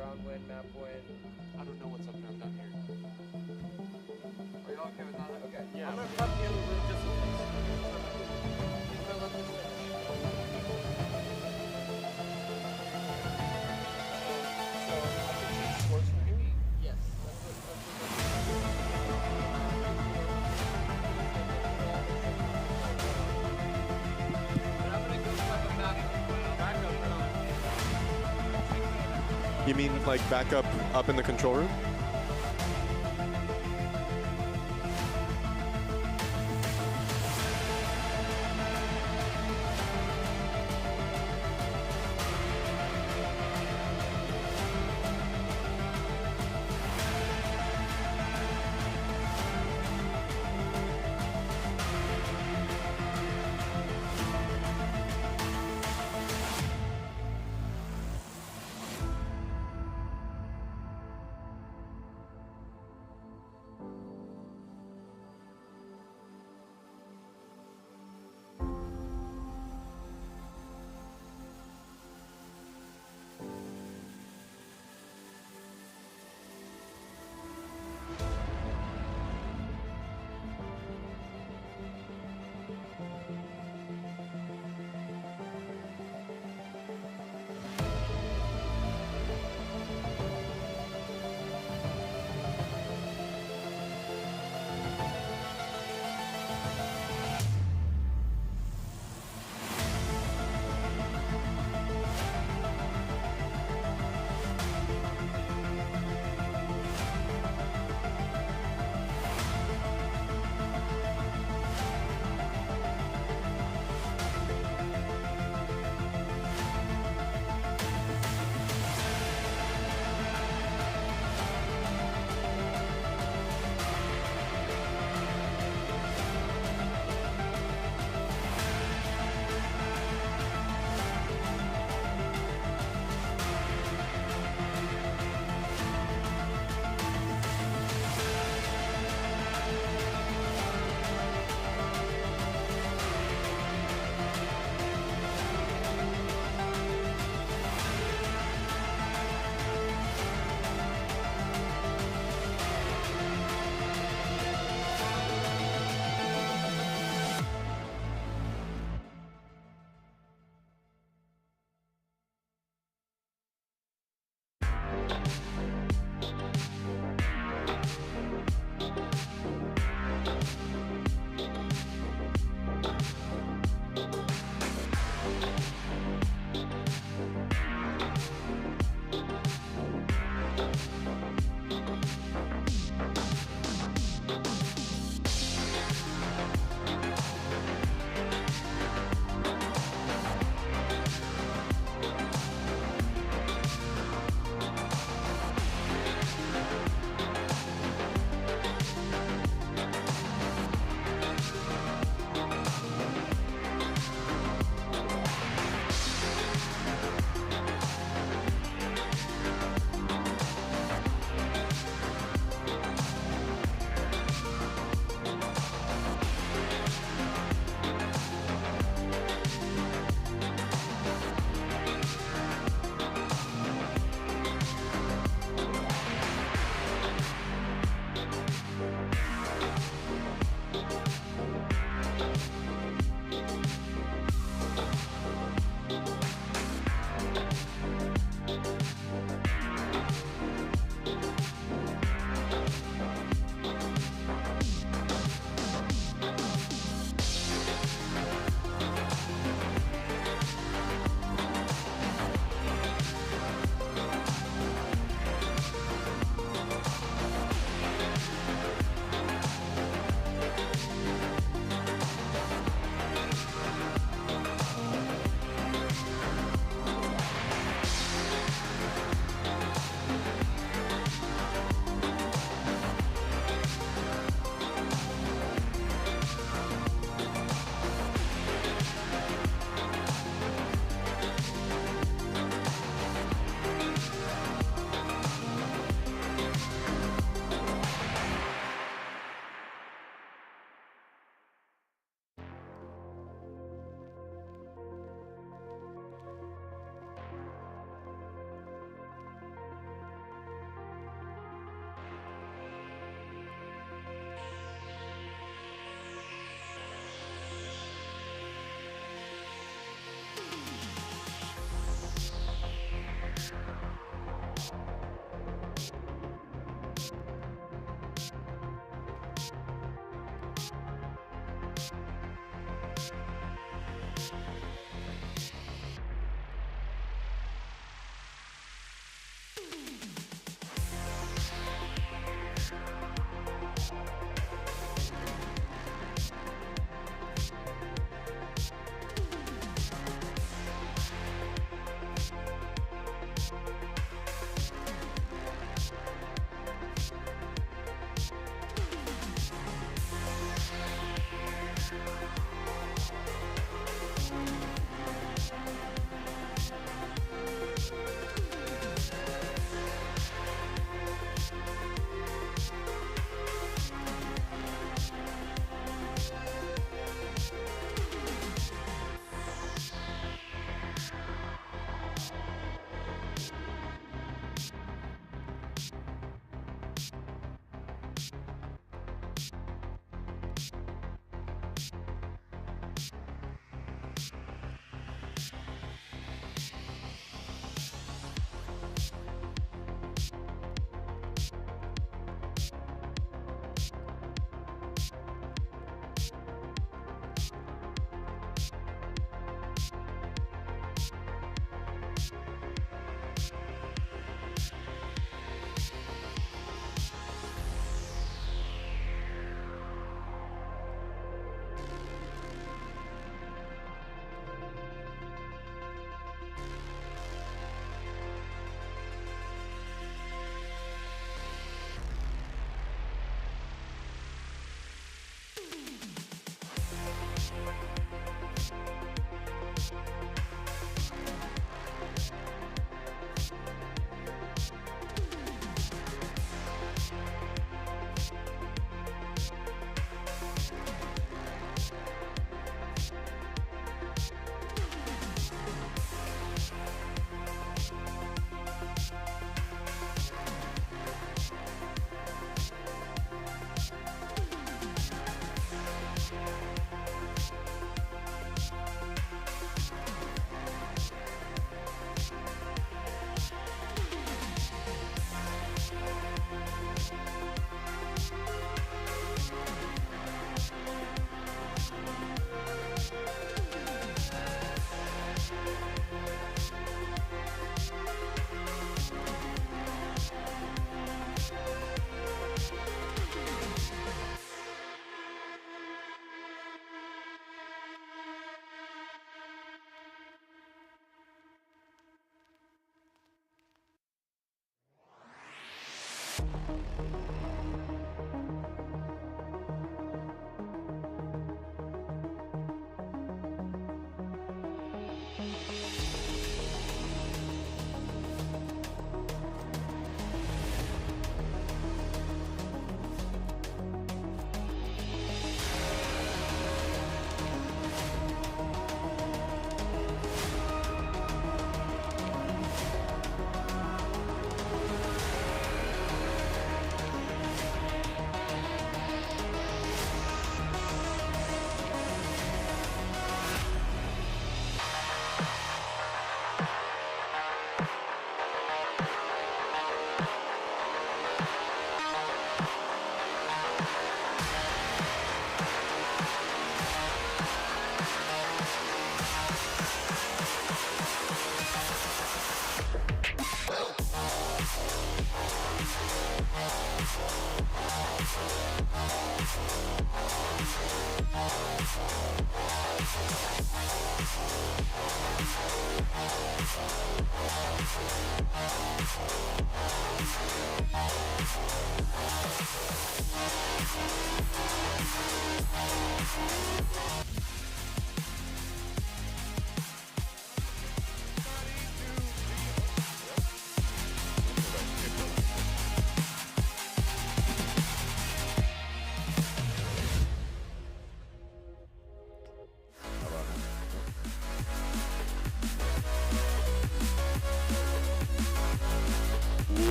ground wind, map wind. I don't know what's up down here. Are you all okay with that? Okay. Yeah. I'm gonna cut the other room just in case. I'm gonna let this finish. So I can change scores from here? Yes. But I'm gonna go like a backup room. You mean like back up in the control room?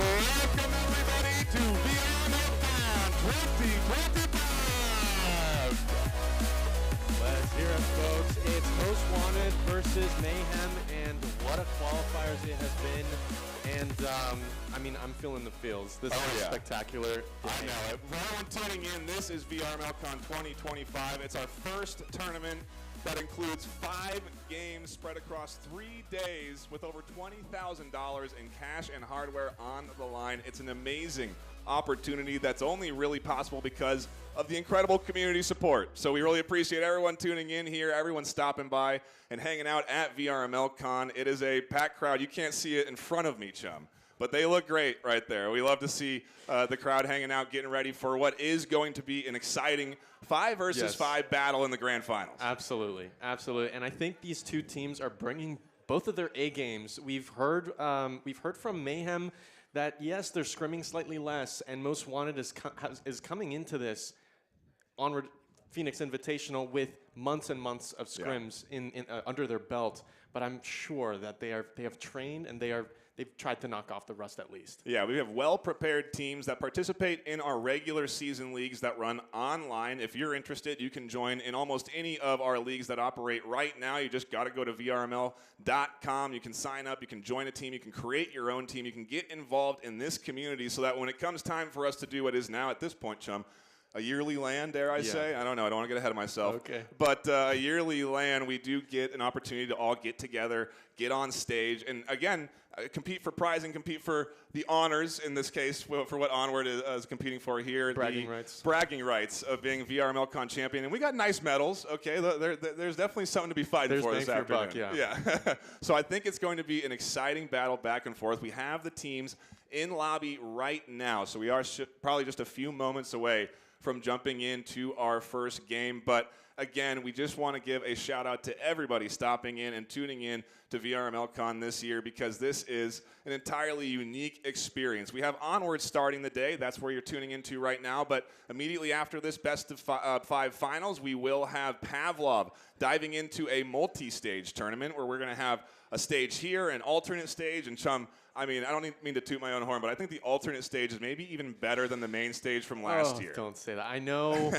Welcome everybody to VRML CON 2025. Let's hear it, folks. It's Most Wanted versus Mayhem, and what a qualifiers it has been. And I mean, I'm feeling the feels. This is yeah. spectacular. I know it. For everyone tuning in, this is VRML CON 2025. It's our first tournament that includes 5 games spread across 3 days with over $20,000 in cash and hardware on the line. It's an amazing opportunity that's only really possible because of the incredible community support. So we really appreciate everyone tuning in here, everyone stopping by and hanging out at VRML CON. It is a packed crowd. You can't see it in front of me, chum, but they look great right there. We love to see the crowd hanging out, getting ready for what is going to be an exciting 5 versus 5 battle in the grand finals. Absolutely, absolutely. And I think these two teams are bringing both of their A games. We've heard from Mayhem that yes, they're scrimming slightly less, and Most Wanted is coming into this Onward Phoenix Invitational with months and months of scrims under their belt. But I'm sure that they have trained and they've tried to knock off the rust at least. Yeah, we have well-prepared teams that participate in our regular season leagues that run online. If you're interested, you can join in almost any of our leagues that operate right now. You just got to go to VRML.com. You can sign up. You can join a team. You can create your own team. You can get involved in this community so that when it comes time for us to do what is now at this point, chum, a yearly LAN, dare I say? I don't know. I don't want to get ahead of myself. Okay. But a yearly LAN, we do get an opportunity to all get together, get on stage, and again, compete for prize and compete for the honors, in this case, for what Onward is competing for here. Bragging rights. Bragging rights of being VRML CON champion. And we got nice medals, okay? There's definitely something to be fighting for this afternoon. Buck, yeah. So I think it's going to be an exciting battle back and forth. We have the teams in lobby right now, so we are probably just a few moments away from jumping into our first game. But again, we just want to give a shout out to everybody stopping in and tuning in to VRML CON this year, because this is an entirely unique experience. We have Onward starting the day. That's where you're tuning into right now. But immediately after this best of 5 finals, we will have Pavlov diving into a multi-stage tournament where we're going to have a stage here, an alternate stage, and chum, I mean, I don't mean to toot my own horn, but I think the alternate stage is maybe even better than the main stage from last year. Don't say that. I know.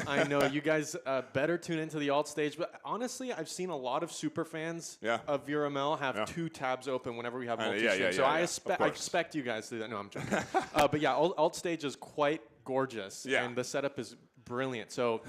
You guys better tune into the alt stage. But honestly, I've seen a lot of super fans of VRML have 2 tabs open whenever we have multi-stage. So I expect you guys to do that. No, I'm joking. But yeah, alt stage is quite gorgeous, and the setup is brilliant. So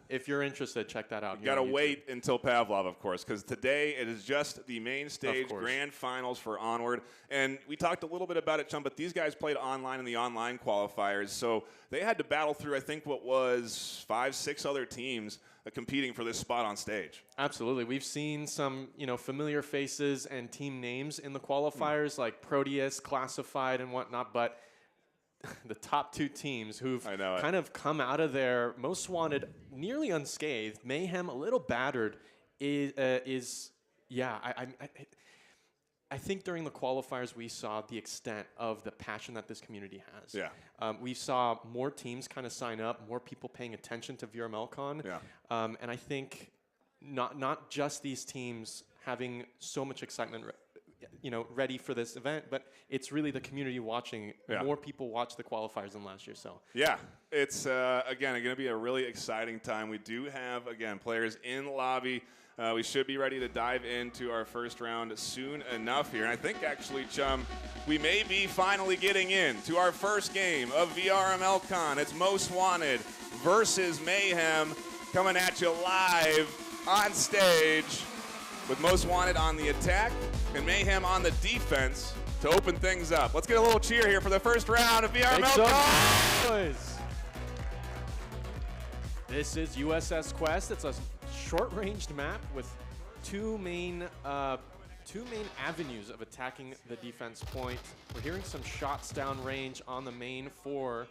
if you're interested, check that out. You got to wait until Pavlov, of course, because today it is just the main stage grand finals for Onward. And we talked a little bit about it, chum, but these guys played online in the online qualifiers. So they had to battle through, I think, what was 5, 6 other teams competing for this spot on stage. Absolutely. We've seen some, familiar faces and team names in the qualifiers, like Proteus, Classified, and whatnot, but the top 2 teams who've kind of come out of their Most Wanted nearly unscathed, Mayhem a little battered, I think during the qualifiers we saw the extent of the passion that this community has. Yeah. We saw more teams kind of sign up, more people paying attention to VRML CON. Yeah. And I think not just these teams having so much excitement ready for this event, but it's really the community watching. More people watch the qualifiers than last year. So yeah, it's again going to be a really exciting time. We do have players in lobby. We should be ready to dive into our first round soon enough here. And I think actually, chum, we may be finally getting into our first game of VRML CON. It's Most Wanted versus Mayhem, coming at you live on stage, with Most Wanted on the attack and Mayhem on the defense to open things up. Let's get a little cheer here for the first round of VRML CON. This is USS Quest. It's a short-ranged map with two main avenues of attacking the defense point. We're hearing some shots downrange on the main four.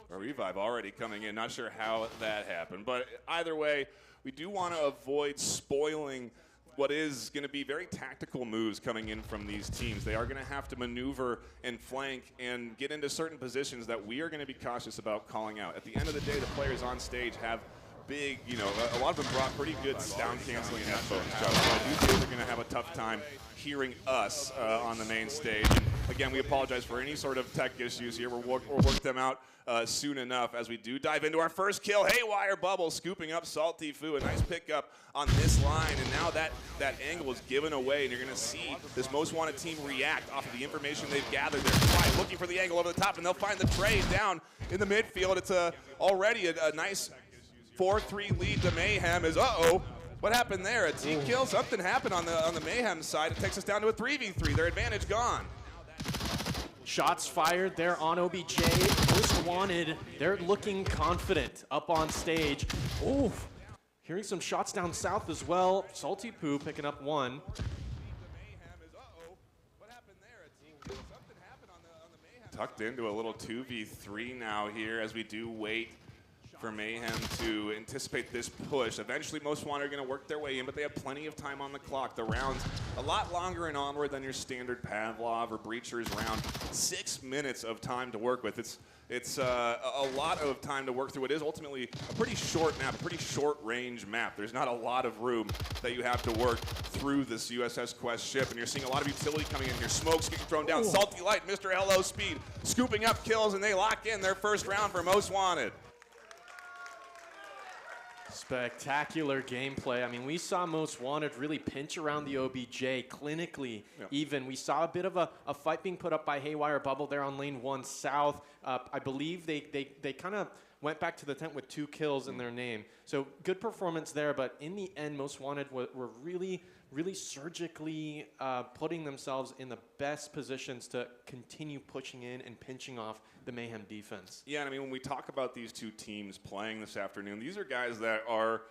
A revive already coming in. Not sure how that happened, but either way, we do want to avoid spoiling what is going to be very tactical moves coming in from these teams. They are going to have to maneuver and flank and get into certain positions that we are going to be cautious about calling out. At the end of the day, the players on stage have big, you know, a lot of them brought pretty good sound canceling headphones, Joe. So I do think they're going to have a tough time hearing us on the main stage. And again, we apologize for any sort of tech issues here. We'll work them out soon enough as we do dive into our first kill. Haywire Bubble scooping up Salty Foo. A nice pickup on this line. And now that angle is given away, and you're going to see this Most Wanted team react off of the information they've gathered. They're looking for the angle over the top, and they'll find the trade down in the midfield. It's already a nice 4-3 lead to Mayhem. What happened there? A team kill? Something happened on the Mayhem side. It takes us down to a 3v3. Their advantage gone. Shots fired there on OBJ. Most Wanted, they're looking confident up on stage. Oh, hearing some shots down south as well. Salty Poo picking up one. Tucked into a little 2v3 now here as we do wait for Mayhem to anticipate this push. Eventually, Most Wanted are going to work their way in, but they have plenty of time on the clock. The round's a lot longer in Onward than your standard Pavlov or Breacher's round. 6 minutes of time to work with. It's a lot of time to work through. It is ultimately a pretty short map, a pretty short range map. There's not a lot of room that you have to work through this USS Quest ship, and you're seeing a lot of utility coming in here. Smokes getting thrown down. Salty Light, Mr. Hello Speed, scooping up kills, and they lock in their first round for Most Wanted. Spectacular gameplay. I mean, we saw Most Wanted really pinch around the OBJ clinically. Yeah. Even we saw a bit of a fight being put up by Haywire Bubble there on lane 1 south. I believe they kind of went back to the tent with 2 kills in their name. So good performance there, but in the end, Most Wanted were really surgically putting themselves in the best positions to continue pushing in and pinching off the Mayhem defense. Yeah, and I mean, when we talk about these two teams playing this afternoon, these are guys that are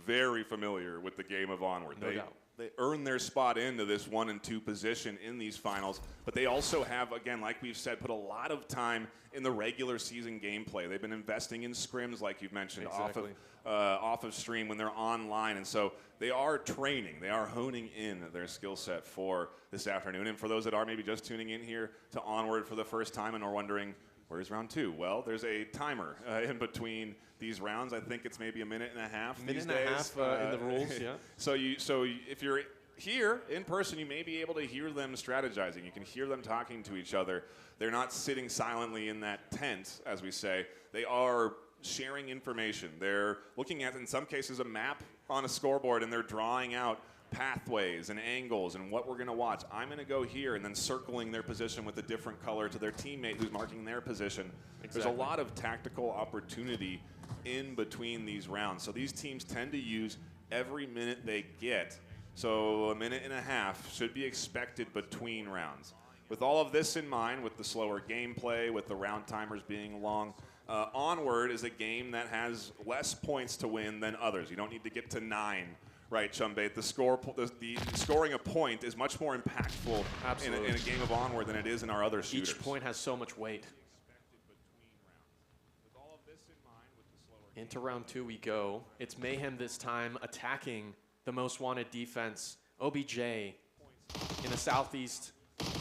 very familiar with the game of Onward. No doubt. They earn their spot into this 1 and 2 position in these finals, but they also have, again, like we've said, put a lot of time in the regular season gameplay. They've been investing in scrims, like you've mentioned, Exactly. off of stream when they're online, and so they are training, they are honing in their skill set for this afternoon. And for those that are maybe just tuning in here to Onward for the first time and are wondering, where's round 2? Well, there's a timer in between these rounds. I think it's maybe a minute and a half these days. Minute and a half in the rules, yeah. So if you're here in person, you may be able to hear them strategizing. You can hear them talking to each other. They're not sitting silently in that tent, as we say. They are sharing information. They're looking at, in some cases, a map on a scoreboard, and they're drawing out pathways and angles and what we're going to watch. I'm going to go here, and then circling their position with a different color to their teammate who's marking their position. Exactly. There's a lot of tactical opportunity in between these rounds. So these teams tend to use every minute they get. So a minute and a half should be expected between rounds. With all of this in mind, with the slower gameplay, with the round timers being long, Onward is a game that has less points to win than others. You don't need to get to 9. Right, Chumbate. The scoring a point is much more impactful in a game of Onward than it is in our other shooters. Each point has so much weight. Into round 2 we go. It's Mayhem this time attacking the Most Wanted defense. OBJ in the southeast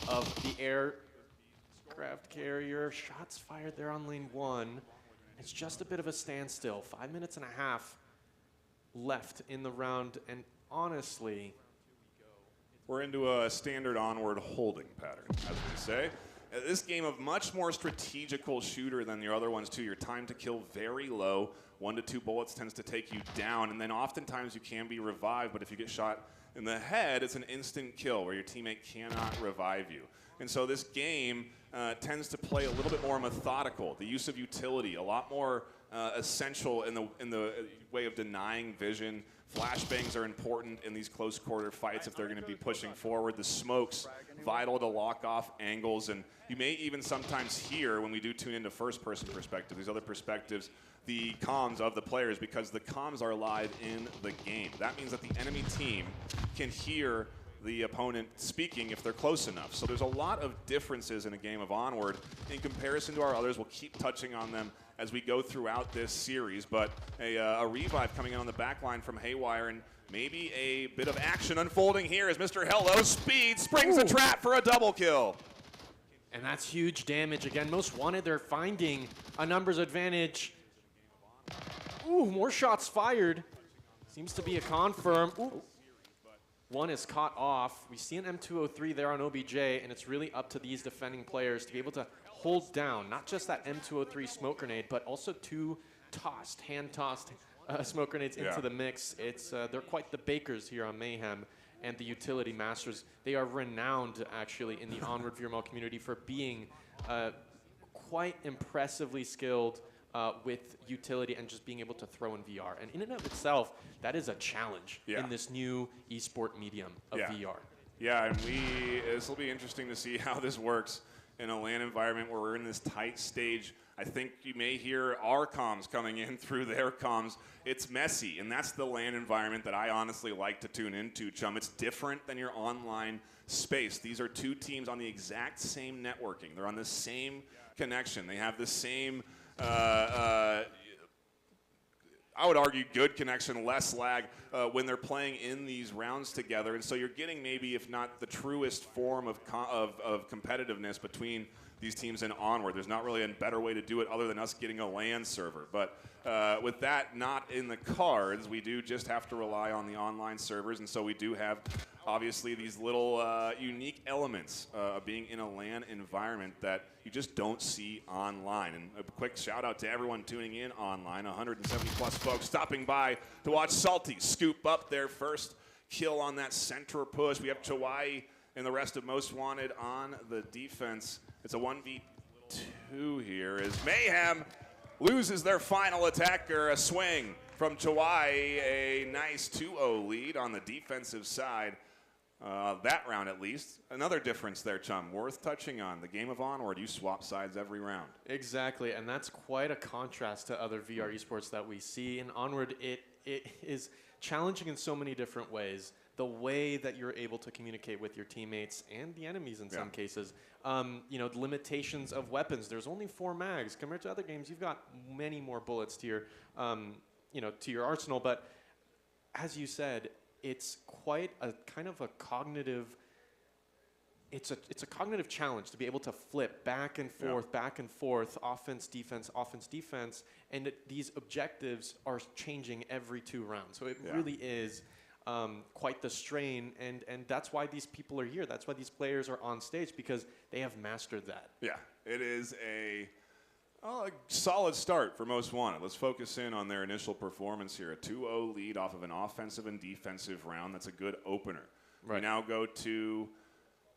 of the aircraft carrier. Shots fired there on lane 1. It's just a bit of a standstill. 5 minutes and a half left in the round, and honestly, we're into a standard Onward holding pattern, as we say. This game of much more strategical shooter than the other ones too. Your time to kill very low. 1 to 2 bullets tends to take you down, and then oftentimes you can be revived, but if you get shot in the head, it's an instant kill where your teammate cannot revive you. And so this game tends to play a little bit more methodical. The use of utility, a lot more essential in the way of denying vision, Flashbangs are important in these close quarter fights if they're going to be pushing forward. The smokes, vital to lock off angles. And you may even sometimes hear, when we do tune into first-person perspective, these other perspectives, the comms of the players, because the comms are live in the game. That means that the enemy team can hear the opponent speaking if they're close enough. So there's a lot of differences in a game of Onward in comparison to our others. We'll keep touching on them as we go throughout this series, but a revive coming in on the back line from Haywire, and maybe a bit of action unfolding here as Mr. Hello Speed springs a trap for a double kill. And that's huge damage. Again, Most Wanted, they're finding a numbers advantage. Ooh, more shots fired. Seems to be a confirm. Ooh. One is caught off. We see an M203 there on OBJ, and it's really up to these defending players to be able to hold down not just that M203 smoke grenade, but also two hand-tossed smoke grenades into the mix. It's they're quite the bakers here on Mayhem, and the utility masters. They are renowned, actually, in the Onward VRML community for being quite impressively skilled with utility and just being able to throw in VR. And in and of itself, that is a challenge in this new esport medium of VR. Yeah, and this will be interesting to see how this works in a LAN environment where we're in this tight stage. I think you may hear our comms coming in through their comms. It's messy, and that's the LAN environment that I honestly like to tune into, Chum. It's different than your online space. These are two teams on the exact same networking. They're on the same connection. They have the same I would argue good connection, less lag when they're playing in these rounds together. And so you're getting maybe, if not the truest form of competitiveness between these teams in Onward. There's not really a better way to do it other than us getting a LAN server. But with that not in the cards, we do just have to rely on the online servers. And so we do have, obviously, these little unique elements of being in a LAN environment that you just don't see online. And a quick shout out to everyone tuning in online, 170 plus folks stopping by to watch Salty scoop up their first kill on that center push. We have Chawai and the rest of Most Wanted on the defense. It's a 1v2 here as Mayhem loses their final attacker. A swing from Chawai, a nice 2-0 lead on the defensive side. That round, at least. Another difference there, Chum, worth touching on. The game of Onward, you swap sides every round. Exactly, and that's quite a contrast to other VR esports that we see. In Onward, it is challenging in so many different ways. The way that you're able to communicate with your teammates and the enemies in some cases. You know, the limitations of weapons. There's only 4 mags. Compared to other games, you've got many more bullets to your, you know, to your arsenal. But as you said, it's quite a kind of a cognitive. It's a cognitive challenge to be able to flip back and forth, offense, defense, and these objectives are changing every 2 rounds. So it really is quite the strain, and that's why these people are here. That's why these players are on stage, because they have mastered that. Yeah, it is a solid start for Most Wanted. Let's focus in on their initial performance here. A 2-0 lead off of an offensive and defensive round. That's a good opener. Right. We now go to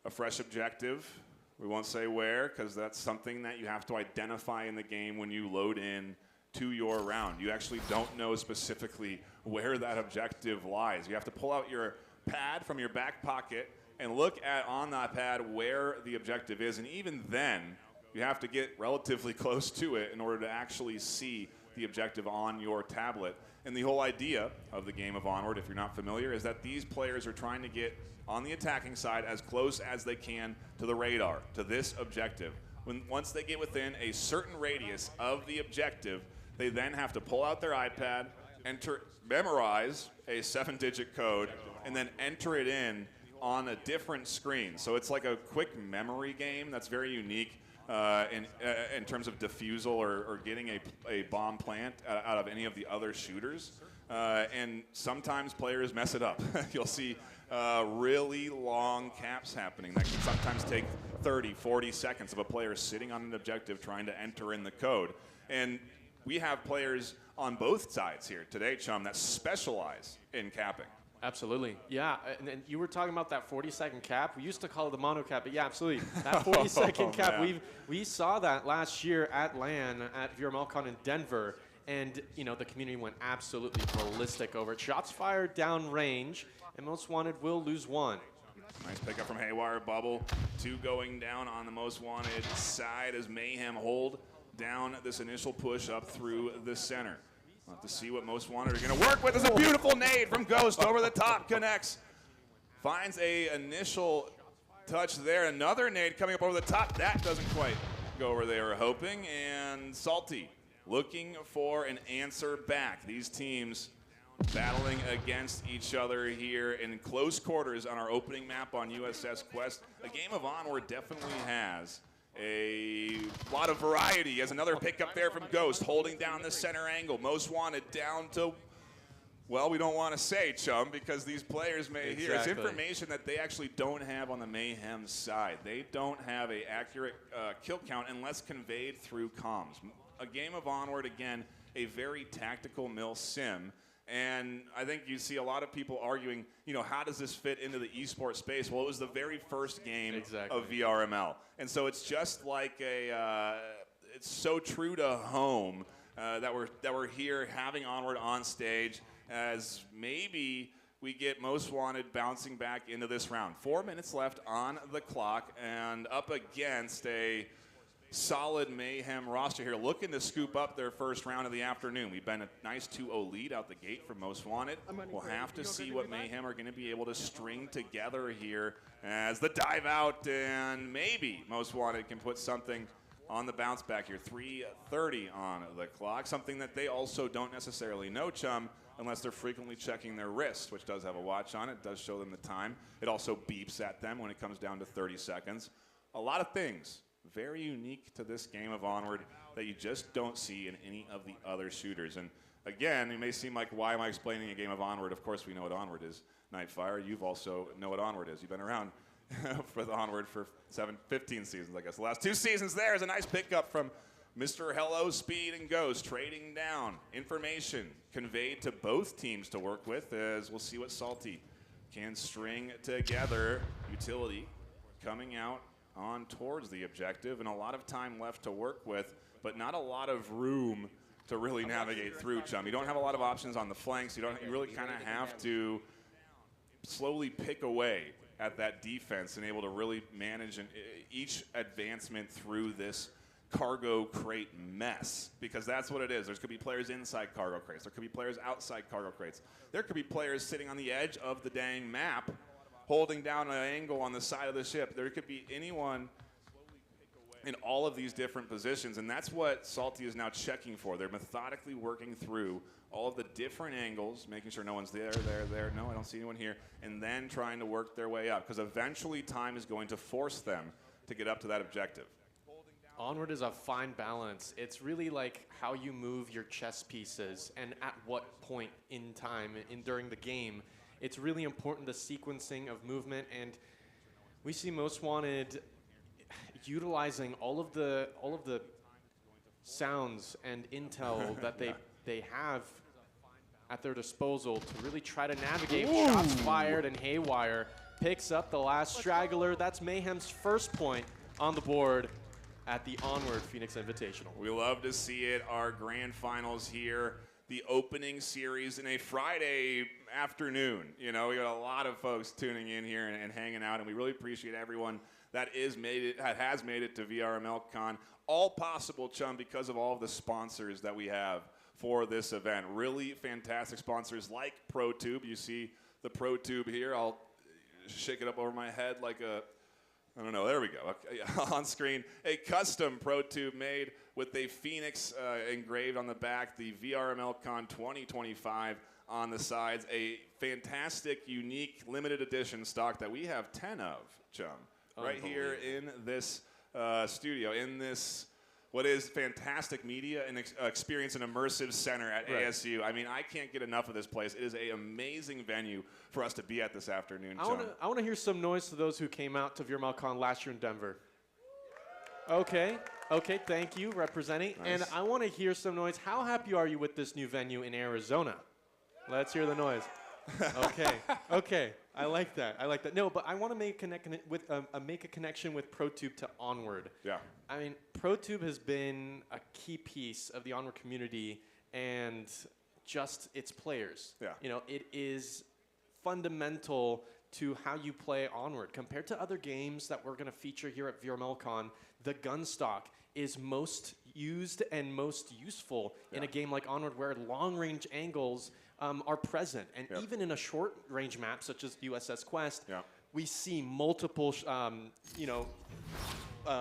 a fresh objective. We won't say where, because that's something that you have to identify in the game when you load in to your round. You actually don't know specifically where that objective lies. You have to pull out your pad from your back pocket and look at on that pad where the objective is. And even then, you have to get relatively close to it in order to actually see the objective on your tablet. And the whole idea of the game of Onward, if you're not familiar, is that these players are trying to get on the attacking side as close as they can to the radar, to this objective. Once they get within a certain radius of the objective, they then have to pull out their iPad, memorize a 7-digit code, and then enter it in on a different screen. So it's like a quick memory game that's very unique in terms of defusal or getting a bomb plant out of any of the other shooters. And sometimes players mess it up. You'll see really long caps happening that can sometimes take 30, 40 seconds of a player sitting on an objective trying to enter in the code. And we have players on both sides here today, Chum, that specialize in capping. Absolutely, yeah. And you were talking about that 40-second cap. We used to call it the mono cap, but yeah, absolutely. That 40-second cap, we saw that last year at LAN, at VRML CON in Denver, and you know the community went absolutely ballistic over it. Shots fired down range, and Most Wanted will lose one. Nice pickup from Haywire. Bubble 2 going down on the Most Wanted side as Mayhem hold down this initial push up through the center. We'll have to see what Most Wanted are going to work with. There's a beautiful nade from Ghost over the top, connects. Finds a initial touch there. Another nade coming up over the top. That doesn't quite go where they were hoping. And Salty looking for an answer back. These teams battling against each other here in close quarters on our opening map on USS Quest. A game of Onward definitely has a lot of variety. As another pickup there from Ghost, holding down the center angle. Most Wanted down to, well, we don't want to say, Chum, because these players may hear. It's information that they actually don't have on the Mayhem side. They don't have an accurate kill count unless conveyed through comms. A game of Onward, again, a very tactical mill sim. And I think you see a lot of people arguing, you know, how does this fit into the esports space? Well, it was the very first game of VRML. And so it's just like it's so true to home that we're here having Onward on stage as maybe we get Most Wanted bouncing back into this round. 4 minutes left on the clock and up against a solid Mayhem roster here, looking to scoop up their first round of the afternoon. We've been a nice 2-0 lead out the gate for Most Wanted. We'll have to see what Mayhem are going to be able to string together here as the dive out, and maybe Most Wanted can put something on the bounce back here. 3:30 on the clock, something that they also don't necessarily know, Chum, unless they're frequently checking their wrist, which does have a watch on it. It does show them the time. It also beeps at them when it comes down to 30 seconds. A lot of things very unique to this game of Onward that you just don't see in any of the other shooters. And again, it may seem like, why am I explaining a game of Onward? Of course we know what Onward is. Nightfire, you've also know what Onward is. You've been around for the Onward for 15 seasons, I guess. The last 2 seasons there is a nice pickup from Mr. Hello Speed and Ghost, trading down information conveyed to both teams to work with, as we'll see what Salty can string together. Utility coming out on towards the objective, and a lot of time left to work with, but not a lot of room to really navigate through, Chum. You don't have a lot of options on the flanks. You really kind of have to slowly pick away at that defense and able to really manage each advancement through this cargo crate mess, because that's what it is. There's could be players inside cargo crates. There could be players outside cargo crates. There could be players sitting on the edge of the dang map holding down an angle on the side of the ship. There could be anyone in all of these different positions, and that's what Salty is now checking for. They're methodically working through all of the different angles, making sure no one's there, no, I don't see anyone here, and then trying to work their way up, because eventually time is going to force them to get up to that objective. Onward is a fine balance. It's really like how you move your chess pieces and at what point in time during the game. It's really important, the sequencing of movement, and we see Most Wanted utilizing all of the sounds and intel that they have at their disposal to really try to navigate. Shots fired, and Haywire picks up the last straggler. That's Mayhem's first point on the board at the Onward Phoenix Invitational. We love to see it. Our grand finals here, the opening series in a Friday afternoon. You know, we got a lot of folks tuning in here and hanging out, and we really appreciate everyone that has made it to VRML CON. All possible, Chum, because of all of the sponsors that we have for this event. Really fantastic sponsors like ProTube. You see the ProTube here. I'll shake it up over my head like a, I don't know, there we go. Okay. On screen, a custom ProTube made with a Phoenix engraved on the back, the VRML CON 2025 on the sides. A fantastic, unique, limited edition stock that we have 10 of, Chum, right here in this studio, in this, what is fantastic media and experience and immersive center at ASU. I mean, I can't get enough of this place. It is an amazing venue for us to be at this afternoon, Chum. I want to hear some noise to those who came out to VRML CON last year in Denver. Okay, thank you, representing. Nice. And I want to hear some noise. How happy are you with this new venue in Arizona? Let's hear the noise. Okay, I like that. No, but I want to make a connection with ProTube to Onward. Yeah. I mean, ProTube has been a key piece of the Onward community, and just its players. Yeah. You know, it is fundamental to how you play Onward. Compared to other games that we're going to feature here at VRML CON, the gun stock is most used and most useful in a game like Onward, where long-range angles are present. And even in a short-range map, such as USS Quest, we see multiple,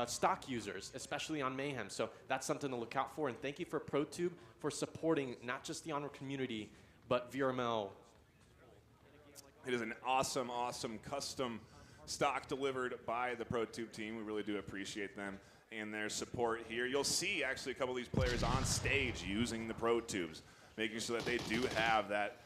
stock users, especially on Mayhem. So that's something to look out for. And thank you for ProTube for supporting not just the Onward community, but VRML. It is an awesome, awesome custom stock delivered by the ProTube team. We really do appreciate them and their support here. You'll see actually a couple of these players on stage using the ProTubes, making sure that they do have that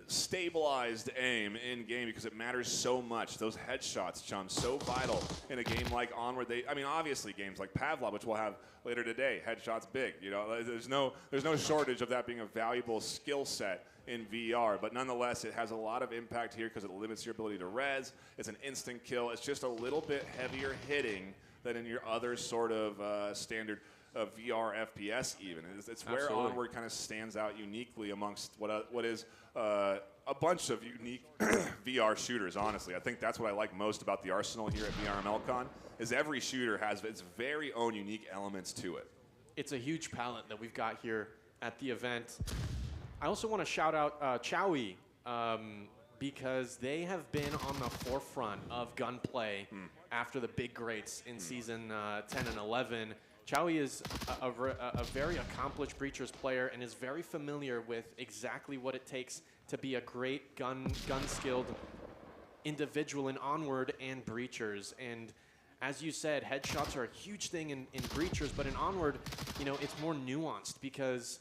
stabilized aim in game, because it matters so much. Those headshots, Chum, so vital in a game like Onward. I mean, obviously games like Pavlov, which we'll have later today, headshots big. You know, there's no shortage of that being a valuable skill set in VR, but nonetheless, it has a lot of impact here because it limits your ability to res. It's an instant kill. It's just a little bit heavier hitting than in your other sort of standard VR FPS even. It's where Onward kind of stands out uniquely amongst what is a bunch of unique VR shooters, honestly. I think that's what I like most about the arsenal here at VRML CON, is every shooter has its very own unique elements to it. It's a huge palette that we've got here at the event. I also want to shout out Chowie, because they have been on the forefront of gunplay after the big greats in season 10 and 11. Chowie is a very accomplished Breachers player and is very familiar with exactly what it takes to be a great gun-skilled individual in Onward and Breachers. And as you said, headshots are a huge thing in Breachers, but in Onward, you know, it's more nuanced because,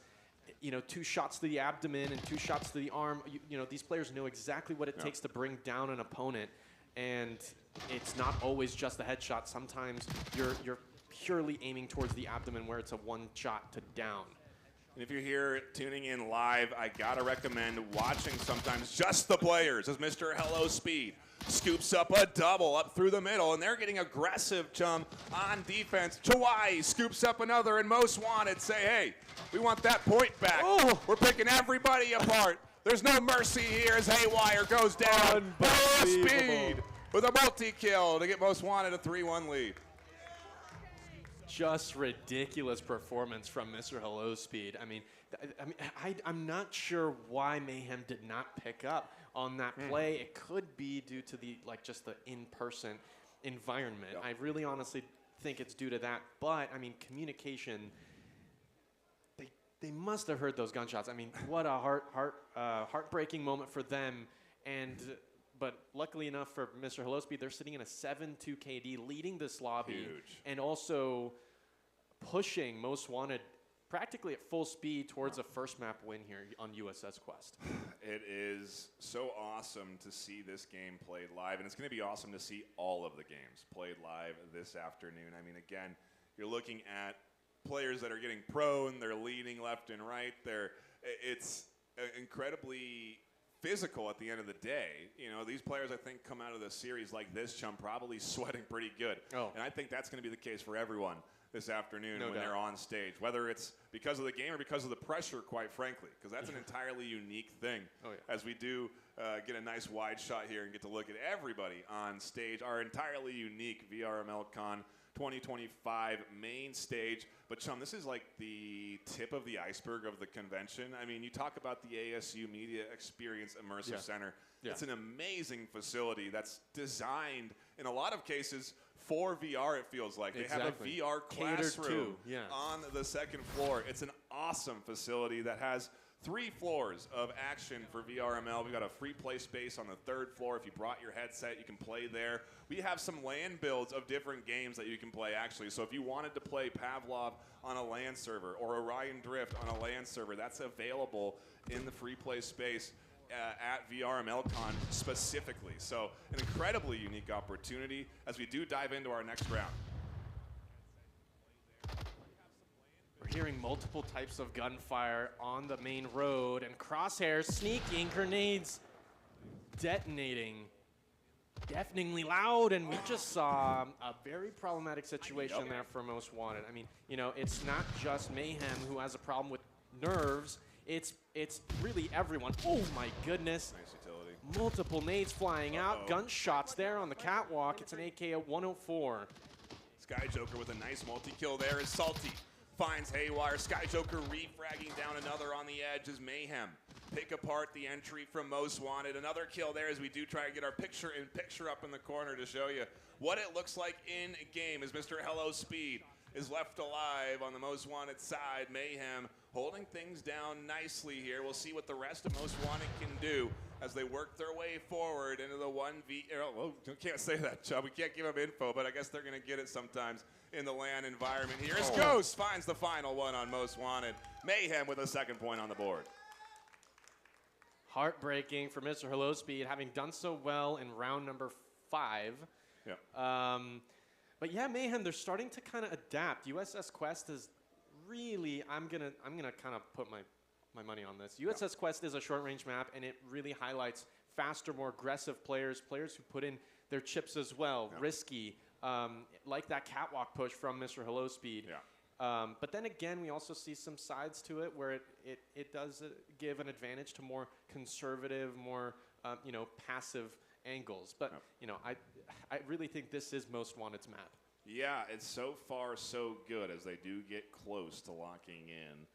you know, 2 shots to the abdomen and 2 shots to the arm, you know, these players know exactly what it takes to bring down an opponent. And it's not always just the headshot. Sometimes you're purely aiming towards the abdomen, where it's a 1 shot to down. And if you're here tuning in live, I gotta recommend watching sometimes just the players as Mr. Hello Speed scoops up a double up through the middle, and they're getting aggressive, Chum, on defense. Chawai scoops up another, and Most Wanted say, hey, we want that point back. Oh. We're picking everybody apart. There's no mercy here as Haywire goes down. Hello Speed with a multi-kill to get Most Wanted a 3-1 lead. Just ridiculous performance from Mr. Hello Speed. I'm not sure why Mayhem did not pick up on that play. It could be due to just the in-person environment. I really honestly think it's due to that. But I mean, communication. They must have heard those gunshots. I mean, what a heartbreaking moment for them. But luckily enough for Mr. Hello Speed, they're sitting in a 7-2 KD, leading this lobby. Huge. And also pushing Most Wanted practically at full speed towards a first map win here on USS Quest. It is so awesome to see this game played live, and it's going to be awesome to see all of the games played live this afternoon. I mean, again, you're looking at players that are getting prone, they're leading left and right. It's incredibly physical at the end of the day. You know, these players, I think, come out of the series like this, Chum, probably sweating pretty good. Oh. And I think that's going to be the case for everyone this afternoon when doubt. they're on stage, whether it's because of the game or because of the pressure, quite frankly, because that's an entirely unique thing. Oh, yeah. As we do get a nice wide shot here and get to look at everybody on stage, our entirely unique VRML CON 2025 main stage. But Chum, this is like the tip of the iceberg of the convention. I mean, you talk about the ASU Media Experience Immersive Center. Yeah. It's an amazing facility that's designed, in a lot of cases, for VR, it feels like. Exactly. They have a VR classroom on the second floor. It's an awesome facility that has 3 floors of action for VRML. We've got a free play space on the 3rd floor. If you brought your headset, you can play there. We have some LAN builds of different games that you can play, actually. So if you wanted to play Pavlov on a LAN server or Orion Drift on a LAN server, that's available in the free play space at VRML CON specifically. So an incredibly unique opportunity as we do dive into our next round. We're hearing multiple types of gunfire on the main road, and Crosshairs sneaking, grenades detonating deafeningly loud, and we just saw a very problematic situation there for Most Wanted. I mean, you know, it's not just Mayhem who has a problem with nerves. It's really everyone. Oh my goodness. Nice utility. Multiple nades flying out. Gunshots there on the catwalk. It's an AK at 104. Sky Joker with a nice multi-kill there is Salty. Finds Haywire. Sky Joker refragging down another on the edge is Mayhem. Pick apart the entry from Most Wanted. Another kill there as we do try to get our picture up in the corner to show you what it looks like in game as Mr. Hello Speed is left alive on the Most Wanted side. Mayhem holding things down nicely here. We'll see what the rest of Most Wanted can do as they work their way forward into the 1v. Oh, we can't say that, Chubb. We can't give them info, but I guess they're going to get it sometimes in the LAN environment. Here's Ghost, finds the final one on Most Wanted. Mayhem with a second point on the board. Heartbreaking for Mr. Hello Speed, having done so well in round number 5. Yeah. But yeah, Mayhem, they're starting to kind of adapt. USS Quest is really, I'm gonna kind of put my money on this. USS Quest is a short-range map, and it really highlights faster, more aggressive players who put in their chips as well, risky, like that catwalk push from Mr. Hello Speed. Yeah. But then again, we also see some sides to it where it does give an advantage to more conservative, more passive angles. But I really think this is Most Wanted's map. Yeah, it's so far so good as they do get close to locking in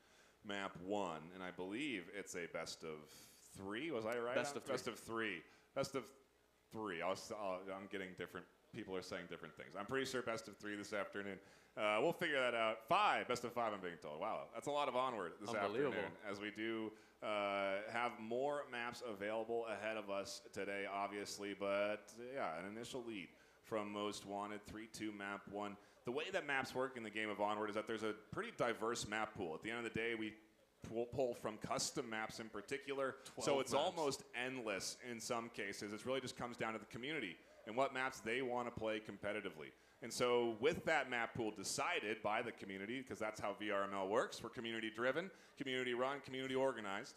map 1, and I believe it's a best of 3. Was I right? Best of 3. Best of 3. Best of 3. I'm getting different. People are saying different things. I'm pretty sure best of 3 this afternoon. We'll figure that out. 5, best of 5. I'm being told. Wow, that's a lot of Onward this afternoon as we do have more maps available ahead of us today, obviously. But yeah, an initial lead from Most Wanted, 3-2 map 1. The way that maps work in the game of Onward is that there's a pretty diverse map pool. At the end of the day, we pull from custom maps in particular, so it's maps. almost endless in some cases. It really just comes down to the community and what maps they want to play competitively. And so with that map pool decided by the community, because that's how VRML works, we're community driven, community run, community organized,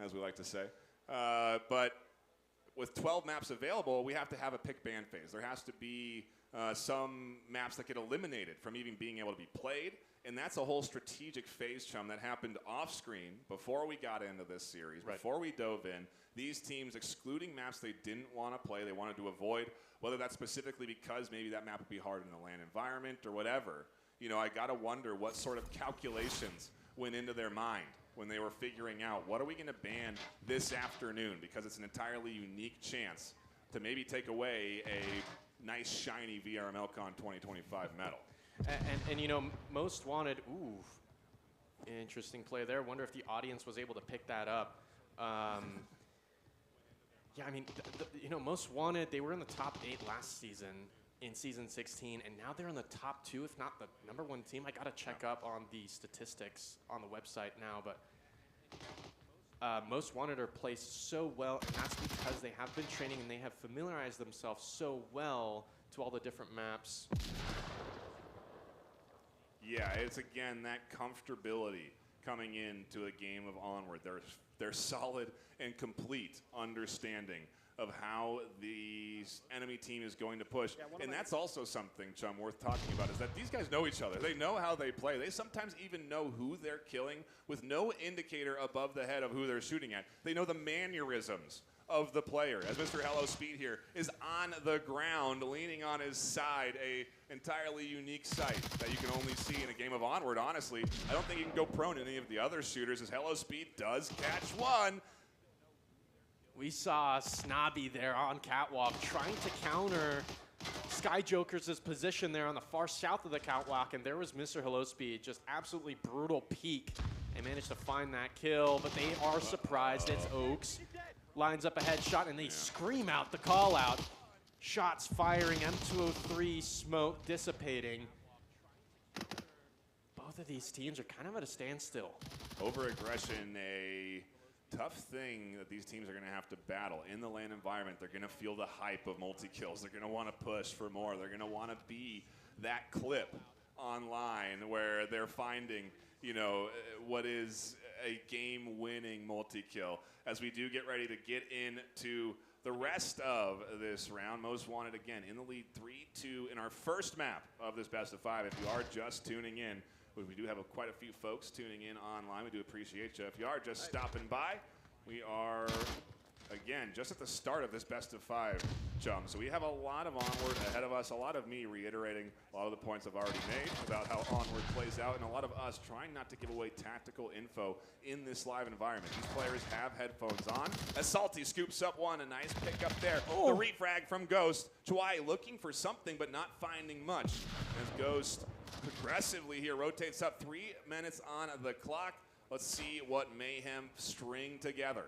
as we like to say. But with 12 maps available, we have to have a pick ban phase. There has to be some maps that get eliminated from even being able to be played. And that's a whole strategic phase, Chum, that happened off screen before we got into this series, before we dove in. These teams excluding maps they didn't want to play, they wanted to avoid, whether that's specifically because maybe that map would be hard in the LAN environment or whatever. I got to wonder what sort of calculations went into their mind when they were figuring out what are we going to ban this afternoon, because it's an entirely unique chance to maybe take away a nice shiny VRML CON 2025 medal. And Most Wanted, interesting play there. Wonder if the audience was able to pick that up. Yeah, I mean, Most Wanted, they were in the top 8 last season in Season 16, and now they're in the top 2, if not the #1 team. I got to check up on the statistics on the website now, but Most Wanted are placed so well, and that's because they have been training and they have familiarized themselves so well to all the different maps. Yeah, it's again that comfortability coming into a game of Onward. Their solid and complete understanding of how the enemy team is going to push. And that's also something, Chum, worth talking about, is that these guys know each other. They know how they play. They sometimes even know who they're killing with no indicator above the head of who they're shooting at. They know the mannerisms of the player, as Mr. Hello Speed here is on the ground, leaning on his side, a entirely unique sight that you can only see in a game of Onward, honestly. I don't think you can go prone in any of the other shooters, as Hello Speed does catch one. We saw Snobby there on catwalk trying to counter Sky Joker's position there on the far south of the catwalk, and there was Mr. Hello Speed, just absolutely brutal peek, and managed to find that kill, but they are surprised. It's Oaks. Lines up a headshot, and they scream out the call out. Shots firing, M203 smoke dissipating. Both of these teams are kind of at a standstill. Over-aggression, a tough thing that these teams are going to have to battle. In the LAN environment, they're going to feel the hype of multi-kills. They're going to want to push for more. They're going to want to be that clip online where they're finding, what is a game-winning multi-kill. As we do get ready to get into the rest of this round, Most Wanted again in the lead 3-2 in our first map of this best of 5. If you are just tuning in, We do have quite a few folks tuning in online. We do appreciate you. If you are just stopping by, we are, again, just at the start of this best of 5, chum. So we have a lot of Onward ahead of us, a lot of me reiterating a lot of the points I've already made about how Onward plays out, and a lot of us trying not to give away tactical info in this live environment. These players have headphones on. As Salty scoops up one, a nice pick up there. The refrag from Ghost. Chwai looking for something, but not finding much. As Ghost aggressively here rotates up, 3 minutes on the clock. Let's see what Mayhem string together.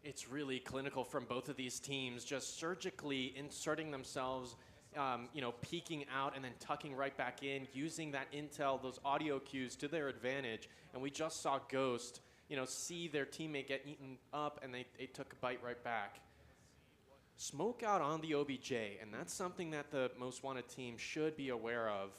It's really clinical from both of these teams, just surgically inserting themselves, peeking out and then tucking right back in, using that intel, those audio cues to their advantage. And we just saw Ghost, see their teammate get eaten up, and they took a bite right back. Smoke out on the OBJ, and that's something that the Most Wanted team should be aware of.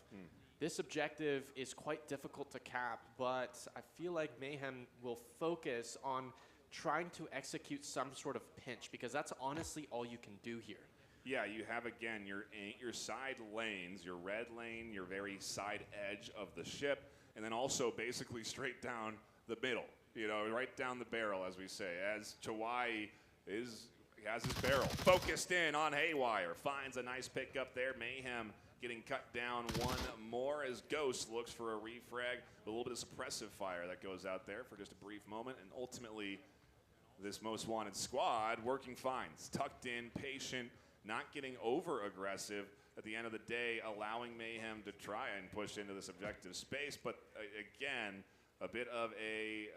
This objective is quite difficult to cap, but I feel like Mayhem will focus on trying to execute some sort of pinch, because that's honestly all you can do here. Yeah, you have, again, your side lanes, your red lane, your very side edge of the ship, and then also basically straight down the middle, right down the barrel, as we say, as Chawai has his barrel focused in on Haywire, finds a nice pick up there. Mayhem getting cut down one more as Ghost looks for a refrag, a little bit of suppressive fire that goes out there for just a brief moment, and ultimately this Most Wanted squad working fine. It's tucked in, patient, not getting over aggressive. At the end of the day, allowing Mayhem to try and push into this objective space, but again, a bit of a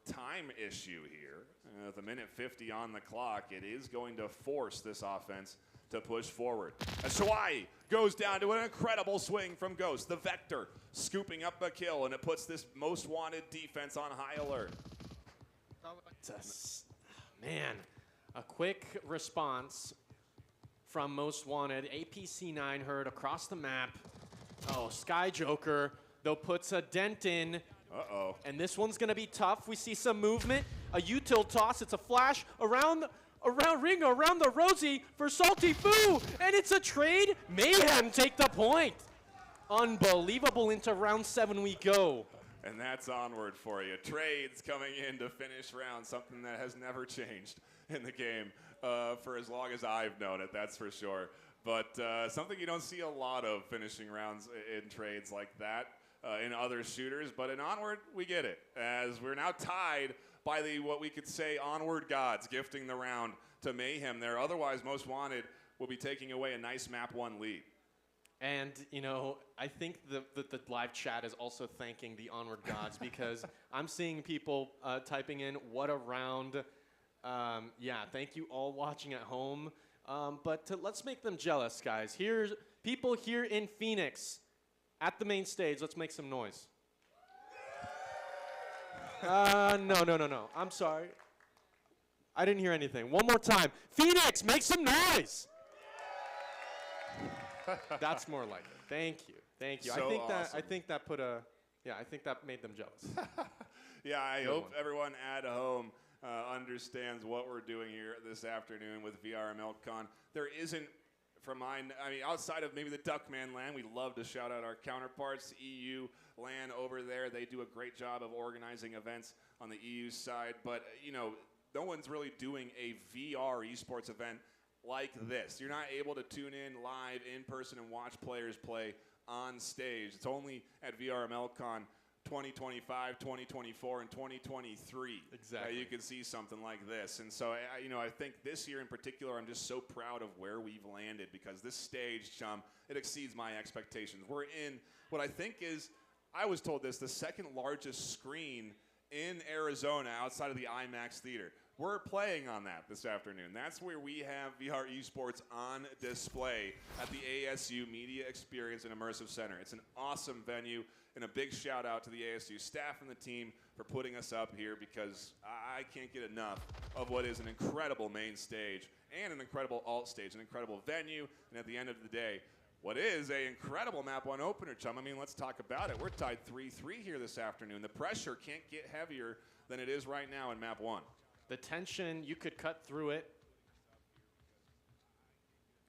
time issue here. With a minute 50 on the clock, it is going to force this offense to push forward. As Hawaii goes down to an incredible swing from Ghost. The Vector scooping up a kill, and it puts this Most Wanted defense on high alert. Man, a quick response from Most Wanted. APC9 heard across the map. Oh, Sky Joker, though, puts a dent in. Uh-oh. And this one's going to be tough. We see some movement. A util toss. It's a flash around Ringo, around the Rosie for Salty Foo. And it's a trade. Mayhem take the point. Unbelievable. Into round 7 we go. And that's Onward for you. Trades coming in to finish rounds, something that has never changed in the game for as long as I've known it, that's for sure. But something you don't see a lot of, finishing rounds in trades like that in other shooters. But in Onward, we get it, as we're now tied by what we could say Onward gods, gifting the round to Mayhem. Their otherwise Most Wanted will be taking away a nice map 1 lead. And, I think the live chat is also thanking the Onward gods, because I'm seeing people typing in, what a round. Yeah, thank you all watching at home. But let's make them jealous, guys. Here's people here in Phoenix at the main stage. Let's make some noise. No. I'm sorry. I didn't hear anything. One more time. Phoenix, make some noise. That's more like it. Thank you. So I think that made them jealous. Yeah, I hope everyone at home understands what we're doing here this afternoon with VRML CON. There isn't, outside of maybe the Duckman LAN, we love to shout out our counterparts, EU LAN over there. They do a great job of organizing events on the EU side, but no one's really doing a VR esports event like this. You're not able to tune in live in person and watch players play on stage. It's only at VRML CON 2025, 2024, and 2023 exactly. You can see something like this. And so, I think this year in particular, I'm just so proud of where we've landed, because this stage, chum, it exceeds my expectations. We're in what I think is, I was told this, the second largest screen in Arizona outside of the IMAX Theater. We're playing on that this afternoon. That's where we have VR esports on display at the ASU Media Experience and Immersive Center. It's an awesome venue, and a big shout out to the ASU staff and the team for putting us up here, because I can't get enough of what is an incredible main stage and an incredible alt stage, an incredible venue, and at the end of the day, what is an incredible Map 1 opener, chum. Let's talk about it. We're tied 3-3 here this afternoon. The pressure can't get heavier than it is right now in Map 1. The tension, you could cut through it.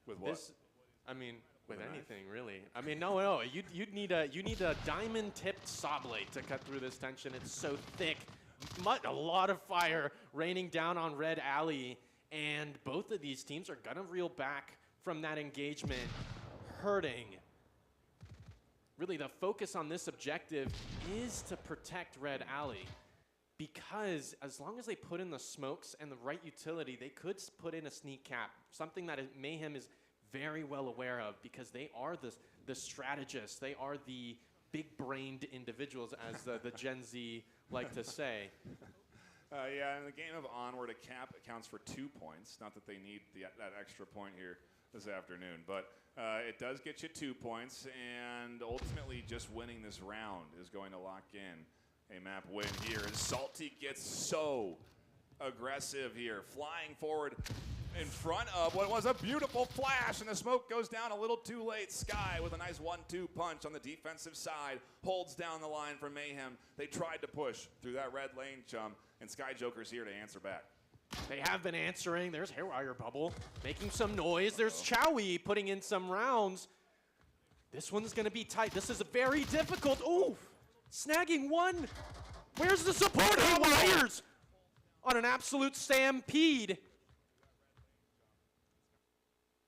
With what? With a knife. anything, really. I mean, no. You'd need a diamond-tipped saw blade to cut through this tension. It's so thick. A lot of fire raining down on Red Alley, and both of these teams are gonna reel back from that engagement, hurting. Really, the focus on this objective is to protect Red Alley, because as long as they put in the smokes and the right utility, they could put in a sneak cap, something that Mayhem is very well aware of, because they are the strategists. They are the big-brained individuals, as the Gen Z like to say. Yeah, in the game of Onward, a cap accounts for 2 points. Not that they need that extra point here this afternoon, but it does get you 2 points, and ultimately just winning this round is going to lock in a map win here. And Salty gets so aggressive here, flying forward in front of what was a beautiful flash, and the smoke goes down a little too late. Sky with a nice 1-2 punch on the defensive side holds down the line for Mayhem. They tried to push through that red lane, Chum, and Sky Joker's here to answer back. They have been answering. There's Hairwire Bubble making some noise. There's Chowie putting in some rounds. This one's going to be tight. This is a very difficult. Ooh, snagging one. Where's the support? Hairwires on an absolute stampede.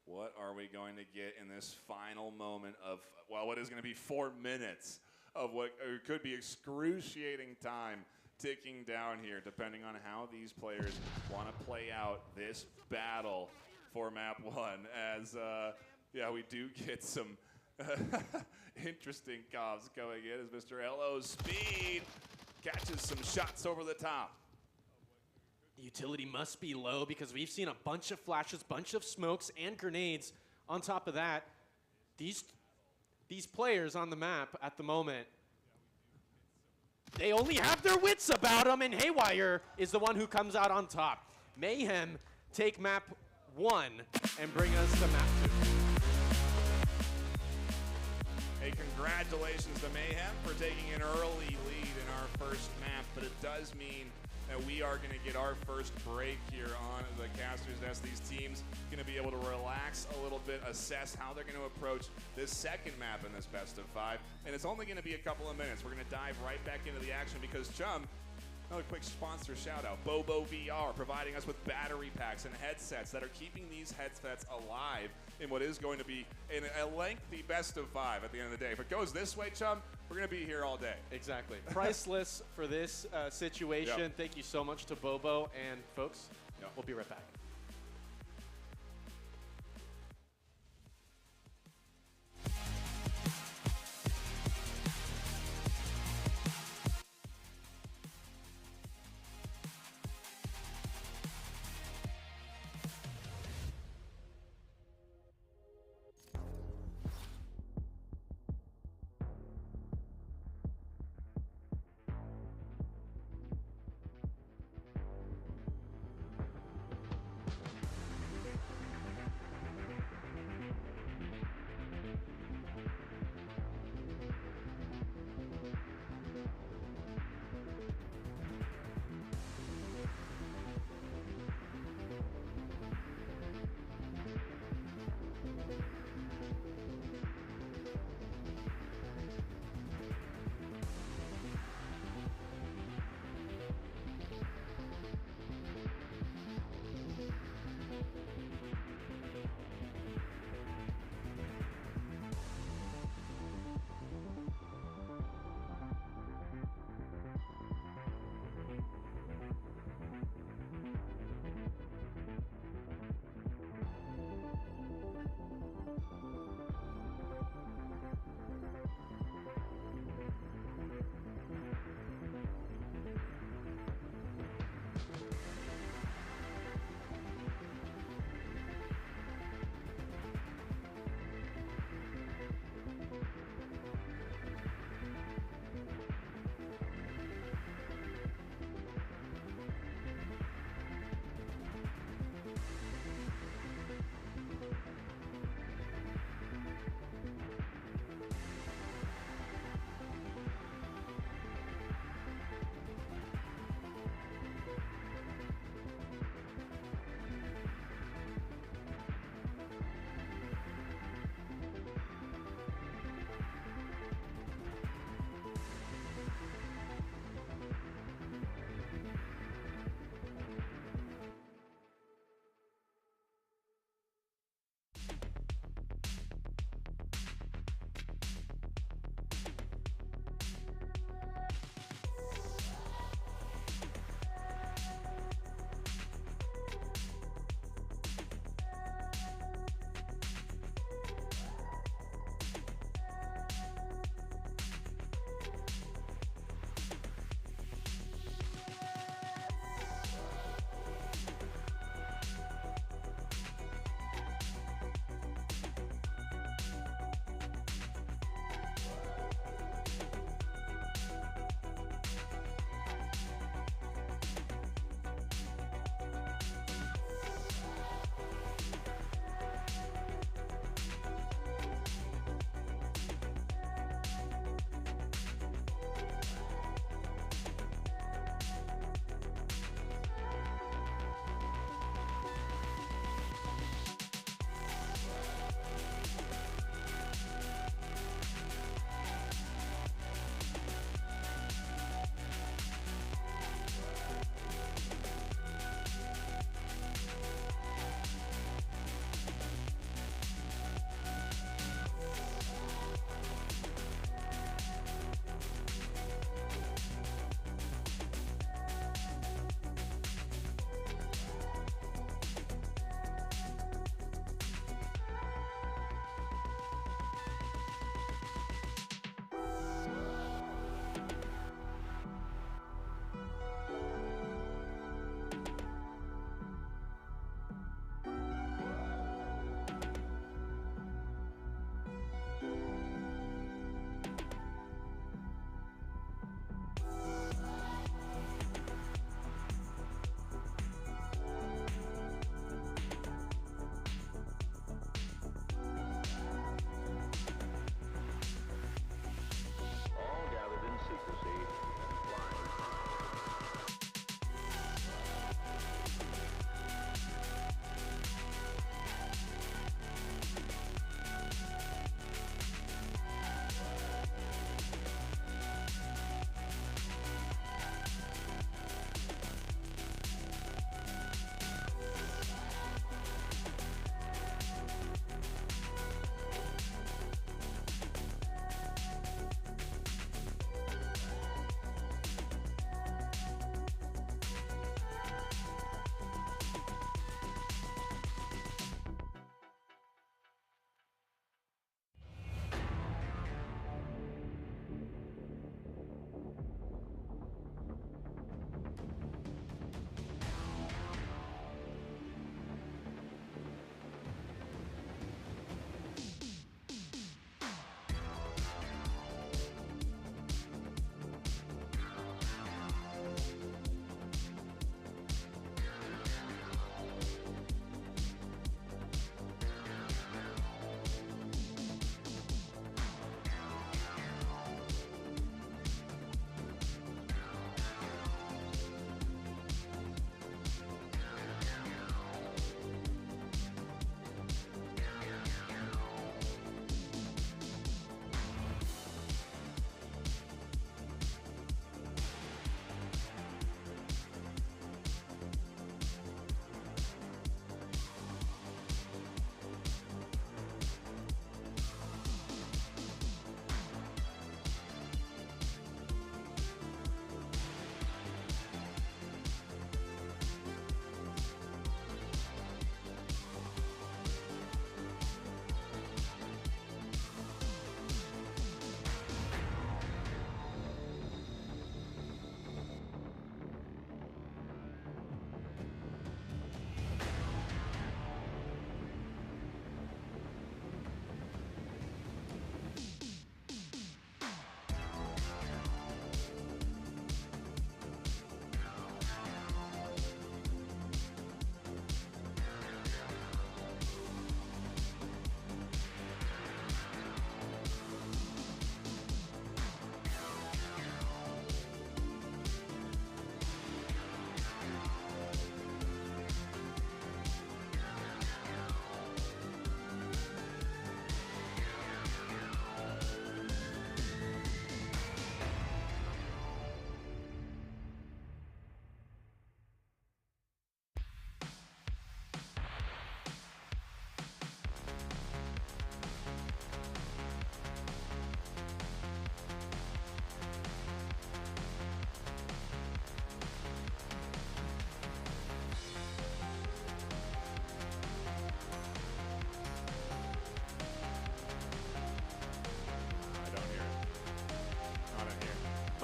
What are we going to get in this final moment of, well, what is going to be 4 minutes of what could be excruciating time ticking down here, depending on how these players want to play out this battle for map 1. As, yeah, we do get some interesting calves going in as Mr. LO's speed catches some shots over the top. Utility must be low because we've seen a bunch of flashes, bunch of smokes, and grenades. On top of that, these players on the map at the moment, they only have their wits about them, and Haywire is the one who comes out on top. Mayhem take map 1 and bring us to map 2. Hey, congratulations to Mayhem for taking an early lead in our first map, but it does mean that we are going to get our first break here on the Caster's Nest. These teams going to be able to relax a little bit, assess how they're going to approach this second map in this best of 5. And it's only going to be a couple of minutes. We're going to dive right back into the action because Chum, another quick sponsor shout out, BOBO VR, providing us with battery packs and headsets that are keeping these headsets alive in what is going to be a lengthy best of 5 at the end of the day. If it goes this way, Chum, we're going to be here all day. Exactly. Priceless for this situation. Yep. Thank you so much to Bobo. And folks, Yep. we'll be right back.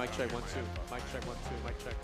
Mic check, 1, 2. Mic check, 1, 2. Mic check.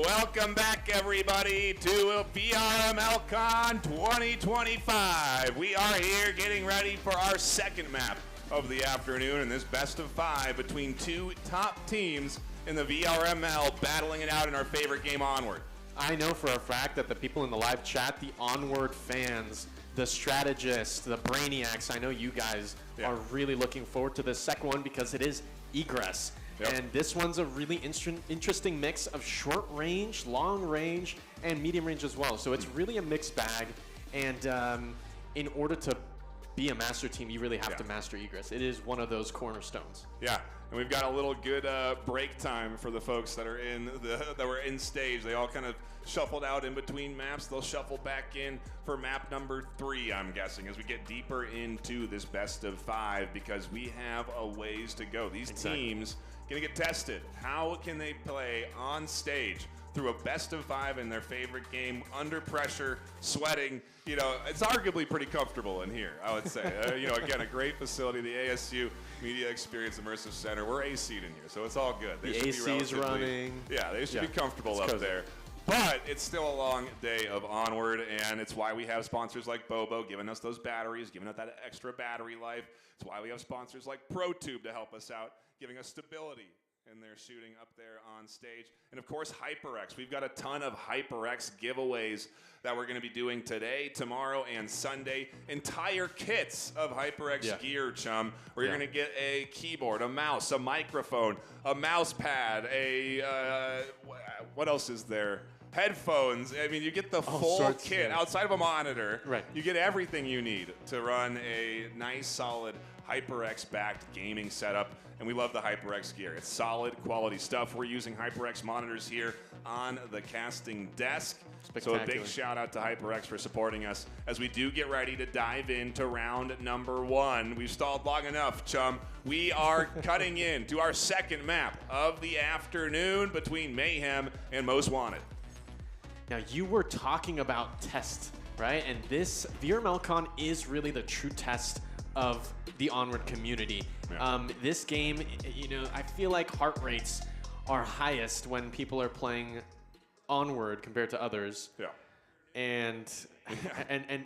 Welcome back, everybody, to VRML CON 2025. We are here getting ready for our second map of the afternoon in this best of 5 between two top teams in the VRML battling it out in our favorite game, Onward. I know for a fact that the people in the live chat, the Onward fans, the strategists, the brainiacs, I know you guys are really looking forward to this second one because it is Egress. Yep. And this one's a really interesting mix of short range, long range, and medium range as well. So it's really a mixed bag. And in order to be a master team, you really have to master Egress. It is one of those cornerstones. Yeah, and we've got a little good break time for the folks that are that were in stage. They all kind of shuffled out in between maps. They'll shuffle back in for map number 3, I'm guessing, as we get deeper into this best of 5 because we have a ways to go. These teams gonna get tested. How can they play on stage through a best of 5 in their favorite game, under pressure, sweating? You know, it's arguably pretty comfortable in here, I would say. You know, again, a great facility, the ASU Media Experience Immersive Center. We're AC'd in here, so it's all good. They the AC is running. Yeah, they should be comfortable up there. But it's still a long day of Onward, and it's why we have sponsors like BOBO giving us those batteries, giving us that extra battery life. It's why we have sponsors like ProTube to help us out, giving us stability in their shooting up there on stage. And of course, HyperX. We've got a ton of HyperX giveaways that we're going to be doing today, tomorrow, and Sunday. Entire kits of HyperX gear, chum. Where you're going to get a keyboard, a mouse, a microphone, a mouse pad, what else is there? Headphones. I mean, you get the full kit outside of a monitor. Right. You get everything you need to run a nice, solid HyperX-backed gaming setup. And we love the HyperX gear. It's solid quality stuff. We're using HyperX monitors here on the casting desk. So a big shout out to HyperX for supporting us as we do get ready to dive into round number 1. We've stalled long enough, chum. We are cutting in to our second map of the afternoon between Mayhem and Most Wanted. Now, you were talking about test, right? And this VRML CON is really the true test of the Onward community. Yeah. This game, you know, I feel like heart rates are highest when people are playing Onward compared to others. Yeah. And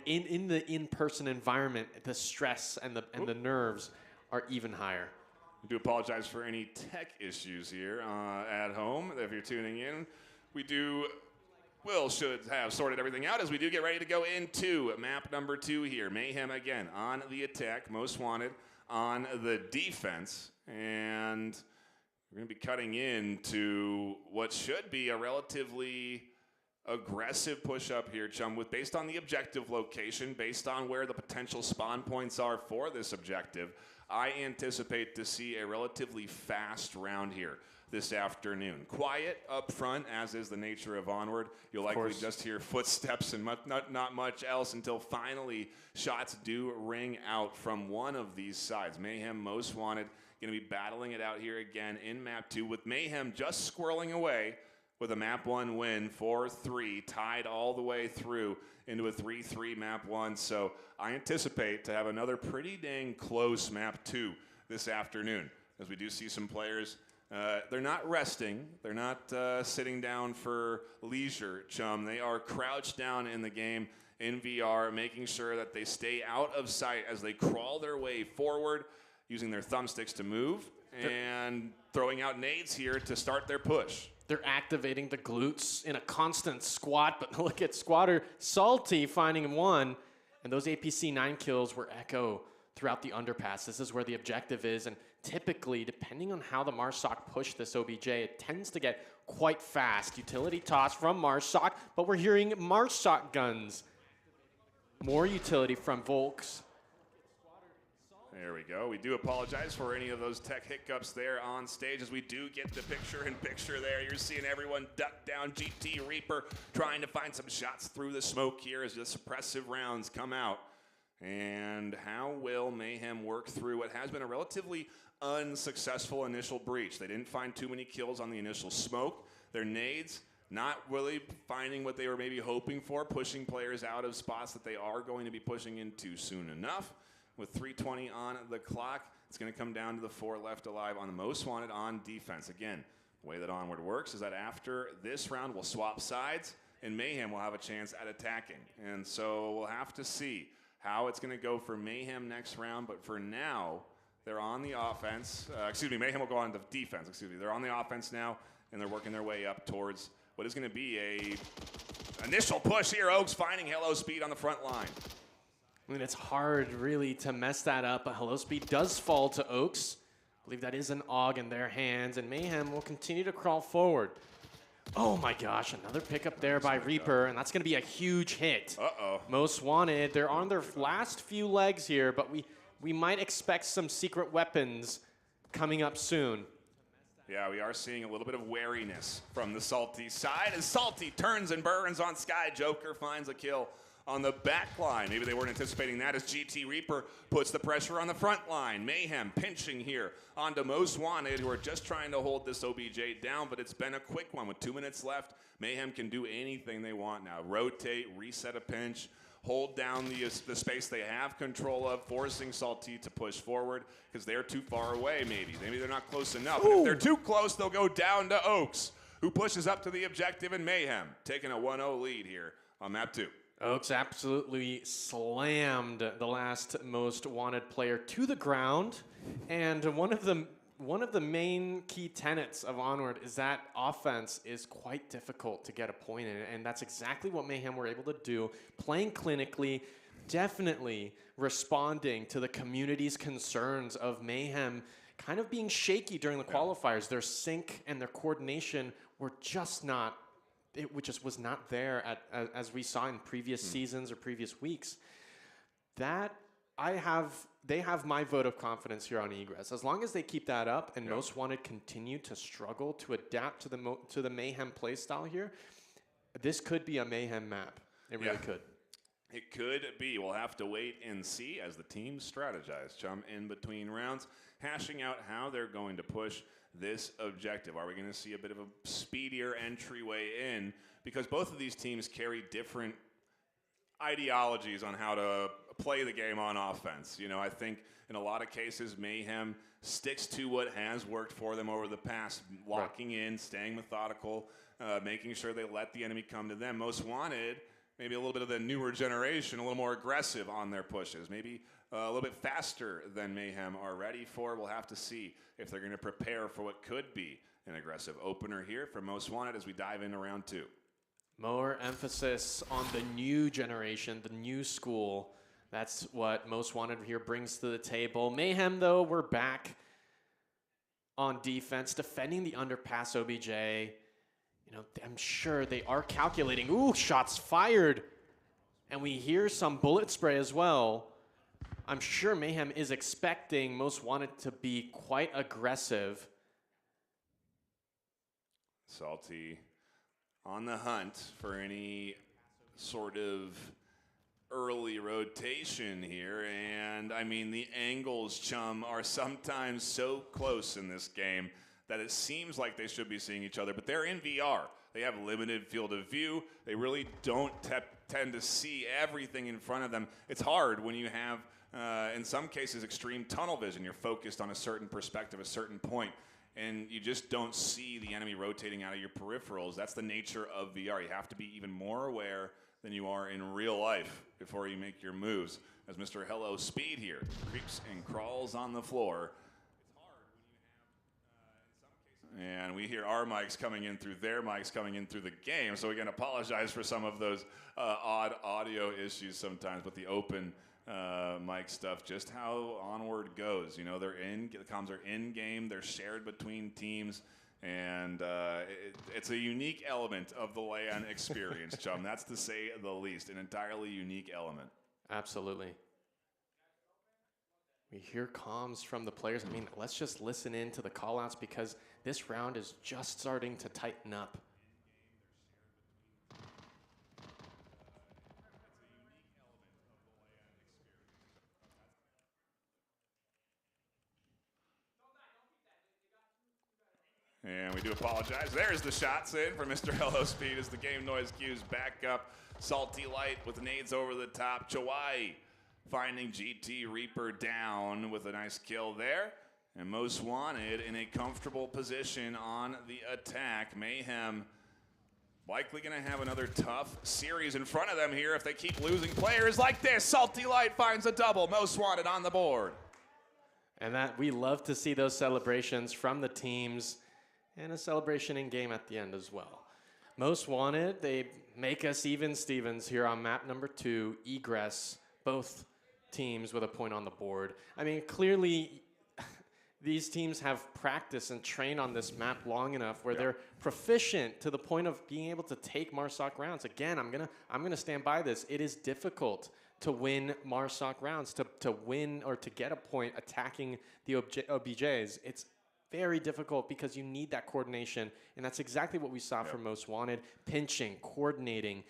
in the in-person environment, the stress and the nerves are even higher. I do apologize for any tech issues here at home if you're tuning in. We do should have sorted everything out as we do get ready to go into map number 2 here. Mayhem again on the attack, Most Wanted on the defense. And we're going to be cutting into what should be a relatively aggressive push up here, Chum, with based on the objective location, based on where the potential spawn points are for this objective. I anticipate to see a relatively fast round here this afternoon. Quiet up front, as is the nature of Onward. You'll likely just hear footsteps and not much else until finally shots do ring out from one of these sides. Mayhem, Most Wanted, going to be battling it out here again in map 2 with Mayhem just squirreling away with a map 1 win, 4-3, tied all the way through into a 3-3 map 1. So I anticipate to have another pretty dang close map 2 this afternoon, as we do see some players. They're not resting. They're not sitting down for leisure, Chum. They are crouched down in the game in VR, making sure that they stay out of sight as they crawl their way forward, using their thumbsticks to move and throwing out nades here to start their push. They're activating the glutes in a constant squat, but look at Squatter Salty finding one, and those APC 9 kills were echo throughout the underpass. This is where the objective is, and typically, depending on how the Marsoc push this OBJ, it tends to get quite fast. Utility toss from Marsoc, but we're hearing Marsoc guns. More utility from Volks. There we go. We do apologize for any of those tech hiccups there on stage as we do get the picture-in-picture there. You're seeing everyone duck down. GT Reaper trying to find some shots through the smoke here as the suppressive rounds come out. And how will Mayhem work through what has been a relatively unsuccessful initial breach? They didn't find too many kills on the initial smoke. Their nades not really finding what they were maybe hoping for, pushing players out of spots that they are going to be pushing into soon enough. With 3:20 on the clock, it's going to come down to the 4 left alive on the Most Wanted on defense. Again, the way that Onward works is that after this round, we'll swap sides, and Mayhem will have a chance at attacking. And so we'll have to see how it's going to go for Mayhem next round. But for now, they're on the offense. Mayhem will go on the defense. They're on the offense now, and they're working their way up towards what is going to be a initial push here. Oaks finding Hello Speed on the front line. I mean, it's hard really to mess that up, but Hello Speed does fall to Oaks. I believe that is an AUG in their hands, and Mayhem will continue to crawl forward. Oh my gosh, another pickup there by Reaper, and that's going to be a huge hit. Uh-oh. Most Wanted, they're on their last few legs here, but we might expect some secret weapons coming up soon. Yeah, we are seeing a little bit of wariness from the Salty side as Salty turns and burns on Sky. Joker finds a kill on the back line. Maybe they weren't anticipating that as GT Reaper puts the pressure on the front line. Mayhem pinching here onto Most Wanted, who are just trying to hold this OBJ down, but it's been a quick one. With 2 minutes left, Mayhem can do anything they want now. Rotate, reset a pinch, hold down the space they have control of, forcing Salty to push forward because they're too far away maybe. Maybe they're not close enough. And if they're too close, they'll go down to Oaks, who pushes up to the objective, and Mayhem taking a 1-0 lead here on map 2. Oaks absolutely slammed the last Most Wanted player to the ground, and one of the main key tenets of Onward is that offense is quite difficult to get a point in, and that's exactly what Mayhem were able to do, playing clinically, definitely responding to the community's concerns of Mayhem kind of being shaky during the qualifiers. Their sync and their coordination were just not. It just was not there as we saw in previous seasons or previous weeks. They have my vote of confidence here on Egress. As long as they keep that up and Most Wanted continue to struggle to adapt to the Mayhem playstyle here, this could be a Mayhem map. It really could. It could be. We'll have to wait and see as the teams strategize, Chum, in between rounds, hashing out how they're going to push this objective. Are we going to see a bit of a speedier entryway in? Because both of these teams carry different ideologies on how to play the game on offense. You know, I think in a lot of cases, Mayhem sticks to what has worked for them over the past, locking in, staying methodical, making sure they let the enemy come to them. Most Wanted, maybe a little bit of the newer generation, a little more aggressive on their pushes, maybe a little bit faster than Mayhem are ready for. We'll have to see if they're going to prepare for what could be an aggressive opener here for Most Wanted as we dive into round 2. More emphasis on the new generation, the new school. That's what Most Wanted here brings to the table. Mayhem, though, we're back on defense, defending the underpass OBJ. You know, I'm sure they are calculating. Ooh, shots fired. And we hear some bullet spray as well. I'm sure Mayhem is expecting Most Wanted to be quite aggressive. Salty on the hunt for any sort of early rotation here. And I mean, the angles, Chum, are sometimes so close in this game that it seems like they should be seeing each other, but they're in VR. They have limited field of view. They really don't tend to see everything in front of them. It's hard when you have, in some cases, extreme tunnel vision. You're focused on a certain perspective, a certain point, and you just don't see the enemy rotating out of your peripherals. That's the nature of VR. You have to be even more aware than you are in real life before you make your moves. As Mr. Hello Speed here creeps and crawls on the floor. It's hard when you have, and we hear our mics coming in through their mics coming in through the game, so we can apologize for some of those odd audio issues sometimes, but the open mic stuff, just how Onward goes. You know, the comms are in game, they're shared between teams, and it's a unique element of the LAN experience, Chum. That's to say the least, an entirely unique element. Absolutely. We hear comms from the players. I mean, let's just listen in to the call-outs because this round is just starting to tighten up. And we do apologize. There's the shots in for Mr. Hello Speed as the game noise cues back up. Salty Light with nades over the top. Chawai finding GT Reaper down with a nice kill there. And Most Wanted in a comfortable position on the attack. Mayhem likely going to have another tough series in front of them here if they keep losing players like this. Salty Light finds a double. Most Wanted on the board. And that we love to see those celebrations from the teams. And a celebration in game at the end as well. Most Wanted, they make us even Stevens here on map number 2, Egress, both teams with a point on the board. I mean, clearly these teams have practiced and trained on this map long enough where they're proficient to the point of being able to take Marsoc rounds. Again, I'm gonna stand by this. It is difficult to win Marsoc rounds, to win or to get a point attacking the OBJs. It's very difficult because you need that coordination, and that's exactly what we saw from Most Wanted. Pinching, coordinating,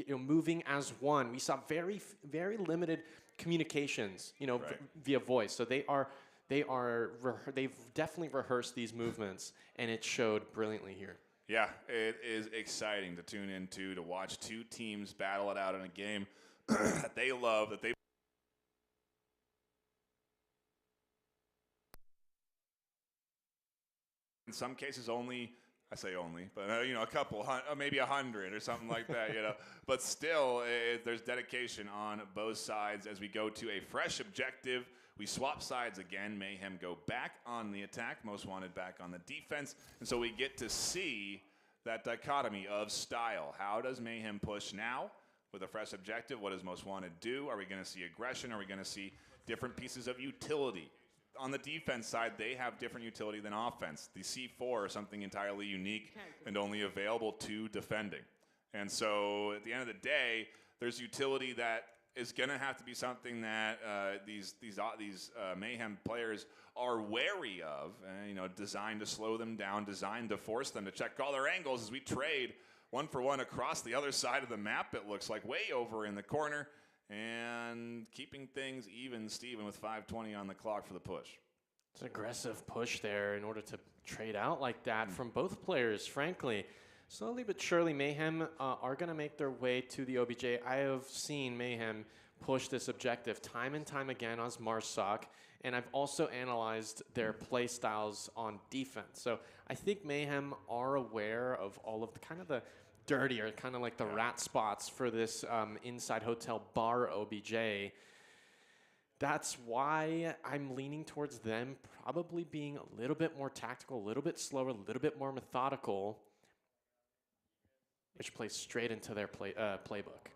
moving as one. We saw very limited communications, via voice. So they've definitely rehearsed these movements, and it showed brilliantly here. Yeah, it is exciting to tune into, to watch two teams battle it out in a game that they love, that they in some cases only, I say only, but a couple, maybe 100 or something like that, But still, there's dedication on both sides as we go to a fresh objective. We swap sides again. Mayhem go back on the attack. Most Wanted back on the defense. And so we get to see that dichotomy of style. How does Mayhem push now with a fresh objective? What does Most Wanted do? Are we going to see aggression? Are we going to see different pieces of utility? On the defense side, they have different utility than offense. The C4 is something entirely unique and only available to defending. And so at the end of the day, there's utility that is going to have to be something that these Mayhem players are wary of, designed to slow them down, designed to force them to check all their angles as we trade one for one across the other side of the map, it looks like, way over in the corner. And keeping things even, Steven, with 5:20 on the clock for the push. It's an aggressive push there in order to trade out like that from both players, frankly. Slowly but surely, Mayhem are going to make their way to the OBJ. I have seen Mayhem push this objective time and time again on Marsoc, and I've also analyzed their play styles on defense. So I think Mayhem are aware of all of the dirtier, kind of like the rat spots for this inside hotel bar OBJ. That's why I'm leaning towards them probably being a little bit more tactical, a little bit slower, a little bit more methodical. which plays straight into their playbook.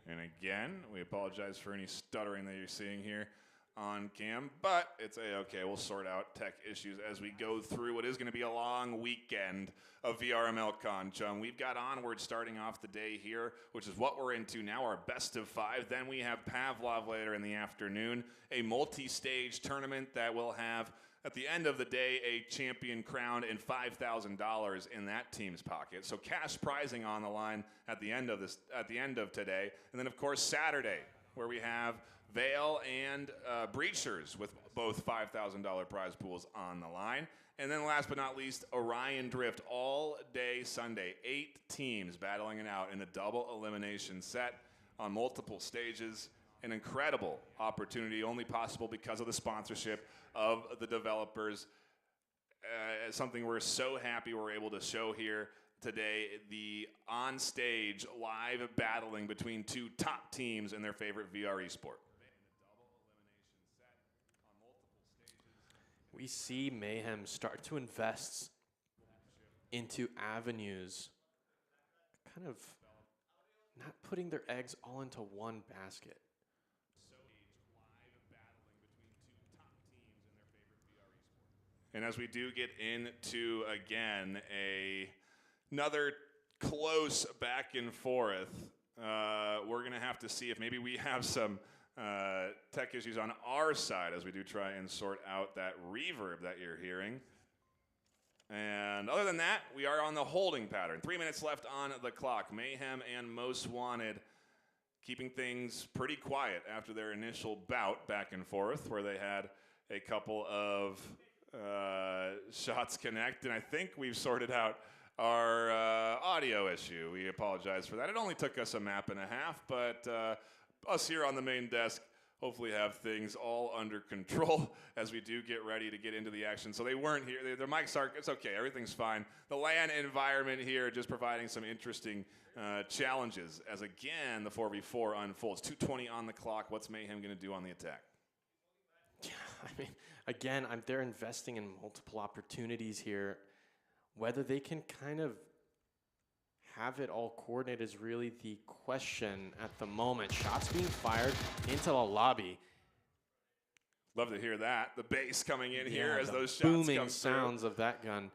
And again, we apologize for any stuttering that you're seeing here on cam, but it's okay. We'll sort out tech issues as we go through what is going to be a long weekend of VRML CON. Chung, we've got Onward starting off the day here, which is what we're into now, our best of 5. Then we have Pavlov later in the afternoon, a multi-stage tournament that will have, at the end of the day, a champion crowned and $5,000 in that team's pocket. So cash prizing on the line at the end of today. And then, of course, Saturday, where we have Vale and Breachers with both $5,000 prize pools on the line. And then last but not least, Orion Drift all day Sunday. 8 teams battling it out in a double elimination set on multiple stages. An incredible opportunity, only possible because of the sponsorship of the developers. Something we're so happy we're able to show here today, the on-stage live battling between 2 top teams in their favorite VR esport. We see Mayhem start to invest into avenues, kind of not putting their eggs all into one basket. And as we do get into, again, another close back and forth, we're going to have to see if maybe we have some tech issues on our side as we do try and sort out that reverb that you're hearing. And other than that, we are on the holding pattern. 3 minutes left on the clock. Mayhem and Most Wanted keeping things pretty quiet after their initial bout back and forth, where they had a couple of shots connect, and I think we've sorted out our audio issue. We apologize for that. It only took us a map and a half, but us here on the main desk hopefully have things all under control as we do get ready to get into the action. So they weren't here. Their mics are, it's okay. Everything's fine. The LAN environment here just providing some interesting challenges as, again, the 4v4 unfolds. 2:20 on the clock. What's Mayhem going to do on the attack? Yeah, I mean, again, they're investing in multiple opportunities here. Whether they can kind of have it all coordinated is really the question at the moment. Shots being fired into the lobby. Love to hear that. The bass coming in here as those shots booming come sounds through of that gun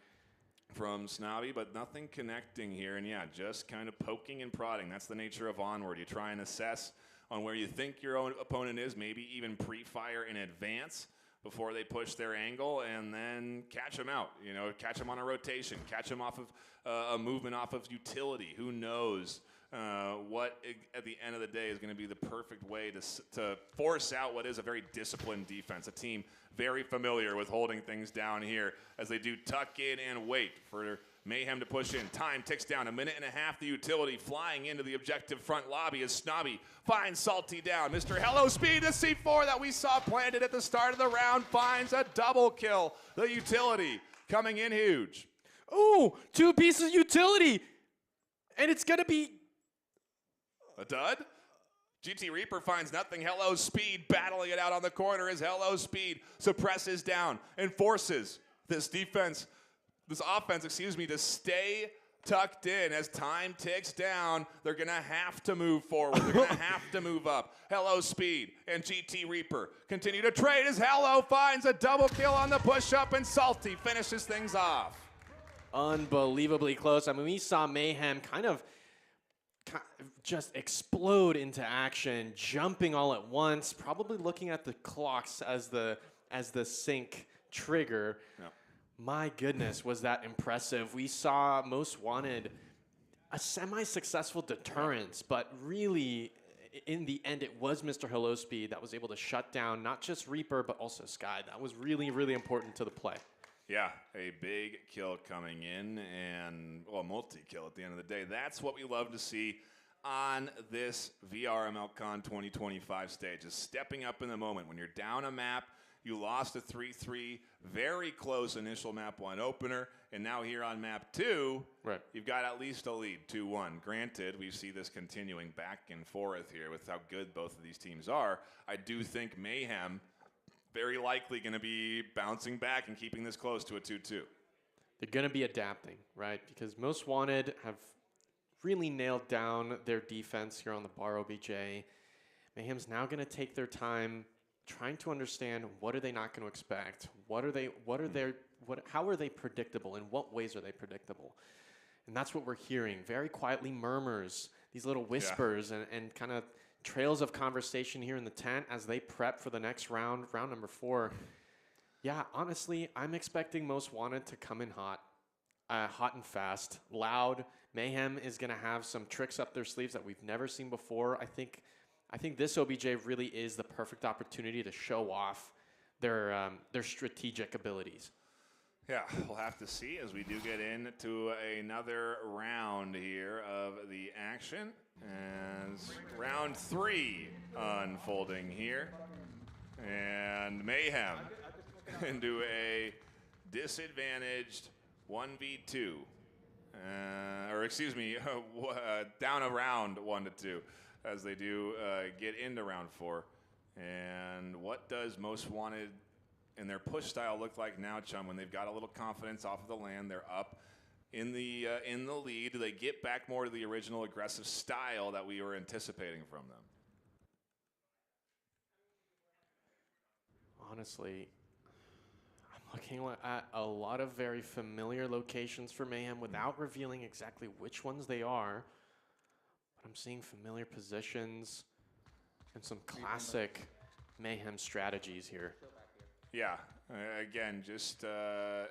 from Snobby, but nothing connecting here. And yeah, just kind of poking and prodding. That's the nature of Onward. You try and assess on where you think your own opponent is, maybe even pre-fire in advance before they push their angle, and then catch them out. You know, catch them on a rotation, catch them off of a movement off of utility. Who knows what at the end of the day is going to be the perfect way to force out what is a very disciplined defense. A team very familiar with holding things down here as they do tuck in and wait for Mayhem to push in. Time ticks down. 1.5 minutes. The utility flying into the objective front lobby as Snobby finds Salty down. Mr. Hello Speed, the C4 that we saw planted at the start of the round, finds a double kill. The utility coming in huge. Ooh, 2 pieces of utility. And it's going to be a dud. GT Reaper finds nothing. Hello Speed battling it out on the corner as Hello Speed suppresses down and forces this offense, to stay tucked in. As time ticks down, they're going to have to move forward. They're going to have to move up. Hello Speed and GT Reaper continue to trade as Hello finds a double kill on the push-up, and Salty finishes things off. Unbelievably close. I mean, we saw Mayhem kind of just explode into action, jumping all at once, probably looking at the clocks as the sync trigger. Yep. My goodness, was that impressive. We saw Most Wanted, a semi-successful deterrence, but really, in the end, it was Mr. Hello Speed that was able to shut down not just Reaper, but also Sky. That was really, really important to the play. Yeah, a big kill coming in, and, well, multi-kill at the end of the day. That's what we love to see on this VRML CON 2025 stage, is stepping up in the moment. When you're down a map, you lost a 3-3, very close initial map 1 opener, and now here on map 2, right, you've got at least a lead, 2-1. Granted, we see this continuing back and forth here with how good both of these teams are. I do think Mayhem very likely going to be bouncing back and keeping this close to a 2-2. They're going to be adapting, right? Because Most Wanted have really nailed down their defense here on the bar OBJ. Mayhem's now going to take their time trying to understand what are they not going to expect? How are they predictable? In what ways are they predictable? And that's what we're hearing. Very quietly murmurs, these little whispers and kind of trails of conversation here in the tent as they prep for the next round, round number 4. Yeah, honestly, I'm expecting Most Wanted to come in hot and fast, loud. Mayhem is going to have some tricks up their sleeves that we've never seen before. I think this OBJ really is the perfect opportunity to show off their strategic abilities. Yeah, we'll have to see as we do get into another round here of the action. As round 3 unfolding here. And Mayhem into a disadvantaged 1v2. Or excuse me, down a round 1-2 as they do get into round 4. And what does Most Wanted and their push style look like now, Chum, when they've got a little confidence off of the land? They're up in the lead. Do they get back more to the original aggressive style that we were anticipating from them? Honestly, I'm looking at a lot of very familiar locations for Mayhem without revealing exactly which ones they are. But I'm seeing familiar positions and some classic Mayhem strategies here. Yeah, again, just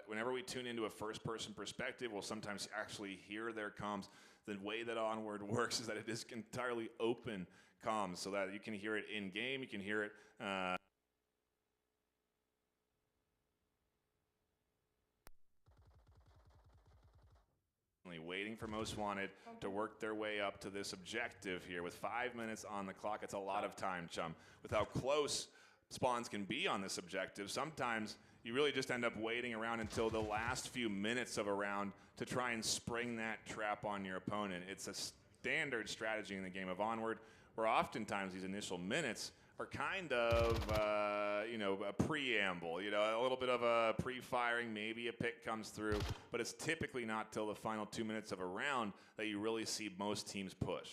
whenever we tune into a first-person perspective, we'll sometimes actually hear their comms. The way that Onward works is that it is entirely open comms, so that you can hear it in-game, you can hear it waiting for Most Wanted to work their way up to this objective here. With 5 minutes on the clock, it's a lot of time, Chum. With how close spawns can be on this objective, sometimes you really just end up waiting around until the last few minutes of a round to try and spring that trap on your opponent. It's a standard strategy in the game of Onward, where oftentimes these initial minutes are kind of, a preamble, a little bit of a pre-firing, maybe a pick comes through, but it's typically not till the final 2 minutes of a round that you really see most teams push.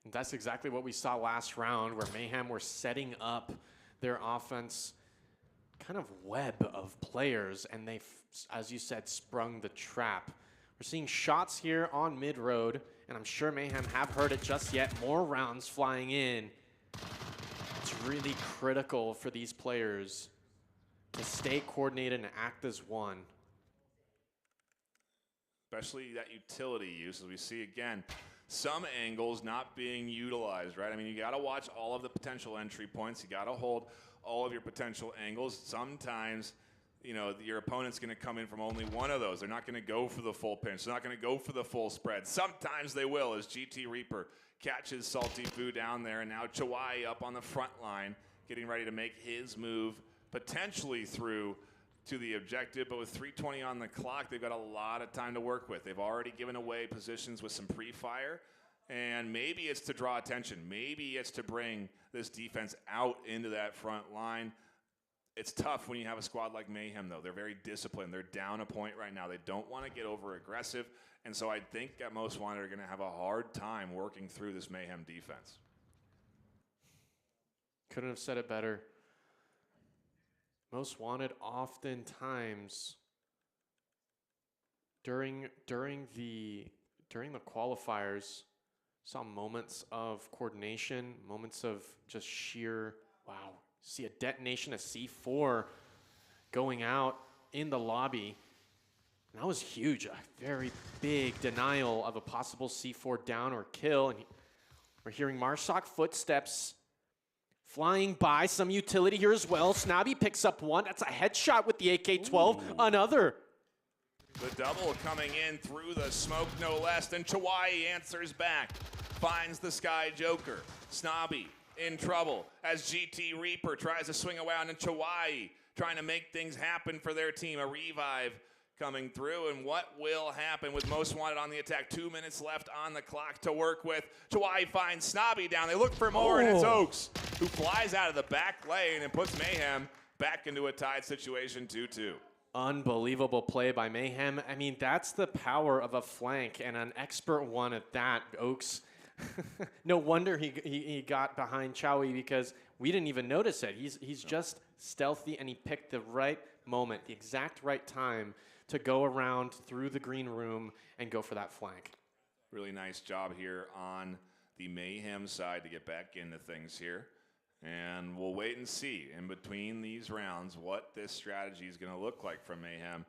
That's exactly what we saw last round, where Mayhem were setting up their offense kind of web of players, and they, as you said, sprung the trap. We're seeing shots here on mid-road, and I'm sure Mayhem have heard it just yet. More rounds flying in. It's really critical for these players to stay coordinated and act as one. Especially that utility use, as we see again, some angles not being utilized, right? I mean, you got to watch all of the potential entry points. You got to hold all of your potential angles. Sometimes, your opponent's going to come in from only one of those. They're not going to go for the full pinch. They're not going to go for the full spread. Sometimes they will, as GT Reaper catches Salty Foo down there, and now Chawai up on the front line, getting ready to make his move, potentially through to the objective. But with 3:20 on the clock, they've got a lot of time to work with. They've already given away positions with some pre-fire, and maybe it's to draw attention. Maybe it's to bring this defense out into that front line. It's tough when you have a squad like Mayhem, though. They're very disciplined. They're down a point right now. They don't want to get over-aggressive, and so I think that Most Wanted are going to have a hard time working through this Mayhem defense. Couldn't have said it better. Most Wanted oftentimes during the qualifiers saw moments of coordination, moments of just sheer wow. See a detonation, a C4 going out in the lobby. And that was huge. A very big denial of a possible C4 down or kill. And we're hearing Marshak footsteps flying by. Some utility here as well. Snobby picks up one. That's a headshot with the AK-12. Ooh. Another. The double coming in through the smoke, no less. And Chawai answers back. Finds the Sky Joker. Snobby in trouble as GT Reaper tries to swing around, and Chawai trying to make things happen for their team. A revive coming through, and what will happen with Most Wanted on the attack? 2 minutes left on the clock to work with. Chawai finds Snobby down. They look for more, and it's Oaks who flies out of the back lane and puts Mayhem back into a tied situation, 2-2. Unbelievable play by Mayhem. I mean, that's the power of a flank, and an expert one at that. Oaks, no wonder he got behind Chowie, because we didn't even notice it. He's just stealthy, and he picked the right moment, the exact right time to go around through the green room and go for that flank. Really nice job here on the Mayhem side to get back into things here. And we'll wait and see in between these rounds what this strategy is going to look like from Mayhem.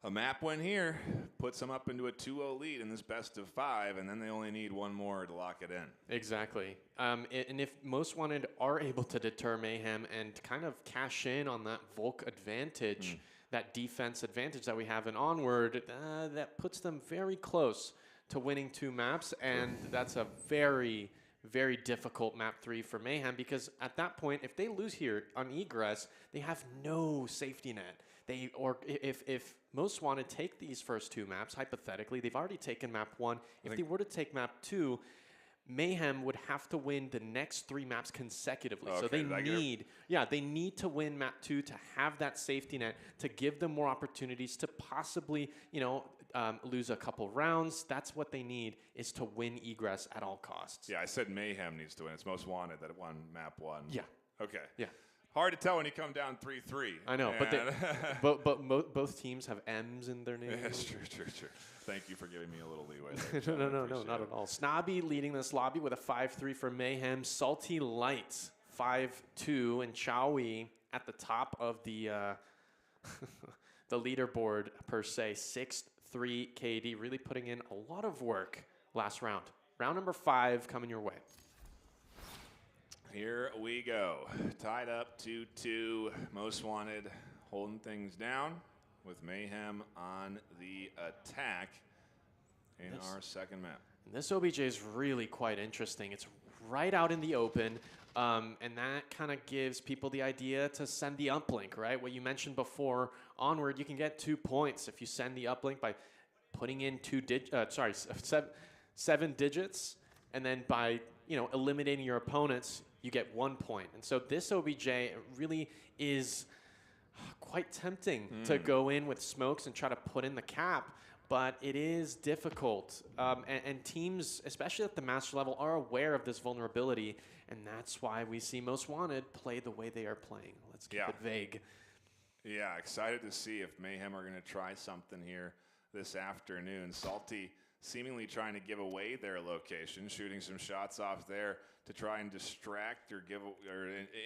A map win here puts them up into a 2-0 lead in this best of 5, and then they only need one more to lock it in. Exactly. And if Most Wanted are able to deter Mayhem and kind of cash in on that Volk advantage, that defense advantage that we have in Onward, that puts them very close to winning 2 maps, and that's a very, very difficult map 3 for Mayhem, because at that point, if they lose here on Egress, they have no safety net. If Most Wanted take these first 2 maps, hypothetically, they've already taken map 1. If they were to take map 2, Mayhem would have to win the next 3 maps consecutively. Okay, So they need to win map 2 to have that safety net, to give them more opportunities to possibly, lose a couple rounds. That's what they need, is to win Egress at all costs. Yeah, I said Mayhem needs to win. It's Most Wanted that won map 1. Yeah. Okay. Yeah. Hard to tell when you come down 3-3. I know, but both teams have M's in their names. Yes, true. Thank you for giving me a little leeway there. No, not at all. Snobby leading this lobby with a 5-3 for Mayhem. Salty Light 5-2, and Chowie at the top of the the leaderboard per se, 6-3 KD, really putting in a lot of work last round. Round number 5 coming your way. Here we go. Tied up 2-2. Most Wanted holding things down with Mayhem on the attack in our second map. And this OBJ is really quite interesting. It's right out in the open, and that kind of gives people the idea to send the uplink, right? What you mentioned before, Onward, you can get 2 points if you send the uplink by putting in 7 digits, and then by eliminating your opponents, you get 1 point. And so this OBJ really is quite tempting to go in with smokes and try to put in the cap, but it is difficult. And teams, especially at the master level, are aware of this vulnerability, and that's why we see Most Wanted play the way they are playing. Let's keep it vague. Yeah, excited to see if Mayhem are going to try something here this afternoon. Salty seemingly trying to give away their location, shooting some shots off there to try and distract or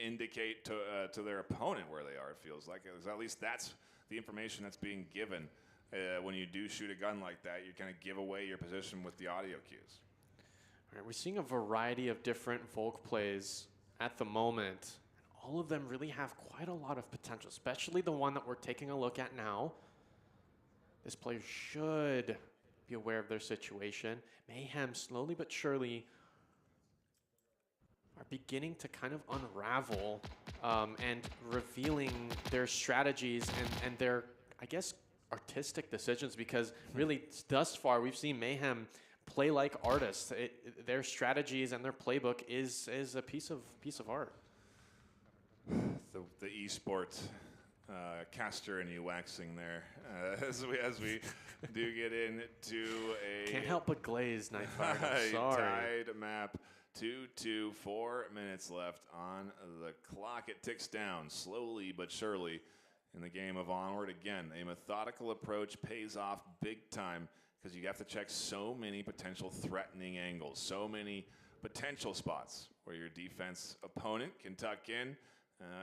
indicate to their opponent where they are, it feels like. At least that's the information that's being given. When you do shoot a gun like that, you kind of give away your position with the audio cues. All right, we're seeing a variety of different Volk plays at the moment. All of them really have quite a lot of potential, especially the one that we're taking a look at now. This player should be aware of their situation. Mayhem, slowly but surely, are beginning to kind of unravel and revealing their strategies and their, I guess, artistic decisions, because really thus far we've seen Mayhem play like artists. Their strategies and their playbook is a piece of art. The esports caster and you waxing there as we do get into a can't help but glaze Nightfire. Sorry. Tied map 2-2, 4 minutes left on the clock. It ticks down slowly but surely in the game of Onward. Again, a methodical approach pays off big time, because you have to check so many potential threatening angles, so many potential spots where your defense opponent can tuck in.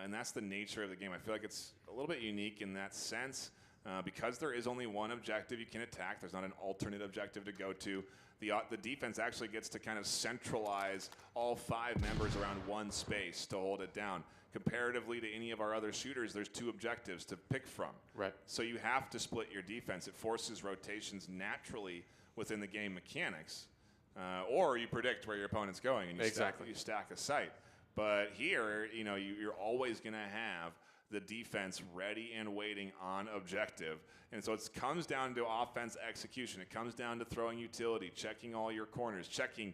And that's the nature of the game. I feel like it's a little bit unique in that sense. Because there is only one objective you can attack, there's not an alternate objective to go to. The defense actually gets to kind of centralize all 5 members around one space to hold it down. Comparatively to any of our other shooters, there's 2 objectives to pick from. Right. So you have to split your defense. It forces rotations naturally within the game mechanics. Or you predict where your opponent's going and you stack a site. But here, you're always going to have the defense ready and waiting on objective. And so it comes down to offense execution. It comes down to throwing utility, checking all your corners, checking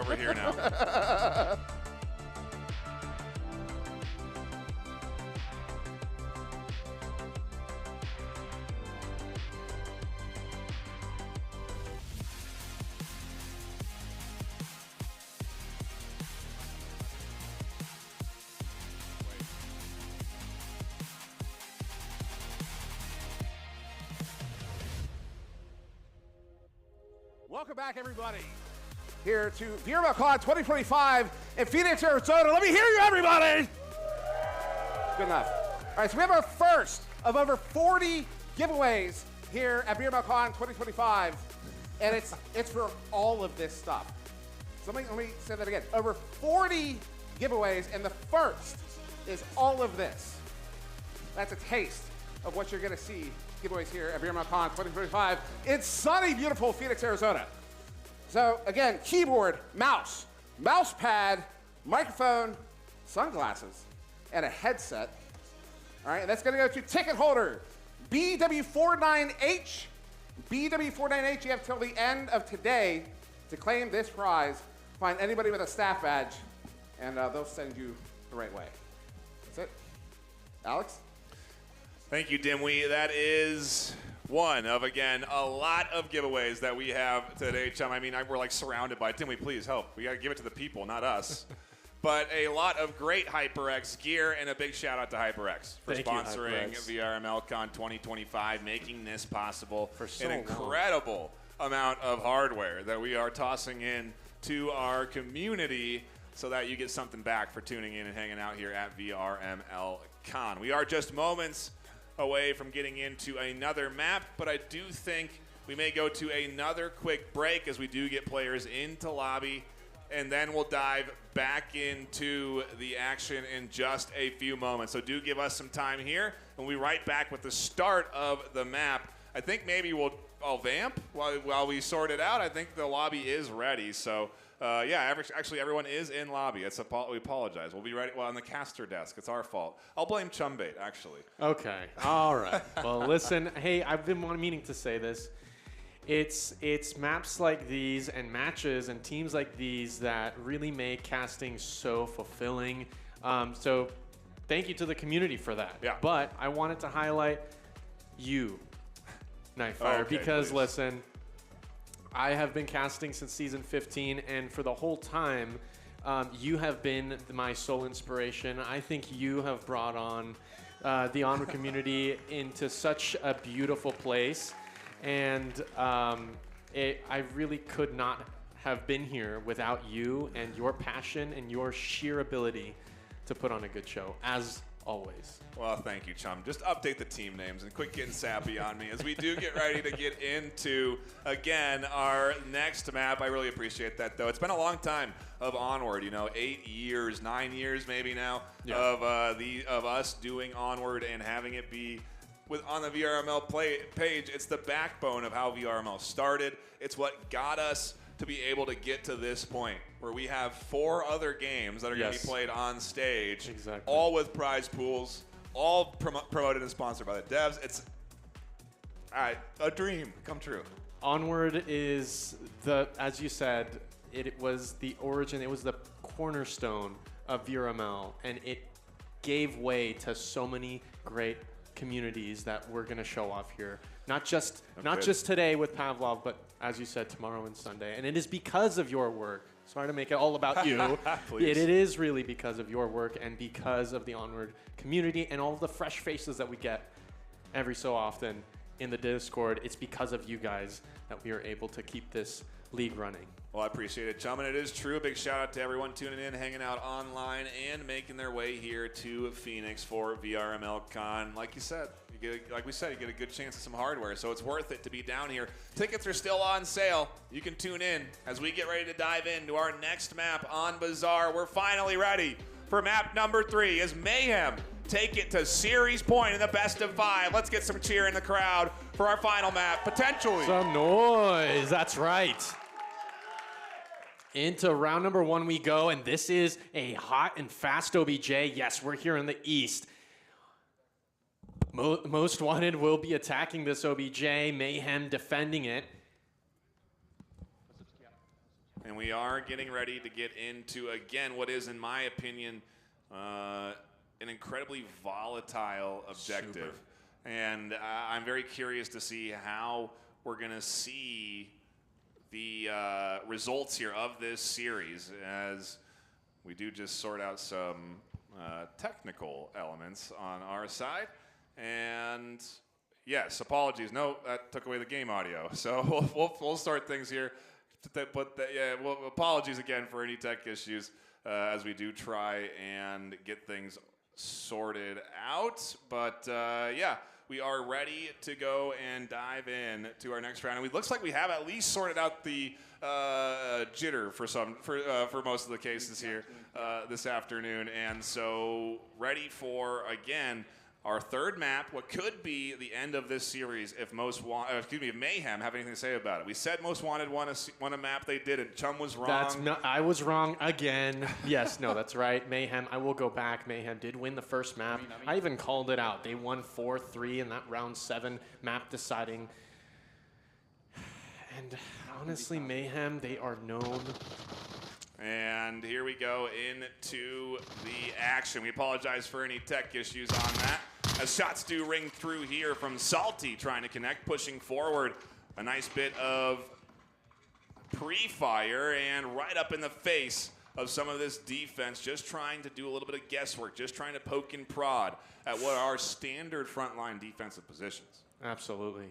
over here now. Welcome back, everybody, here to VRML CON 2025 in Phoenix, Arizona. Let me hear you, everybody! Good enough. All right, so we have our first of over 40 giveaways here at VRML CON 2025, and it's for all of this stuff. So let me say that again. Over 40 giveaways, and the first is all of this. That's a taste of what you're going to see giveaways here at VRML CON 2025 in sunny, beautiful Phoenix, Arizona. So again, keyboard, mouse, mouse pad, microphone, sunglasses, and a headset. All right, and that's going to go to ticket holder BW49H. BW49H, you have till the end of today to claim this prize. Find anybody with a staff badge, and they'll send you the right way. That's it. Alex? Thank you, Dimwee. That is one of, again, a lot of giveaways that we have today, Chum. I mean, we're like surrounded by Dimwee, please help. We got to give it to the people, not us. But a lot of great HyperX gear, and a big shout out to HyperX for sponsoring VRML CON 2025, making this possible. For so an incredible amount of hardware that we are tossing in to our community so that you get something back for tuning in and hanging out here at VRML CON. We are just moments away from getting into another map, but I do think we may go to another quick break as we do get players into lobby, and then we'll dive back into the action in just a few moments. So do give us some time here, and we'll be right back with the start of the map. I think maybe I'll vamp while we sort it out. I think the lobby is ready, so yeah, actually everyone is in lobby. We apologize. We'll be ready on the caster desk. It's our fault. I'll blame Chumbait, actually. Okay. All right. Well, listen. Hey, I've been meaning to say this. It's maps like these and matches and teams like these that really make casting so fulfilling. So thank you to the community for that. Yeah. But I wanted to highlight you, Nightfire, Okay, because please. listen, I have been casting since season 15, and for the whole time, you have been my sole inspiration. I think you have brought on the Onward community into such a beautiful place, and I really could not have been here without you and your passion and your sheer ability to put on a good show, as always. Well, thank you, Chum. Just update the team names and quit getting sappy on me as we do get ready to get into, again, our next map. I really appreciate that, though. It's been a long time of Onward, 8 years, 9 years maybe now, of us doing Onward and having it be on the VRML page. It's the backbone of how VRML started. It's what got us to be able to get to this point where we have 4 other games that are going to be played on stage, all with prize pools, all promoted and sponsored by the devs. It's a dream come true. Onward is as you said, it was the origin, it was the cornerstone of VRML, and it gave way to so many great communities that we're going to show off here. Not just today with Pavlov, but as you said, tomorrow and Sunday. And it is because of your work. Sorry to make it all about you. it is really because of your work and because of the Onward community and all of the fresh faces that we get every so often in the Discord. It's because of you guys that we are able to keep this league running. Well, I appreciate it, Chum, and it is true. A big shout out to everyone tuning in, hanging out online, and making their way here to Phoenix for VRML CON. Like you said, you get a good chance at some hardware, so it's worth it to be down here. Tickets are still on sale. You can tune in as we get ready to dive into our next map on Bazaar. We're finally ready for map number 3 as Mayhem take it to Series Point in the best of 5. Let's get some cheer in the crowd for our final map, potentially. Some noise, that's right. Into round number 1 we go, and this is a hot and fast OBJ. Yes, we're here in the East. Most Wanted will be attacking this OBJ, Mayhem defending it. And we are getting ready to get into, again, what is, in my opinion, an incredibly volatile objective. And I'm very curious to see how we're going to see the results here of this series, as we do just sort out some technical elements on our side. And yes, apologies. No, that took away the game audio. So we'll start things here. Well, apologies again for any tech issues as we do try and get things sorted out. But yeah, we are ready to go and dive in to our next round. And it looks like we have at least sorted out the jitter for most of the cases here this afternoon. And so ready for, again, our third map, what could be the end of this series if if Mayhem have anything to say about it. We said Most Wanted won a map, they didn't. Chum was wrong. I was wrong again. Yes, no, that's right. Mayhem, I will go back. Mayhem did win the first map. I even called it out. They won 4-3 in that round 7 map deciding. And honestly, Mayhem, they are known. And here we go into the action. We apologize for any tech issues on that. As shots do ring through here from Salty, trying to connect, pushing forward. A nice bit of pre-fire and right up in the face of some of this defense, just trying to do a little bit of guesswork, just trying to poke and prod at what are standard frontline defensive positions. Absolutely.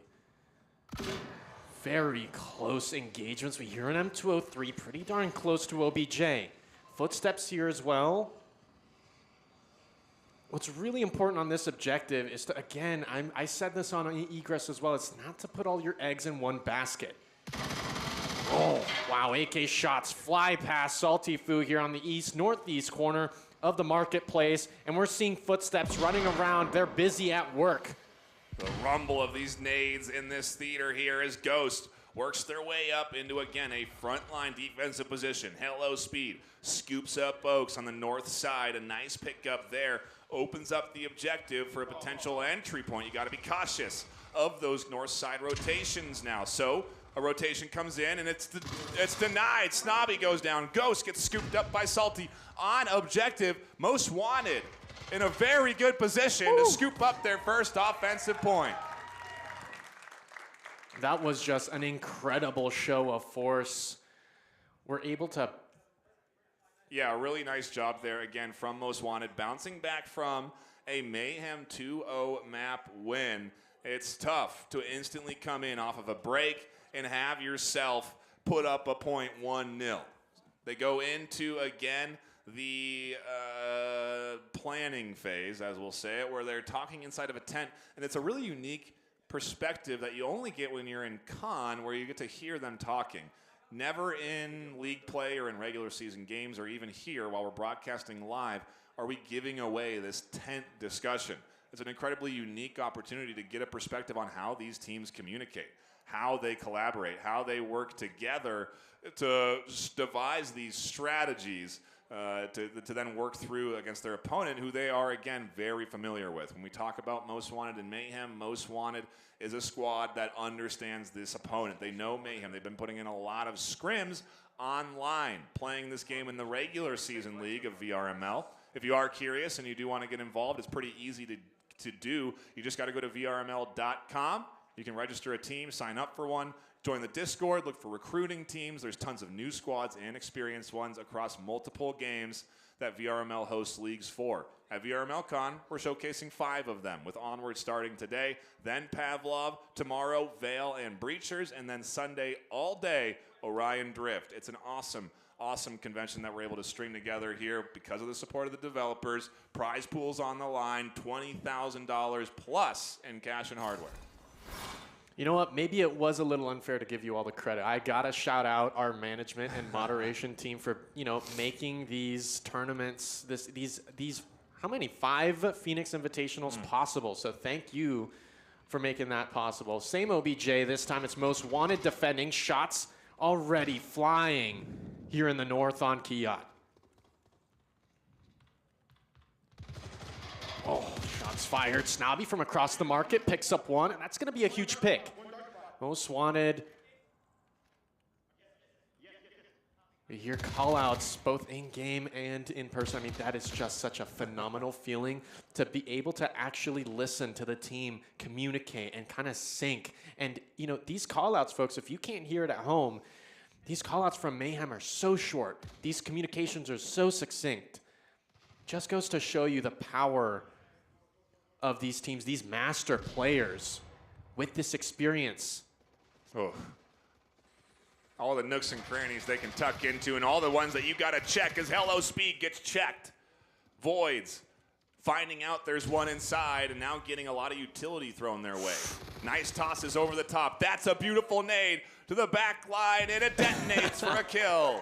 Very close engagements. We hear an M203 pretty darn close to OBJ. Footsteps here as well. What's really important on this objective is to, again, I said this on Egress as well, it's not to put all your eggs in one basket. Oh, wow, AK shots fly past Salty Fu here on the northeast corner of the marketplace, and we're seeing footsteps running around. They're busy at work. The rumble of these nades in this theater here as Ghost works their way up into, again, a frontline defensive position. Hello Speed scoops up Oaks on the north side. A nice pickup there. Opens up the objective for a potential entry point. You got to be cautious of those north side rotations now. So a rotation comes in and it's denied. Snobby goes down. Ghost gets scooped up by Salty on objective. Most Wanted in a very good position to scoop up their first offensive point. That was just an incredible show of force. We're able to... Yeah, a really nice job there, again, from Most Wanted. Bouncing back from a Mayhem 2-0 map win. It's tough to instantly come in off of a break and have yourself put up a point 1-0. They go into, again, the planning phase, as we'll say it, where they're talking inside of a tent. And it's a really unique perspective that you only get when you're in con, where you get to hear them talking. Never in league play or in regular season games, or even here while we're broadcasting live, are we giving away this tent discussion. It's an incredibly unique opportunity to get a perspective on how these teams communicate, how they collaborate, how they work together to devise these strategies to then work through against their opponent, who they are, again, very familiar with. When we talk about Most Wanted and Mayhem, Most Wanted is a squad that understands this opponent. They know Mayhem. They've been putting in a lot of scrims online, playing this game in the regular season league of VRML. If you are curious and you do want to get involved, it's pretty easy to do. You just got to go to VRML.com. You can register a team, sign up for one, join the Discord, look for recruiting teams. There's tons of new squads and experienced ones across multiple games that VRML hosts leagues for. At VRML CON, we're showcasing 5 of them, with Onward starting today, then Pavlov, tomorrow Vale and Breachers, and then Sunday all day, Orion Drift. It's an awesome, awesome convention that we're able to string together here because of the support of the developers. Prize pools on the line, $20,000 plus in cash and hardware. You know what? Maybe it was a little unfair to give you all the credit. I gotta shout out our management and moderation team for, you know, making these tournaments, these how many? 5 Phoenix Invitationals possible. So thank you for making that possible. Same OBJ. This time it's Most Wanted defending. Shots already flying here in the north on Kiat. Oh, shots fired. Snobby from across the market picks up one, and that's going to be a huge pick. Most Wanted You hear call-outs both in-game and in person. I mean, that is just such a phenomenal feeling to be able to actually listen to the team communicate and kind of sync. And, you know, these call-outs, folks, if you can't hear it at home, these call-outs from Mayhem are so short. These communications are so succinct. Just goes to show you the power of these teams, these master players with this experience. Oh. All the nooks and crannies they can tuck into, and all the ones that you got to check as Hello Speed gets checked. Voids, finding out there's one inside, and now getting a lot of utility thrown their way. Nice tosses over the top. That's a beautiful nade to the back line, and it detonates for a kill.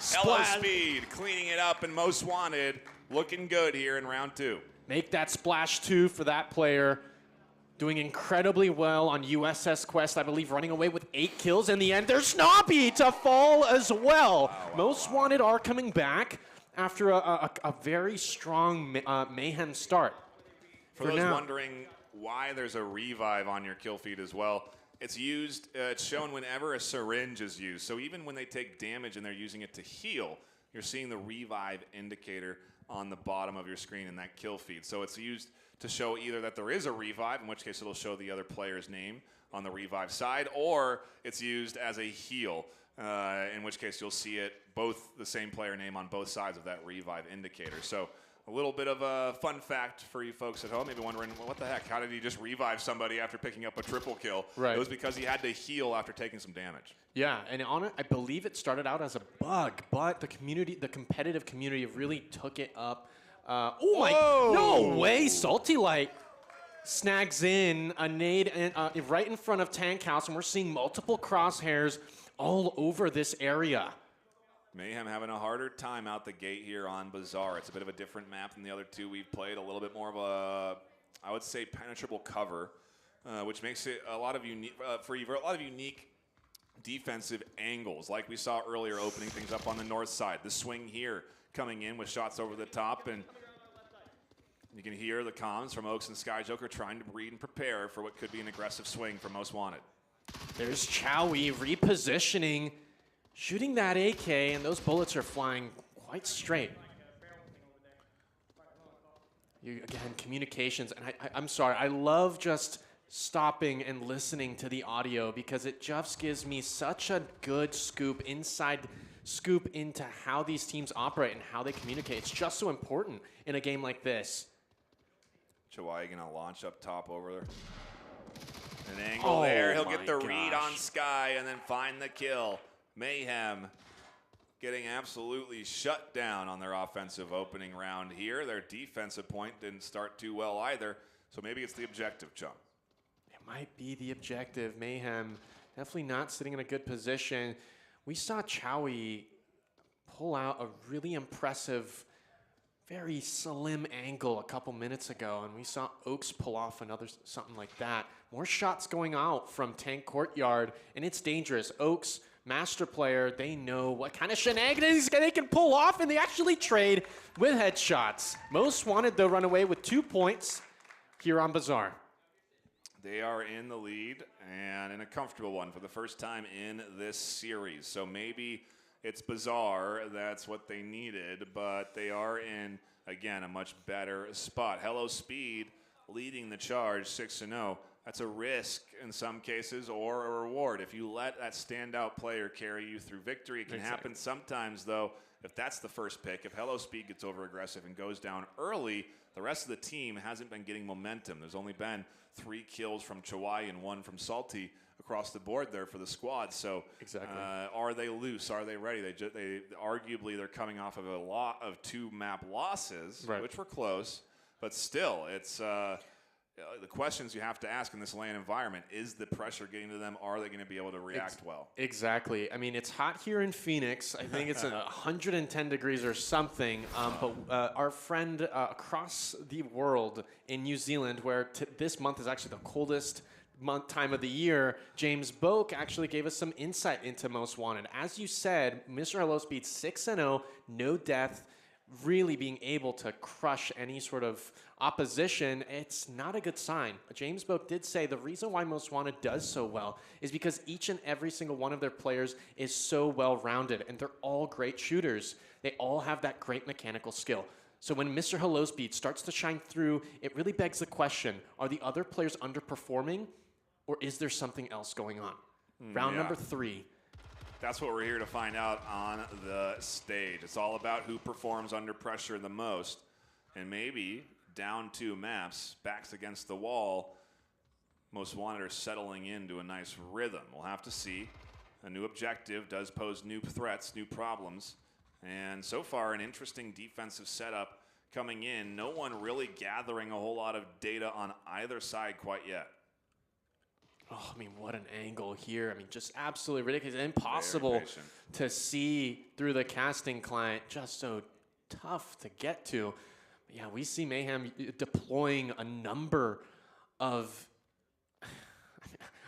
Hello Speed cleaning it up, and Most Wanted looking good here in round 2. Make that splash 2 for that player. Doing incredibly well on USS Quest, I believe, running away with 8 kills in the end. There's Snobby to fall as well. Most Wanted are coming back after a very strong Mayhem start. For those wondering why there's a revive on your kill feed as well, it's used, it's shown whenever a syringe is used. So even when they take damage and they're using it to heal, you're seeing the revive indicator on the bottom of your screen in that kill feed. So it's used to show either that there is a revive, in which case it'll show the other player's name on the revive side, or it's used as a heal, in which case you'll see it, both the same player name on both sides of that revive indicator. So a little bit of a fun fact for you folks at home, maybe wondering, well, what the heck, how did he just revive somebody after picking up a triple kill? Right. It was because he had to heal after taking some damage. Yeah, and on it, I believe it started out as a bug, but the community, the competitive community really took it up. Oh my, no way, Salty Light snags in a nade right in front of Tank House, and we're seeing multiple crosshairs all over this area. Mayhem having a harder time out the gate here on Bazaar. It's a bit of a different map than the other two we've played, a little bit more of a, I would say, penetrable cover, which makes it a lot of unique, for a lot of unique defensive angles, like we saw earlier, opening things up on the north side. The swing here coming in with shots over the top, and you can hear the comms from Oaks and Sky Joker trying to read and prepare for what could be an aggressive swing for Most Wanted. There's Chowie repositioning, shooting that AK, and those bullets are flying quite straight. Again, communications, and I'm sorry, I love just stopping and listening to the audio because it just gives me such a good scoop into how these teams operate and how they communicate. It's just so important in a game like this. Chawai gonna launch up top over there. An angle there. He'll get the read on Sky and then find the kill. Mayhem getting absolutely shut down on their offensive opening round here. Their defensive point didn't start too well either. So maybe it's the objective, Chum. It might be the objective. Mayhem definitely not sitting in a good position. We saw Chowie pull out a really impressive, very slim angle a couple minutes ago, and we saw Oaks pull off another something like that. More shots going out from Tank Courtyard, and it's dangerous. Oaks, master player, they know what kind of shenanigans they can pull off, and they actually trade with headshots. Most Wanted, though, run away with 2 points here on Bazaar. They are in the lead, and in a comfortable one for the first time in this series. So maybe it's Bazaar, that's what they needed, but they are in, again, a much better spot. Hello Speed leading the charge 6-0. That's a risk in some cases or a reward. If you let that standout player carry you through victory, it can happen sometimes, though. If that's the first pick, if Hello Speed gets over aggressive and goes down early, the rest of the team hasn't been getting momentum. There's only been 3 kills from Chawai and 1 from Salty across the board there for the squad. So are they loose? Are they ready? They arguably they're coming off of a lot of 2 map losses, which were close, but still, it's the questions you have to ask in this LAN environment. Is the pressure getting to them? Are they going to be able to react well? Exactly. I mean, it's hot here in Phoenix. I think it's 110 degrees or something. But our friend across the world in New Zealand, where this month is actually the coldest time of the year, James Boak actually gave us some insight into Most Wanted. As you said, Mr. Hello Speed 6-0, no death, really being able to crush any sort of opposition, it's not a good sign. James Boat did say the reason why Most Wanted does so well is because each and every single one of their players is so well-rounded, and they're all great shooters. They all have that great mechanical skill. So when Mr. Hello Speed starts to shine through, it really begs the question, are the other players underperforming, or is there something else going on? Round number 3. That's what we're here to find out on the stage. It's all about who performs under pressure the most. And maybe down 2 maps, backs against the wall, Most Wanted are settling into a nice rhythm. We'll have to see. A new objective does pose new threats, new problems. And so far, an interesting defensive setup coming in. No one really gathering a whole lot of data on either side quite yet. Oh, I mean, what an angle here. I mean, just absolutely ridiculous. Impossible to see through the casting client. Just so tough to get to. But yeah, we see Mayhem deploying a number of...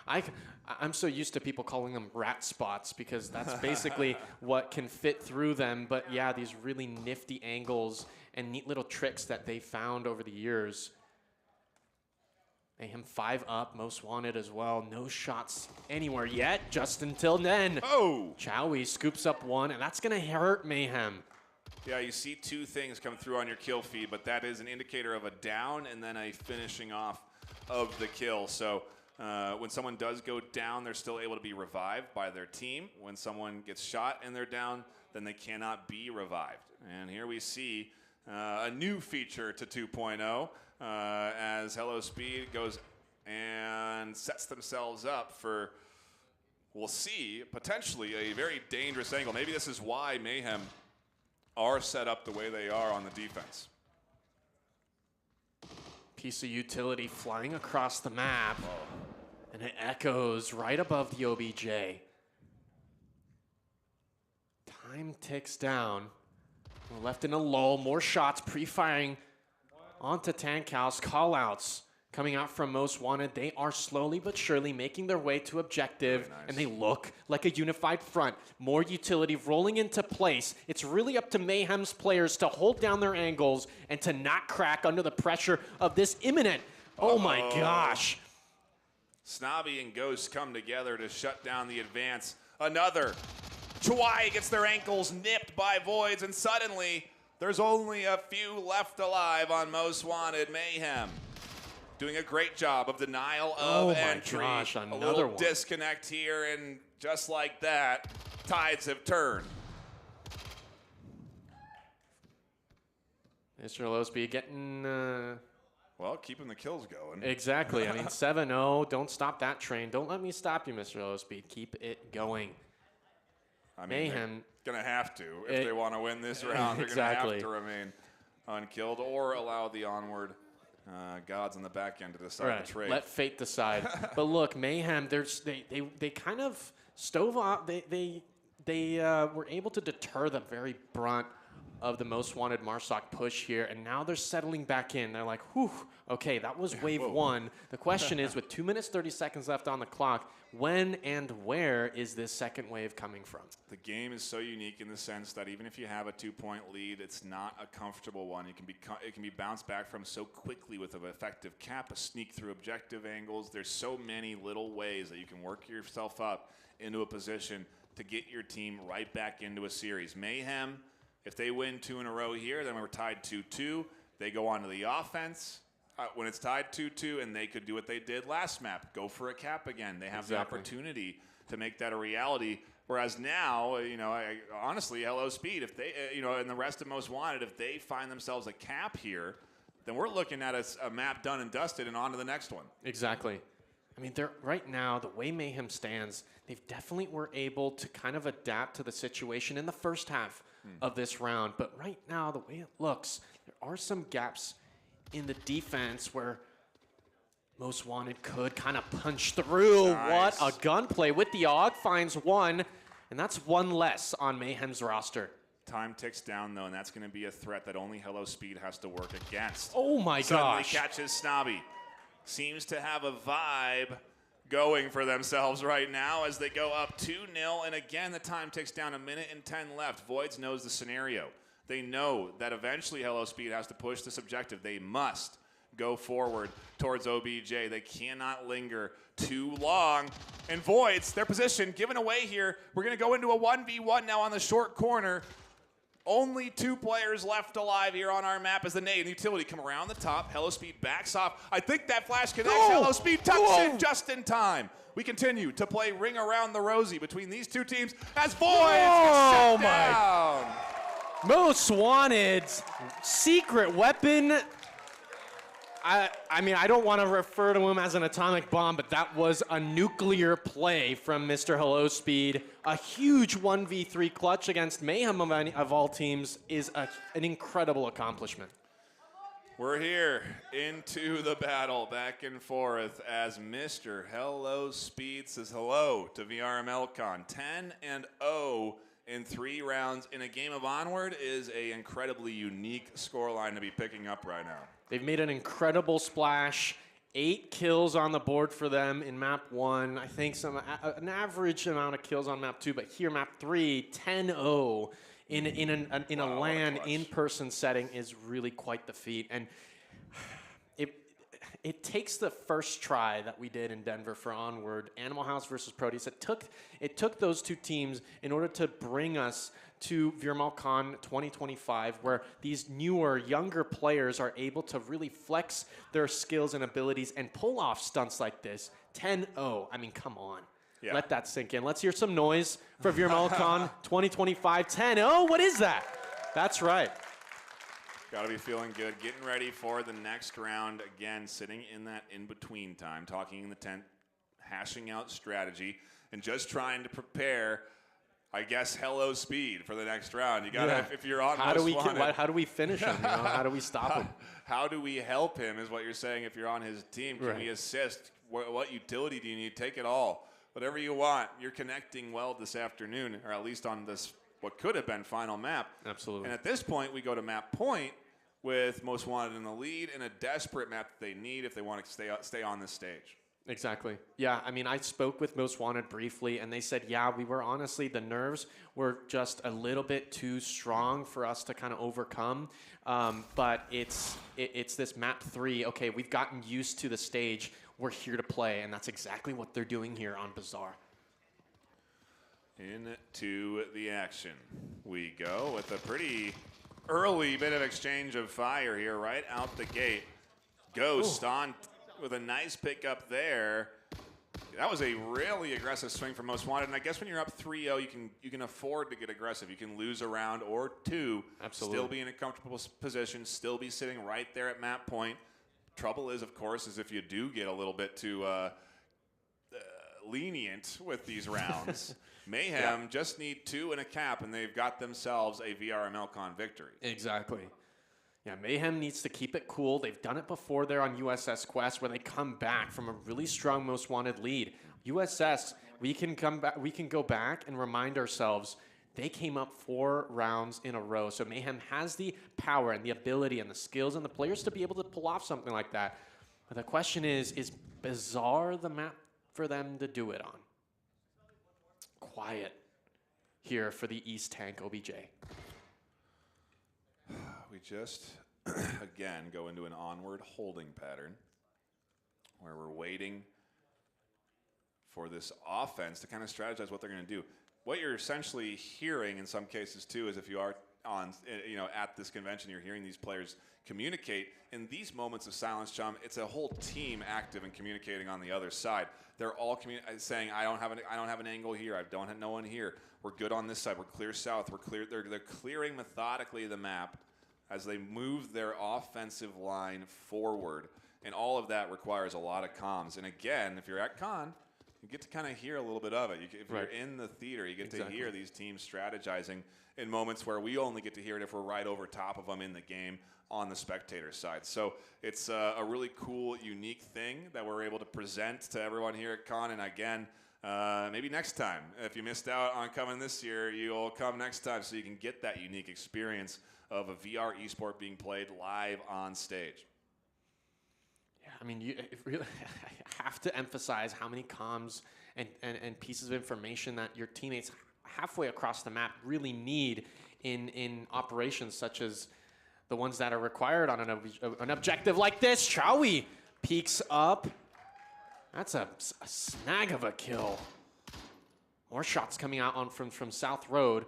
I'm so used to people calling them rat spots because that's basically what can fit through them. But yeah, these really nifty angles and neat little tricks that they found over the years. Mayhem 5 up, Most Wanted as well. No shots anywhere yet, just until then. Oh! Chowie scoops up 1, and that's going to hurt Mayhem. Yeah, you see 2 things come through on your kill feed, but that is an indicator of a down and then a finishing off of the kill. So when someone does go down, they're still able to be revived by their team. When someone gets shot and they're down, then they cannot be revived. And here we see a new feature to 2.0. As Hello Speed goes and sets themselves up for, we'll see, potentially a very dangerous angle. Maybe this is why Mayhem are set up the way they are on the defense. Piece of utility flying across the map, and it echoes right above the OBJ. Time ticks down. We're left in a lull, more shots pre-firing onto Tankhouse. Callouts coming out from Most Wanted. They are slowly but surely making their way to objective, and they look like a unified front. More utility rolling into place. It's really up to Mayhem's players to hold down their angles and to not crack under the pressure of this imminent. Oh my gosh. Snobby and Ghost come together to shut down the advance. Another. Chawai gets their ankles nipped by Voids, and suddenly there's only a few left alive on Most Wanted. Mayhem doing a great job of denial of entry. Gosh, a little disconnect here, and just like that, tides have turned. Mr. Losby getting... well, keeping the kills going. Exactly. I mean, 7-0. Don't stop that train. Don't let me stop you, Mr. Lospeed. Keep it going. I mean, Mayhem. They're going to have to. If they want to win this round, they're going to have to remain unkilled or allow the Onward gods on the back end to decide the trade. Let fate decide. But look, Mayhem, they kind of stove off. They were able to deter the very brunt of the Most Wanted Marsoc push here, and now they're settling back in. They're like, whew, okay, that was wave 1. The question is, with 2 minutes, 30 seconds left on the clock, when and where is this second wave coming from? The game is so unique in the sense that even if you have a 2-point lead, it's not a comfortable one. It can be bounced back from so quickly with an effective cap, a sneak through objective angles. There's so many little ways that you can work yourself up into a position to get your team right back into a series. Mayhem, if they win 2 in a row here, then we're tied 2-2. They go on to the offense. When it's tied 2-2, and they could do what they did last map, go for a cap again. They have the opportunity to make that a reality. Whereas now, honestly, Hello Speed, if they, and the rest of Most Wanted, if they find themselves a cap here, then we're looking at a map done and dusted and on to the next one. Exactly. I mean, right now, the way Mayhem stands, they've definitely were able to kind of adapt to the situation in the first half of this round. But right now, the way it looks, there are some gaps in the defense where Most Wanted could kind of punch through. Nice. What a gunplay with the AUG, finds 1, and that's 1 less on Mayhem's roster. Time ticks down, though, and that's going to be a threat that only Hello Speed has to work against. Oh, my Suddenly gosh. catches Snobby. Seems to have a vibe going for themselves right now as they go up 2-0. And again, the time ticks down, 1 minute and 10 left. Voids knows the scenario. They know that eventually Hello Speed has to push this objective. They must go forward towards OBJ. They cannot linger too long. And Voids, their position given away here. We're going to go into a 1v1 now on the short corner. Only 2 players left alive here on our map as the nade and utility come around the top. Hello Speed backs off. I think that flash connects. Hello Speed tucks in just in time. We continue to play Ring Around the Rosie between these 2 teams as Voids Oh gets shut down. Most Wanted, secret weapon. I mean, I don't want to refer to him as an atomic bomb, but that was a nuclear play from Mr. Hello Speed. A huge 1v3 clutch against Mayhem of all teams is an incredible accomplishment. We're here into the battle, back and forth, as Mr. Hello Speed says hello to VRML CON. 10-0 in 3 rounds in a game of Onward is an incredibly unique scoreline to be picking up right now. They've made an incredible splash. 8 kills on the board for them in map 1. I think an average amount of kills on map 2, but here map 3, 10-0 in a LAN in-person setting is really quite the feat. And it takes the first try that we did in Denver for Onward, Animal House versus Proteus. It took those 2 teams in order to bring us to VRML CON 2025, where these newer, younger players are able to really flex their skills and abilities and pull off stunts like this. 10-0. I mean, come on. Yeah. Let that sink in. Let's hear some noise for VRML CON 2025. 10-0. What is that? That's right. Got to be feeling good. Getting ready for the next round. Again, sitting in that in-between time, talking in the tent, hashing out strategy, and just trying to prepare, I guess, Hello Speed for the next round. You got to, if you're on how do we finish him? You know? How do we stop him? How do we help him is what you're saying. If you're on his team, can we assist? What utility do you need? Take it all. Whatever you want. You're connecting well this afternoon, or at least on this, what could have been final map. Absolutely. And at this point, we go to map point with Most Wanted in the lead and a desperate map that they need if they want to stay on this stage. Exactly. Yeah, I mean, I spoke with Most Wanted briefly, and they said, yeah, we were honestly, the nerves were just a little bit too strong for us to kind of overcome. But it's this map 3. Okay, we've gotten used to the stage. We're here to play, and that's exactly what they're doing here on Bazaar. Into the action we go with a pretty early bit of exchange of fire here right out the gate. Ghost on with a nice pickup there. That was a really aggressive swing for Most Wanted, and I guess when you're up 3-0, you can afford to get aggressive. You can lose a round or 2, still be in a comfortable position, still be sitting right there at map point. Trouble is, of course, is if you do get a little bit too lenient with these rounds. Mayhem just need 2 and a cap, and they've got themselves a VRML CON victory. Exactly. Yeah, Mayhem needs to keep it cool. They've done it before there on USS Quest, where they come back from a really strong Most Wanted lead. USS, we can come back. We can go back and remind ourselves they came up 4 rounds in a row. So Mayhem has the power and the ability and the skills and the players to be able to pull off something like that. But the question is Bazaar the map for them to do it on? Quiet here for the East tank OBJ. We just, again, go into an onward holding pattern where we're waiting for this offense to kind of strategize what they're going to do. What you're essentially hearing in some cases, too, is if you are on, at this convention, you're hearing these players communicate. In these moments of silence, Chum, it's a whole team active and communicating on the other side. They're all saying, I don't have an angle here. I don't have no one here. We're good on this side. We're clear south. We're clear. They're clearing methodically the map as they move their offensive line forward. And all of that requires a lot of comms. And again, if you're at Con, you get to kind of hear a little bit of it. If you're in the theater, you get to hear these teams strategizing in moments where we only get to hear it if we're right over top of them in the game on the spectator side. So it's a really cool, unique thing that we're able to present to everyone here at Con. And again, maybe next time, if you missed out on coming this year, you'll come next time so you can get that unique experience of a VR esport being played live on stage. Yeah, I mean, you really have to emphasize how many comms and pieces of information that your teammates halfway across the map really need in operations such as the ones that are required on an objective like this. Chowie peeks up. That's a snag of a kill. More shots coming out from South Road.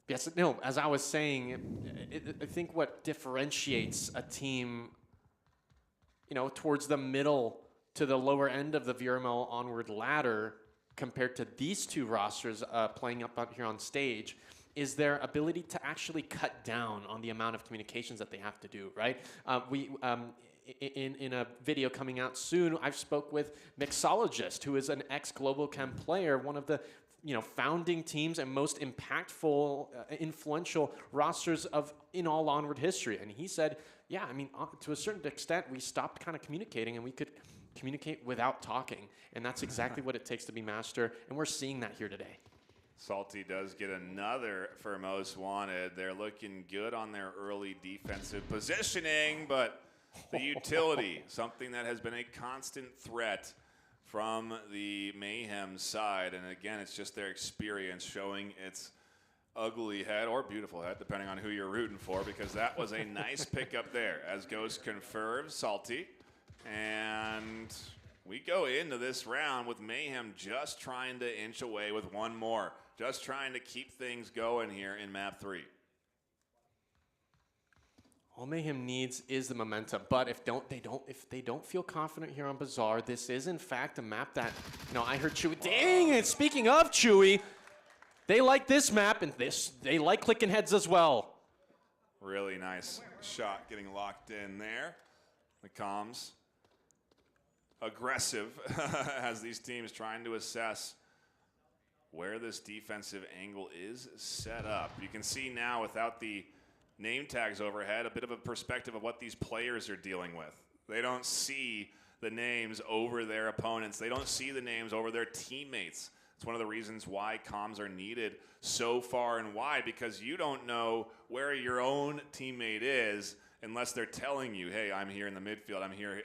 Yes, no, as I was saying, I think what differentiates a team, towards the middle to the lower end of the VRML Onward ladder compared to these two rosters playing up out here on stage is their ability to actually cut down on the amount of communications that they have to do, right? In a video coming out soon, I've spoke with Mixologist, who is an ex-Global Chem player, one of the founding teams and most impactful, influential rosters in all Onward history. And he said, yeah, I mean, to a certain extent, we stopped kind of communicating and we could communicate without talking. And that's exactly what it takes to be master. And we're seeing that here today. Salty does get another for most wanted. They're looking good on their early defensive positioning, but the utility, something that has been a constant threat from the Mayhem side. And again, it's just their experience showing its ugly head or beautiful head, depending on who you're rooting for, because that was a nice pickup there, as Ghost confirms, Salty. And we go into this round with Mayhem just trying to inch away with one more, just trying to keep things going here in map 3. All Mayhem needs is the momentum, but if they don't feel confident here on Bazaar, this is in fact a map that, I heard Chewy. Dang it! Speaking of Chewy, they like this map, and they like clicking heads as well. Really nice shot getting locked in there. The comms aggressive as these teams trying to assess where this defensive angle is set up. You can see now without the name tags overhead, a bit of a perspective of what these players are dealing with. They don't see the names over their opponents. They don't see the names over their teammates. It's one of the reasons why comms are needed so far and wide, because you don't know where your own teammate is unless they're telling you, hey, I'm here in the midfield, I'm here.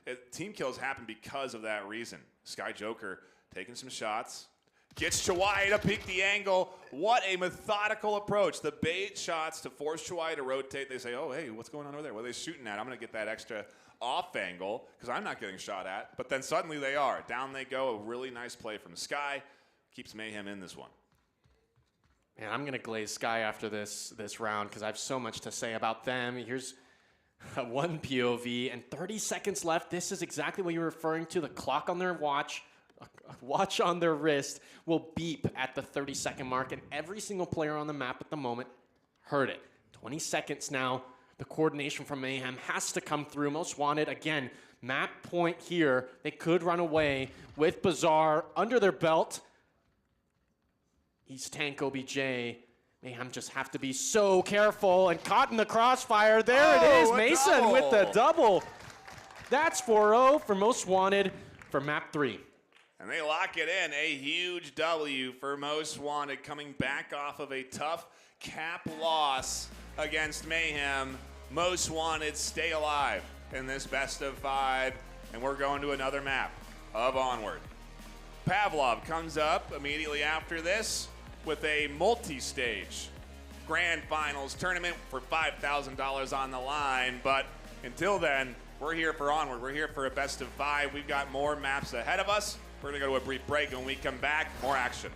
And team kills happen because of that reason. Sky Joker taking some shots. Gets Chawai to peek the angle. What a methodical approach. The bait shots to force Chawai to rotate. They say, oh, hey, what's going on over there? What are they shooting at? I'm going to get that extra off angle because I'm not getting shot at. But then suddenly they are. Down they go. A really nice play from Sky. Keeps Mayhem in this one. Man, I'm going to glaze Sky after this round because I have so much to say about them. Here's one POV and 30 seconds left. This is exactly what you're referring to. The clock on their watch on their wrist will beep at the 30-second mark, and every single player on the map at the moment heard it. 20 seconds now. The coordination from Mayhem has to come through. Most wanted, again, map point here. They could run away with Bazaar under their belt. East Tank OBJ. Mayhem just have to be so careful, and caught in the crossfire. There it is, Mason double. with the double. That's 4-0 for Most Wanted for map 3. And they lock it in. A huge W for Most Wanted, coming back off of a tough cap loss against Mayhem. Most Wanted stay alive in this best of 5, and we're going to another map of Onward. Pavlov comes up immediately after this with a multi-stage grand finals tournament for $5,000 on the line. But until then, we're here for Onward. We're here for a best of 5. We've got more maps ahead of us. We're going to go to a brief break, and when we come back, more action.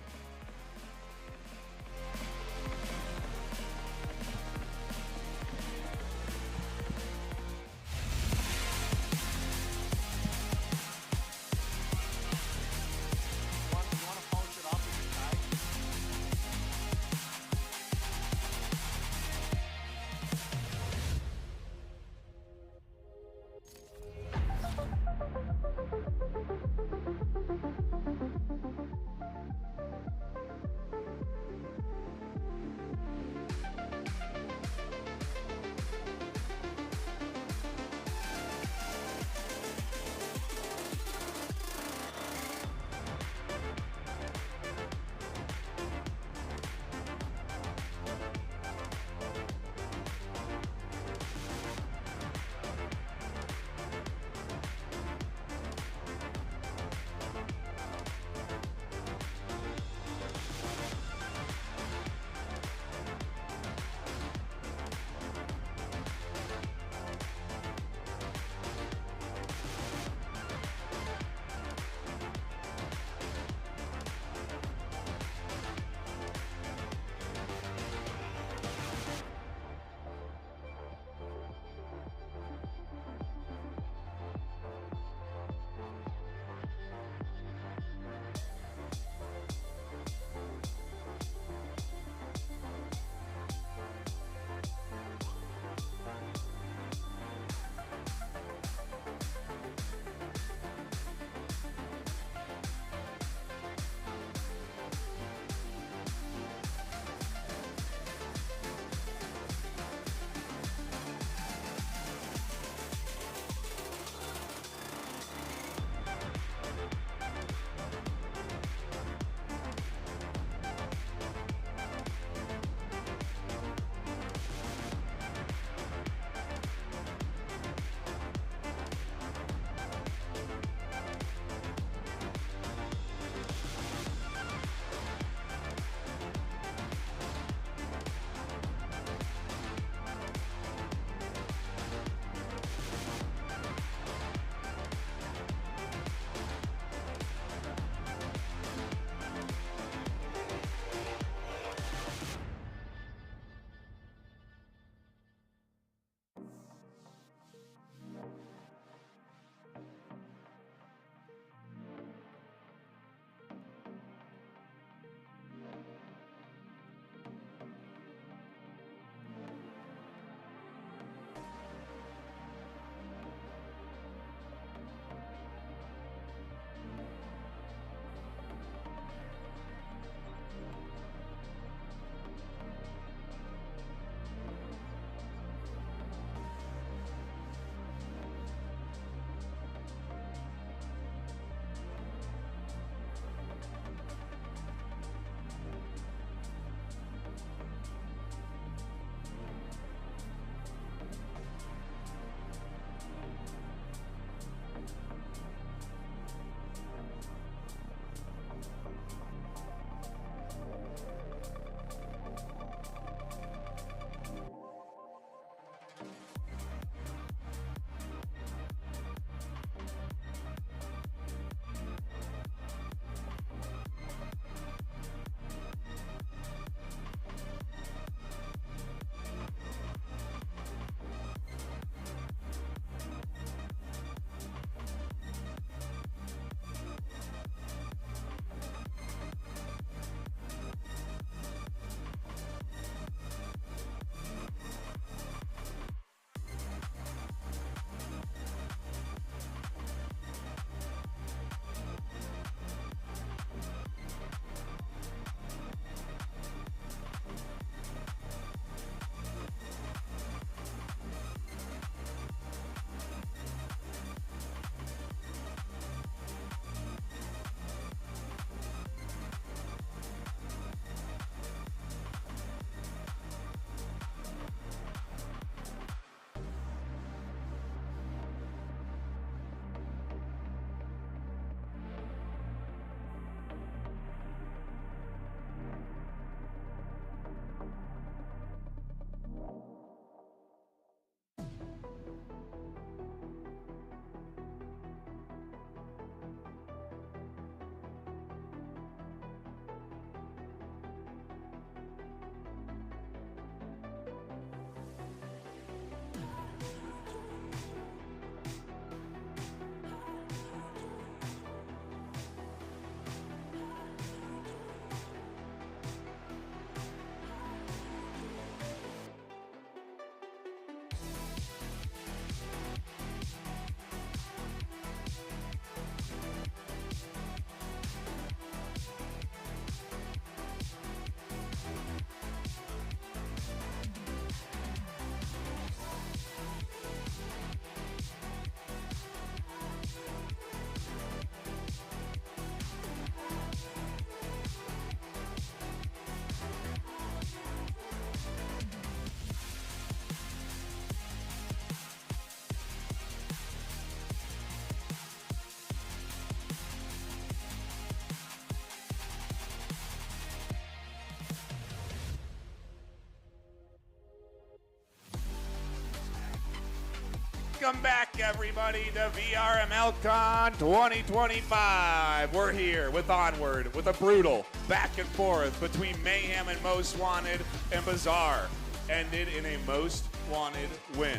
Welcome back, everybody, to VRML CON 2025. We're here with Onward, with a brutal back and forth between Mayhem and Most Wanted, and Bazaar ended in a Most Wanted win.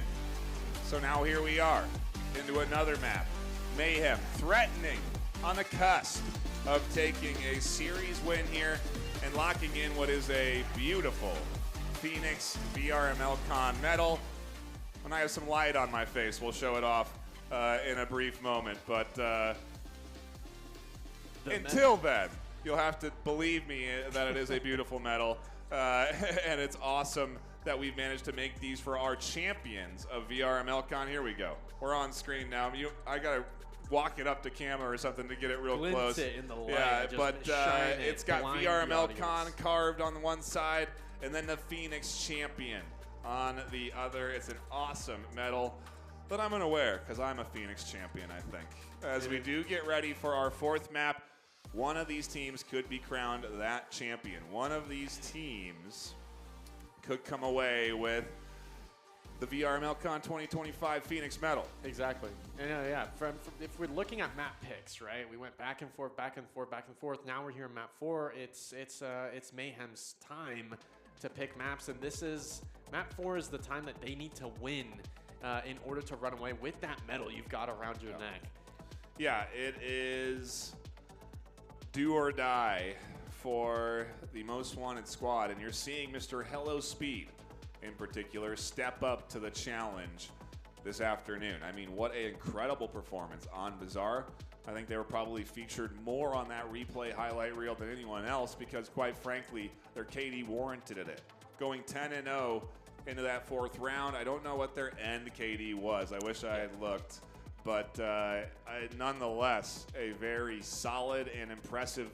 So now here we are into another map. Mayhem threatening on the cusp of taking a series win here and locking in what is a beautiful Phoenix VRML CON medal. When I have some light on my face, we'll show it off in a brief moment. But until then, you'll have to believe me that it is a beautiful medal. And it's awesome that we've managed to make these for our champions of VRML CON. Here we go. We're on screen now. I got to walk it up to camera or something to get it real close. It in the light. Yeah, just but shine it's got blind VRML the CON audience. carved on the one side, and then the Phoenix champion on the other. It's an awesome medal that I'm going to wear because I'm a Phoenix champion, I think. As we do get ready for our fourth map, one of these teams could be crowned that champion. One of these teams could come away with the VRML CON 2025 Phoenix medal. Exactly. And yeah, if we're looking at map picks, right? We went back and forth, back and forth, back and forth. Now we're here in map 4. It's Mayhem's time to pick maps, and this is map 4 is the time that they need to win in order to run away with that medal you've got around your neck. Yeah, it is do or die for the Most Wanted squad, and you're seeing Mr. Hello Speed in particular step up to the challenge this afternoon. I mean, what an incredible performance on Bazaar. I think they were probably featured more on that replay highlight reel than anyone else because, quite frankly, their KD warranted it. Going 10-0 into that fourth round, I don't know what their end KD was. I wish I had looked. But nonetheless, a very solid and impressive,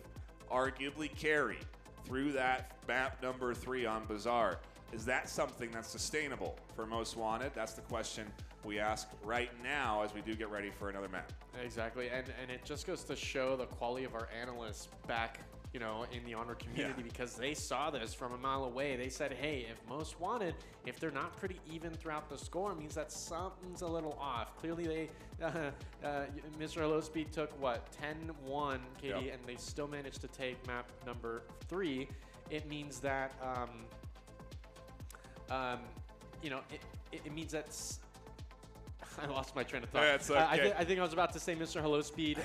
arguably carry through that map number 3 on Bazaar. Is that something that's sustainable for Most Wanted? That's the question we ask right now as we do get ready for another map. Exactly, and it just goes to show the quality of our analysts back, you know, in the Onward community because they saw this from a mile away. They said, hey, if Most Wanted, if they're not pretty even throughout the score, it means that something's a little off. Clearly, they, Mr. Hello Speed took, what, 10-1 KD, and they still managed to take map number 3. It means that, you know, it means that I lost my train of thought. Yeah, it's okay. I think I was about to say Mr. Hello Speed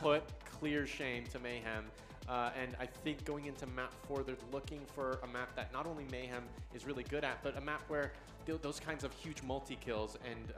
put clear shame to Mayhem. And I think going into map 4, they're looking for a map that not only Mayhem is really good at, but a map where those kinds of huge multi-kills and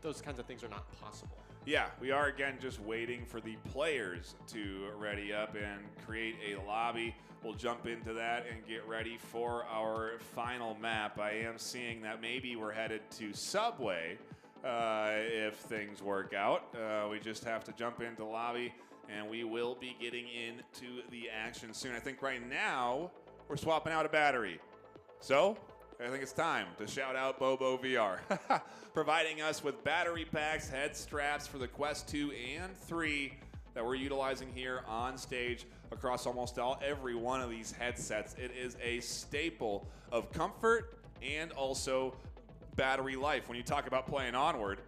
those kinds of things are not possible. Yeah, we are again just waiting for the players to ready up and create a lobby. We'll jump into that and get ready for our final map. I am seeing that maybe we're headed to Subway if things work out. We just have to jump into lobby and we will be getting into the action soon. I think right now we're swapping out a battery. So I think it's time to shout out BOBO VR, providing us with battery packs, head straps for the Quest 2 and 3 that we're utilizing here on stage across almost every one of these headsets. It is a staple of comfort and also battery life. When you talk about playing Onward,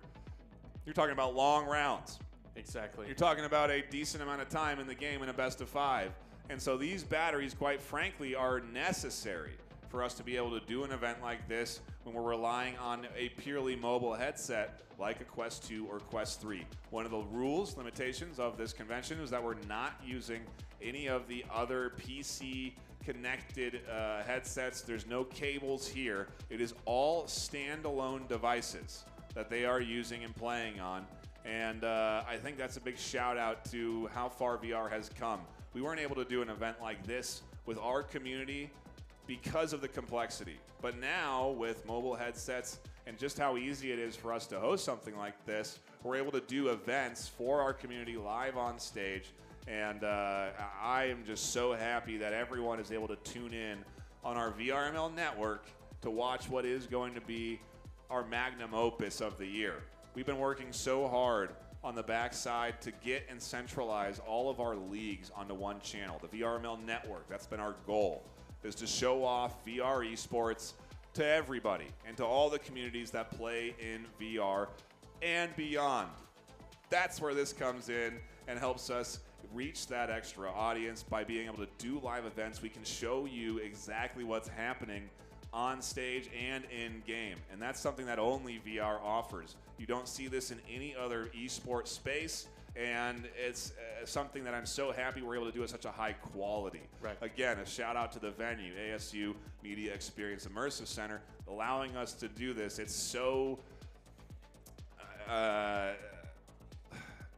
you're talking about long rounds. Exactly. You're talking about a decent amount of time in the game in a best of 5. And so these batteries, quite frankly, are necessary for us to be able to do an event like this when we're relying on a purely mobile headset like a Quest 2 or Quest 3. One of the rules, limitations of this convention is that we're not using any of the other PC connected headsets. There's no cables here. It is all standalone devices that they are using and playing on. And I think that's a big shout out to how far VR has come. We weren't able to do an event like this with our community because of the complexity. But now with mobile headsets and just how easy it is for us to host something like this, we're able to do events for our community live on stage. And I am just so happy that everyone is able to tune in on our VRML network to watch what is going to be our magnum opus of the year. We've been working so hard on the backside to get and centralize all of our leagues onto one channel, the VRML network. That's been our goal, is to show off VR esports to everybody and to all the communities that play in VR and beyond. That's where this comes in and helps us reach that extra audience by being able to do live events. We can show you exactly what's happening on stage and in game, and that's something that only VR offers. You don't see this in any other esports space, and it's something that I'm so happy we're able to do at such a high quality. Right. Again, a shout out to the venue, ASU Media Experience Immersive Center, allowing us to do this. It's so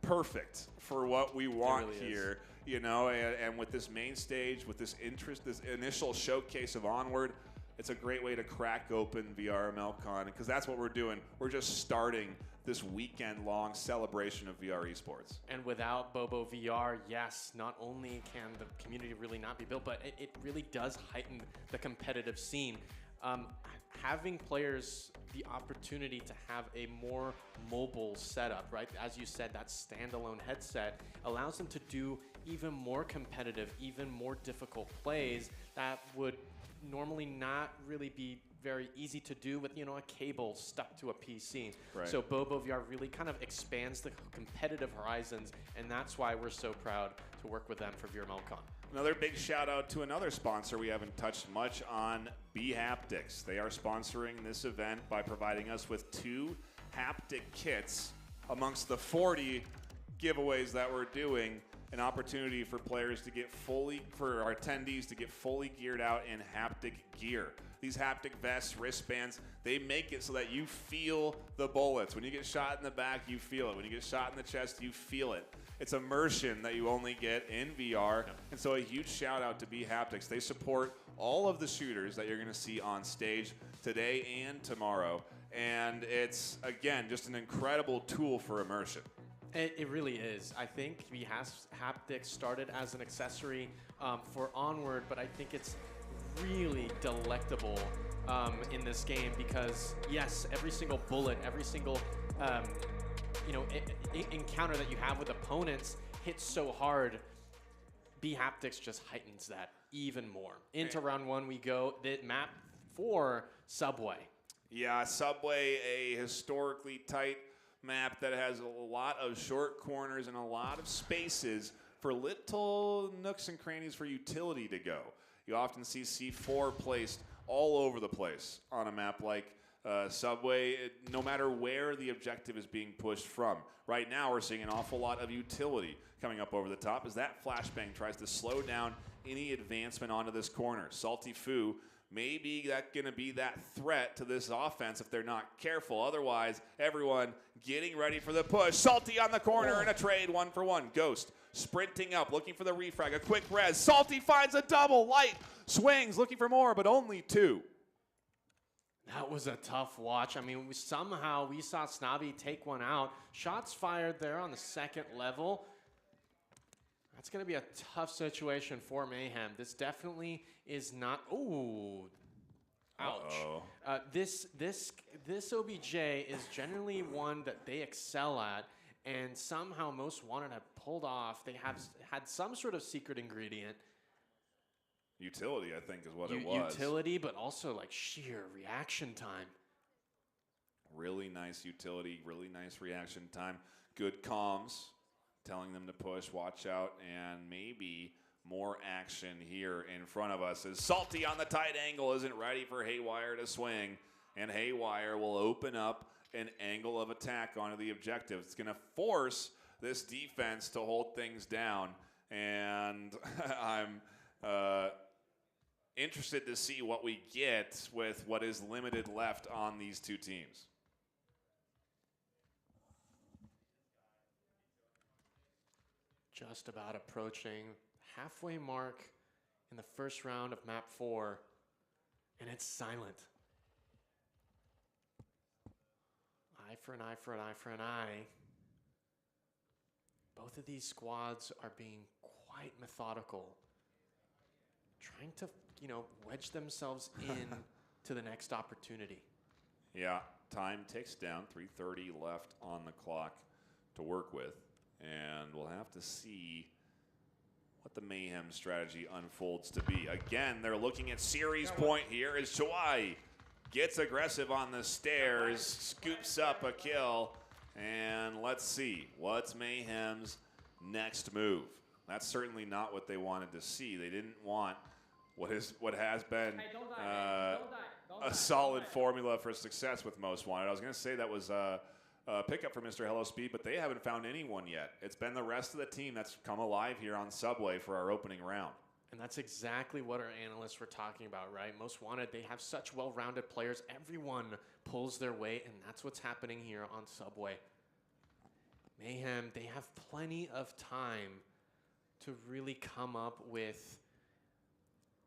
perfect for what we want really here, you know, and with this main stage, with this interest, this initial showcase of Onward, it's a great way to crack open VRML CON, because that's what we're doing. We're just starting this weekend-long celebration of VR esports. And without BOBO VR, yes, not only can the community really not be built, but it really does heighten the competitive scene. Having players the opportunity to have a more mobile setup, right? As you said, that standalone headset allows them to do even more competitive, even more difficult plays that would normally not really be very easy to do with, you know, a cable stuck to a PC. Right. So BOBO VR really kind of expands the competitive horizons, and that's why we're so proud to work with them for VRML CON. Another big shout out to another sponsor we haven't touched much on, Haptics. They are sponsoring this event by providing us with 2 haptic kits amongst the 40 giveaways that we're doing. An opportunity for players to get for our attendees to get fully geared out in haptic gear. These haptic vests, wristbands, they make it so that you feel the bullets. When you get shot in the back, you feel it. When you get shot in the chest, you feel it. It's immersion that you only get in VR. And so a huge shout out to Haptics. They support all of the shooters that you're gonna see on stage today and tomorrow. And it's, again, just an incredible tool for immersion. It really is. I think haptics started as an accessory for Onward, but I think it's really delectable in this game because, yes, every single bullet, every single encounter that you have with opponents hits so hard. Haptics just heightens that even more. Into round 1 we go. The map for Subway. Yeah, Subway, a historically tight map that has a lot of short corners and a lot of spaces for little nooks and crannies for utility to go. You often see C4 placed all over the place on a map like Subway, no matter where the objective is being pushed from. Right now we're seeing an awful lot of utility coming up over the top as that flashbang tries to slow down any advancement onto this corner. Salty Foo, maybe that's going to be that threat to this offense if they're not careful. Otherwise, everyone getting ready for the push. Salty on the corner and a trade 1-for-1. Ghost sprinting up, looking for the refrag. A quick res. Salty finds a double. Light swings, looking for more, but only 2. That was a tough watch. I mean, somehow we saw Snobby take one out. Shots fired there on the 2nd level. That's going to be a tough situation for Mayhem. This definitely is not. Ooh, ouch. This OBJ is generally one that they excel at, and somehow Most Wanted have pulled off. They have had some sort of secret ingredient. Utility, I think, is what it was. Utility, but also like sheer reaction time. Really nice utility, really nice reaction time. Good comms, telling them to push, watch out, and maybe more action here in front of us as Salty on the tight angle isn't ready for Haywire to swing, and Haywire will open up an angle of attack onto the objective. It's going to force this defense to hold things down, and I'm interested to see what we get with what is limited left on these 2 teams. Just about approaching halfway mark in the first round of map 4, and it's silent. Eye for an eye for an eye for an eye. Both of these squads are being quite methodical, trying to, wedge themselves in to the next opportunity. Yeah, time ticks down, 3:30 left on the clock to work with. And we'll have to see what the Mayhem strategy unfolds to be. Again, they're looking at series point here as Chawai gets aggressive on the stairs, scoops up a kill, and let's see, what's Mayhem's next move? That's certainly not what they wanted to see. They didn't want what has been a solid formula for success with Most Wanted. I was going to say that was a pickup for Mr. Hello Speed, but they haven't found anyone yet. It's been the rest of the team that's come alive here on Subway for our opening round. And that's exactly what our analysts were talking about, right? Most Wanted, they have such well-rounded players. Everyone pulls their weight, and that's what's happening here on Subway. Mayhem, they have plenty of time to really come up with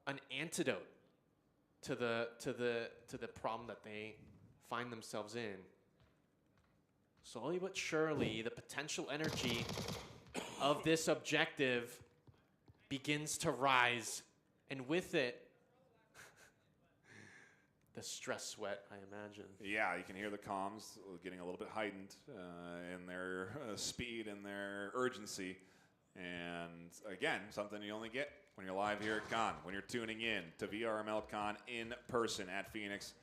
an antidote to the problem that they find themselves in. Slowly but surely, the potential energy of this objective begins to rise, and with it, the stress sweat, I imagine. Yeah, you can hear the comms getting a little bit heightened in their speed and their urgency. And again, something you only get when you're live here at Con, when you're tuning in to VRML CON in person at Phoenix,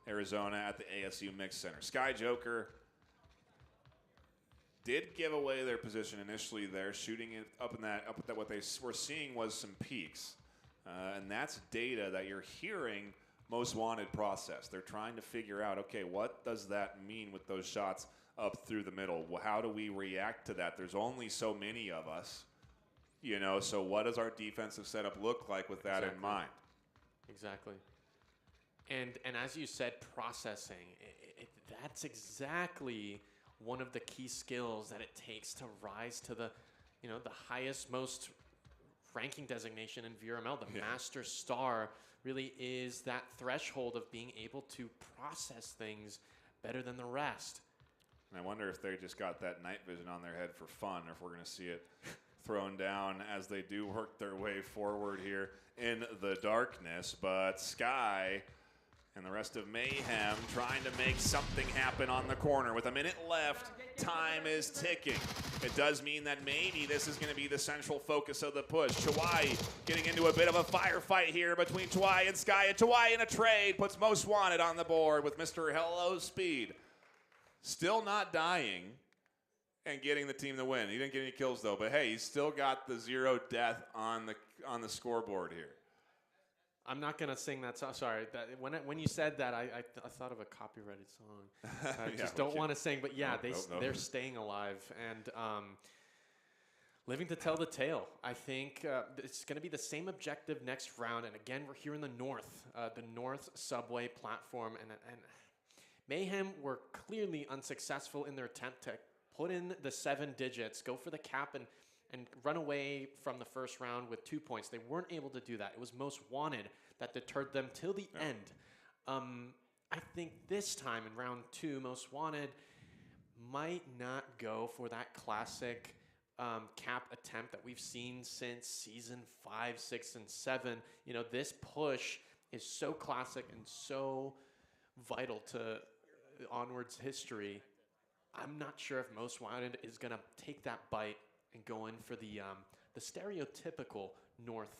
Arizona at the ASU Mix Center. Sky Joker did give away their position initially there, shooting it up at that. What they were seeing was some peaks, and that's data that you're hearing Most Wanted process. They're trying to figure out, okay, what does that mean with those shots up through the middle? Well, how do we react to that? There's only so many of us, you know, so what does our defensive setup look like with that in mind? Exactly. And as you said, processing, that's exactly one of the key skills that it takes to rise to the highest, most ranking designation in VRML. The Master Star really is that threshold of being able to process things better than the rest. And I wonder if they just got that night vision on their head for fun, or if we're going to see it thrown down as they do work their way forward here in the darkness. But Sky and the rest of Mayhem trying to make something happen on the corner. With a minute left, time is ticking. It does mean that maybe this is going to be the central focus of the push. Chawai getting into a bit of a firefight here between Chawai and Sky. And Chawai in a trade puts Most Wanted on the board with Mr. Hello Speed. Still not dying and getting the team the win. He didn't get any kills though, but hey, he's still got the 0 death on the scoreboard here. I'm not gonna sing that song. Sorry, when you said that, I thought of a copyrighted song. I just don't want to sing, but yeah, they're staying alive and living to tell the tale. I think it's gonna be the same objective next round, and again, we're here in the North Subway platform, and Mayhem were clearly unsuccessful in their attempt to put in the 7 digits, go for the cap, and run away from the first round with 2 points. They weren't able to do that. It was Most Wanted that deterred them till the end. I think this time in round 2, Most Wanted might not go for that classic cap attempt that we've seen since season 5, 6, and 7. You know, this push is so classic and so vital to Onward's history. I'm not sure if Most Wanted is going to take that bite and go in for the stereotypical North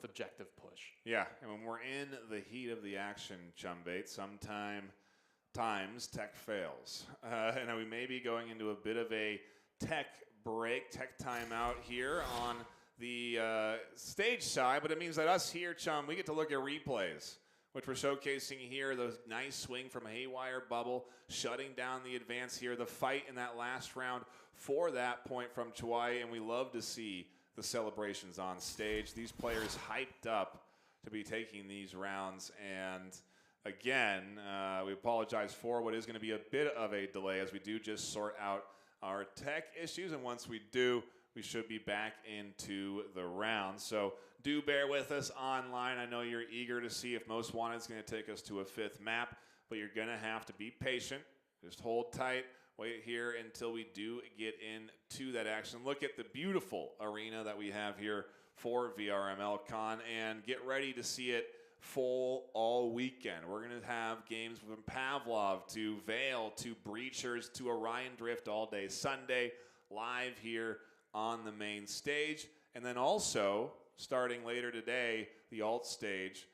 objective push. Yeah, and when we're in the heat of the action, Chumbait, sometimes tech fails. And we may be going into a bit of a tech break, tech timeout here on the stage side, but it means that us here, Chum, we get to look at replays, which we're showcasing here. The nice swing from Haywire Bubble, shutting down the advance here. The fight in that last round for that point from Chawai, and we love to see the celebrations on stage. These players hyped up to be taking these rounds, and again, we apologize for what is going to be a bit of a delay as we do just sort out our tech issues, and once we do, we should be back into the round. So do bear with us online. I know you're eager to see if Most Wanted is going to take us to a 5th map, but you're going to have to be patient. Just hold tight. Wait here until we do get into that action. Look at the beautiful arena that we have here for VRML CON, and get ready to see it full all weekend. We're going to have games from Pavlov to Vale to Breachers to Orion Drift all day Sunday, live here on the main stage. And then also, starting later today, the alt stage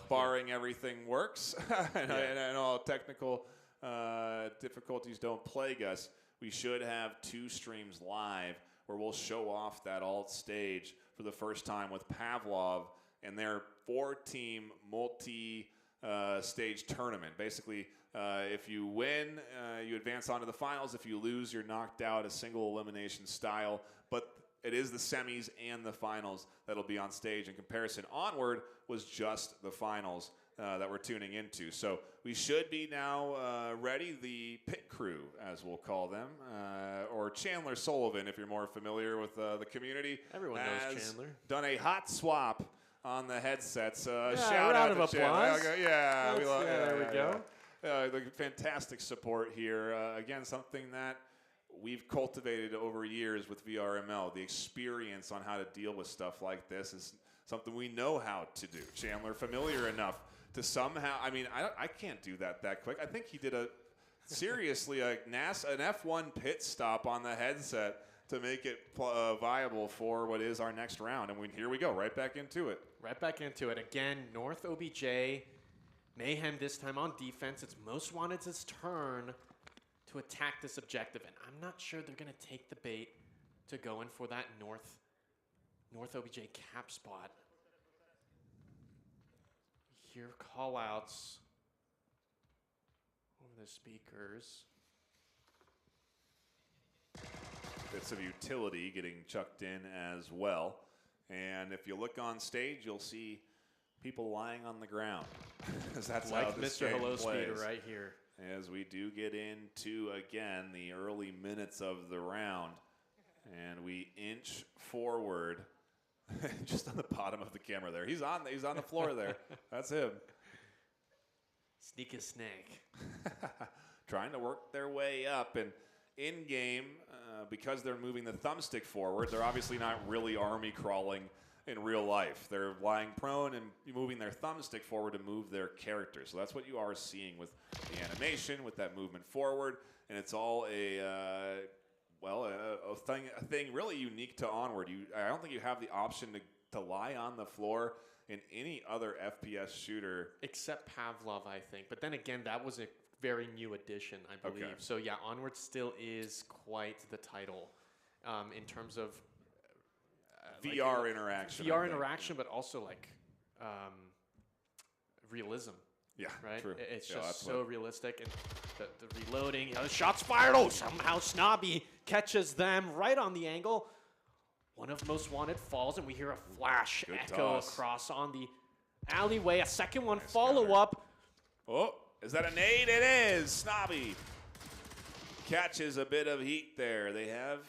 barring everything works and all technical difficulties don't plague us, we should have 2 streams live where we'll show off that alt stage for the first time with Pavlov and their 4-team multi-stage tournament. Basically, if you win, you advance on to the finals. If you lose, you're knocked out, a single elimination style. But it is the semis and the finals that'll be on stage. In comparison, Onward was just the finals that we're tuning into. So we should be now ready. The pit crew, as we'll call them, or Chandler Sullivan, if you're more familiar with the community. Everyone knows Chandler. Done a hot swap on the headsets. Yeah, shout round out of to Chandler. applause. Yeah, There we go. The fantastic support here. Again, something that we've cultivated over years with VRML. The experience on how to deal with stuff like this is something we know how to do. Chandler, familiar enough to somehow, I mean, I can't do that quick. I think he did seriously an F1 pit stop on the headset to make it viable for what is our next round. And here we go, right back into it. Right back into it. Again, North OBJ, Mayhem this time on defense. It's Most Wanted's turn to attack this objective. And I'm not sure they're going to take the bait to go in for that North OBJ cap spot. You hear call-outs over the speakers. Bits of utility getting chucked in as well. And if you look on stage, you'll see people lying on the ground. That's like how this Mr. game Hello plays. Speeder right here. As we do get into, again, the early minutes of the round. And we inch forward just on the bottom of the camera there. He's on the floor there. That's him. Sneak a snake. Trying to work their way up. And in-game, because they're moving the thumbstick forward, they're obviously not really army crawling in real life. They're lying prone and moving their thumbstick forward to move their character. So that's what you are seeing with the animation, with that movement forward. And it's all a thing really unique to Onward. I don't think you have the option to lie on the floor in any other FPS shooter. Except Pavlov, I think. But then again, that was a very new addition, I believe. Okay. So yeah, Onward still is quite the title in terms of VR interaction. VR interaction, but also like realism. Yeah, right. True. It's Yeah, just that's so what- realistic, and the reloading. You know, the shots fired. Oh, somehow Snobby catches them right on the angle. One of Most Wanted falls, and we hear a flash Good echo toss. across on the alleyway. A second one Nice follow counter. up. Oh, is that a nade? It is. Snobby catches a bit of heat there. They have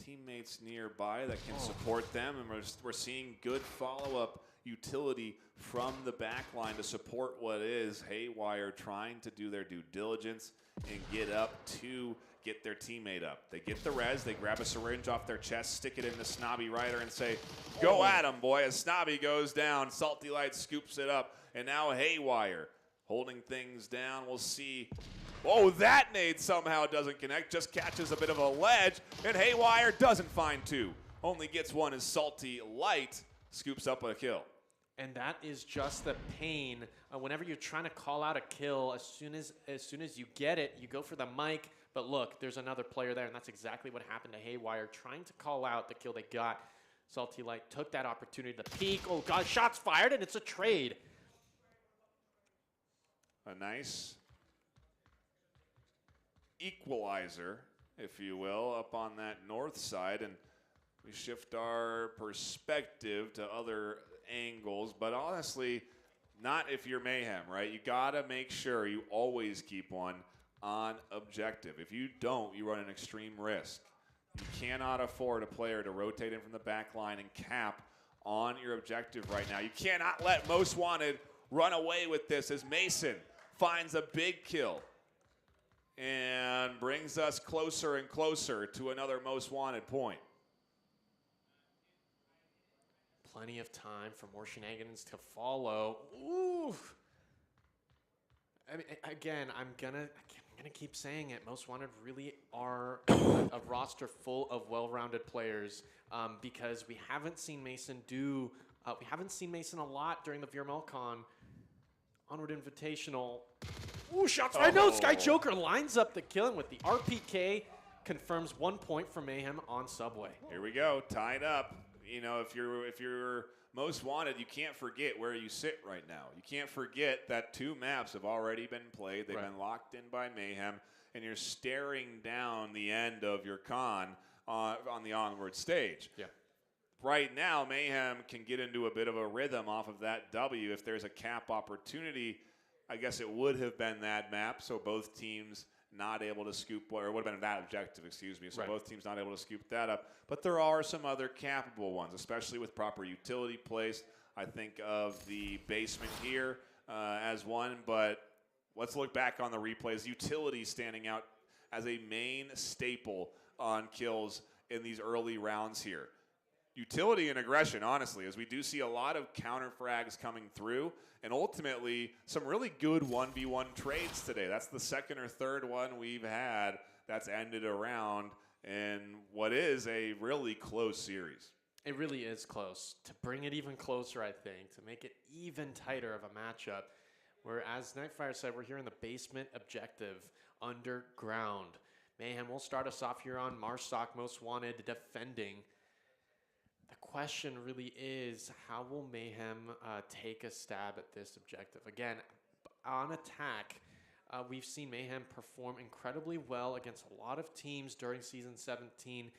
teammates nearby that can support them, and we're seeing good follow-up utility from the back line to support what is Haywire trying to do their due diligence and get up to get their teammate up. They get the res, they grab a syringe off their chest, stick it in the Snobby Rider and say, go at him, boy. As Snobby goes down, Salty Light scoops it up, and now Haywire holding things down. We'll see. Oh, that nade somehow doesn't connect, just catches a bit of a ledge, and Haywire doesn't find 2. Only gets 1 as Salty Light scoops up a kill. And that is just the pain. Whenever you're trying to call out a kill, as soon as you get it, you go for the mic. But look, there's another player there, and that's exactly what happened to Haywire, trying to call out the kill they got. Salty Light took that opportunity to peek. Oh, God, shots fired, and it's a trade. A nice equalizer, if you will, up on that north side. And we shift our perspective to other angles, but honestly, not if you're Mayhem, right? You gotta make sure you always keep one on objective. If you don't, you run an extreme risk. You cannot afford a player to rotate in from the back line and cap on your objective right now. You cannot let Most Wanted run away with this as Mason finds a big kill and brings us closer and closer to another Most Wanted point. Plenty of time for more shenanigans to follow. Ooh. I mean, again, I'm gonna keep saying it. Most Wanted really are a roster full of well-rounded players because we haven't seen Mason do We haven't seen Mason a lot during the VRML CON. Onward Invitational. Ooh, shots right now. Sky Joker lines up the killing with the RPK. Confirms 1 point for Mayhem on Subway. Here we go, tied up. You know, if you're most wanted, you can't forget where you sit right now. You can't forget that 2 maps have already been played. They've been locked in by Mayhem, and you're staring down the end of your con on the Onward stage. Yeah. Right now, Mayhem can get into a bit of a rhythm off of that W. If there's a cap opportunity, I guess it would have been that map, so both teams not able to scoop, or it would have been that objective, excuse me, so both teams not able to scoop that up. But there are some other capable ones, especially with proper utility placed. I think of the basement here as one, but let's look back on the replays. Utility standing out as a main staple on kills in these early rounds here. Utility and aggression, honestly, as we do see a lot of counter frags coming through, and ultimately some really good 1v1 trades today. That's the second or third one we've had that's ended around in what is a really close series. It really is close. To bring it even closer, I think, to make it even tighter of a matchup, where, as Nightfire said, we're here in the basement objective, underground. Mayhem will start us off here on Marsoc, most wanted, defending. The question really is, how will Mayhem take a stab at this objective? Again, on attack, we've seen Mayhem perform incredibly well against a lot of teams during Season 17,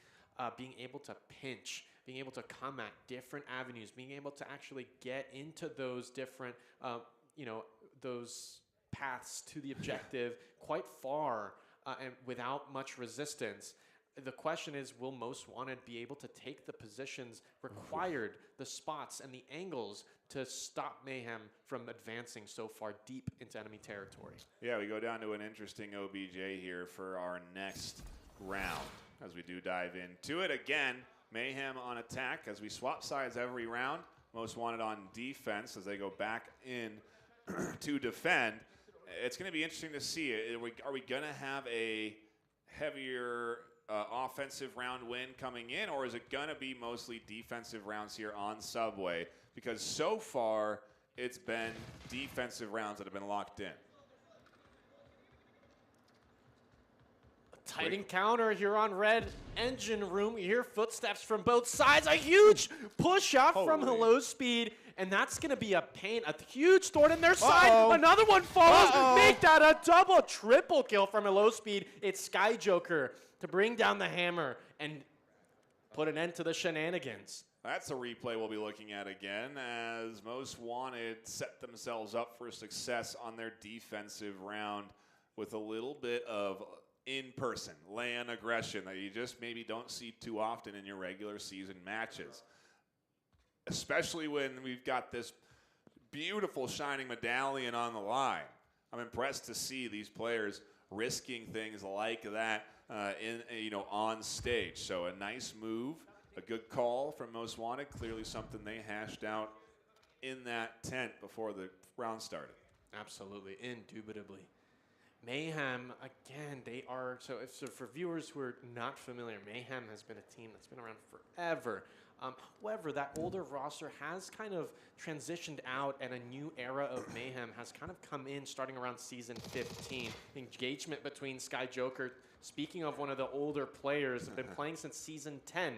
being able to pinch, being able to come at different avenues, being able to actually get into those different, those paths to the objective quite far and without much resistance. The question is, will Most Wanted be able to take the positions required, the spots and the angles to stop Mayhem from advancing so far deep into enemy territory? Yeah, we go down to an interesting OBJ here for our next round as we do dive into it. Again, Mayhem on attack as we swap sides every round. Most Wanted on defense as they go back in to defend. It's going to be interesting to see. Are we going to have a heavier offensive round win coming in, or is it going to be mostly defensive rounds here on Subway? Because so far, it's been defensive rounds that have been locked in. Tight encounter here on red engine room. You hear footsteps from both sides. A huge push out from Hello Speed, and that's going to be a pain. A huge thorn in their side. Another one follows. Make that a double, triple kill from Hello Speed. It's Sky Joker to bring down the hammer and put an end to the shenanigans. That's a replay we'll be looking at again as Most Wanted set themselves up for success on their defensive round with a little bit of in-person LAN aggression that you just maybe don't see too often in your regular season matches. Especially when we've got this beautiful shining medallion on the line. I'm impressed to see these players risking things like that on stage. So a nice move, a good call from Most Wanted, clearly something they hashed out in that tent before the round started. Absolutely, indubitably. Mayhem, again, they are, so for viewers who are not familiar, Mayhem has been a team that's been around forever. However, that older roster has kind of transitioned out, and a new era of Mayhem has kind of come in starting around Season 15. Engagement between Sky Joker, speaking of one of the older players, have been playing since Season 10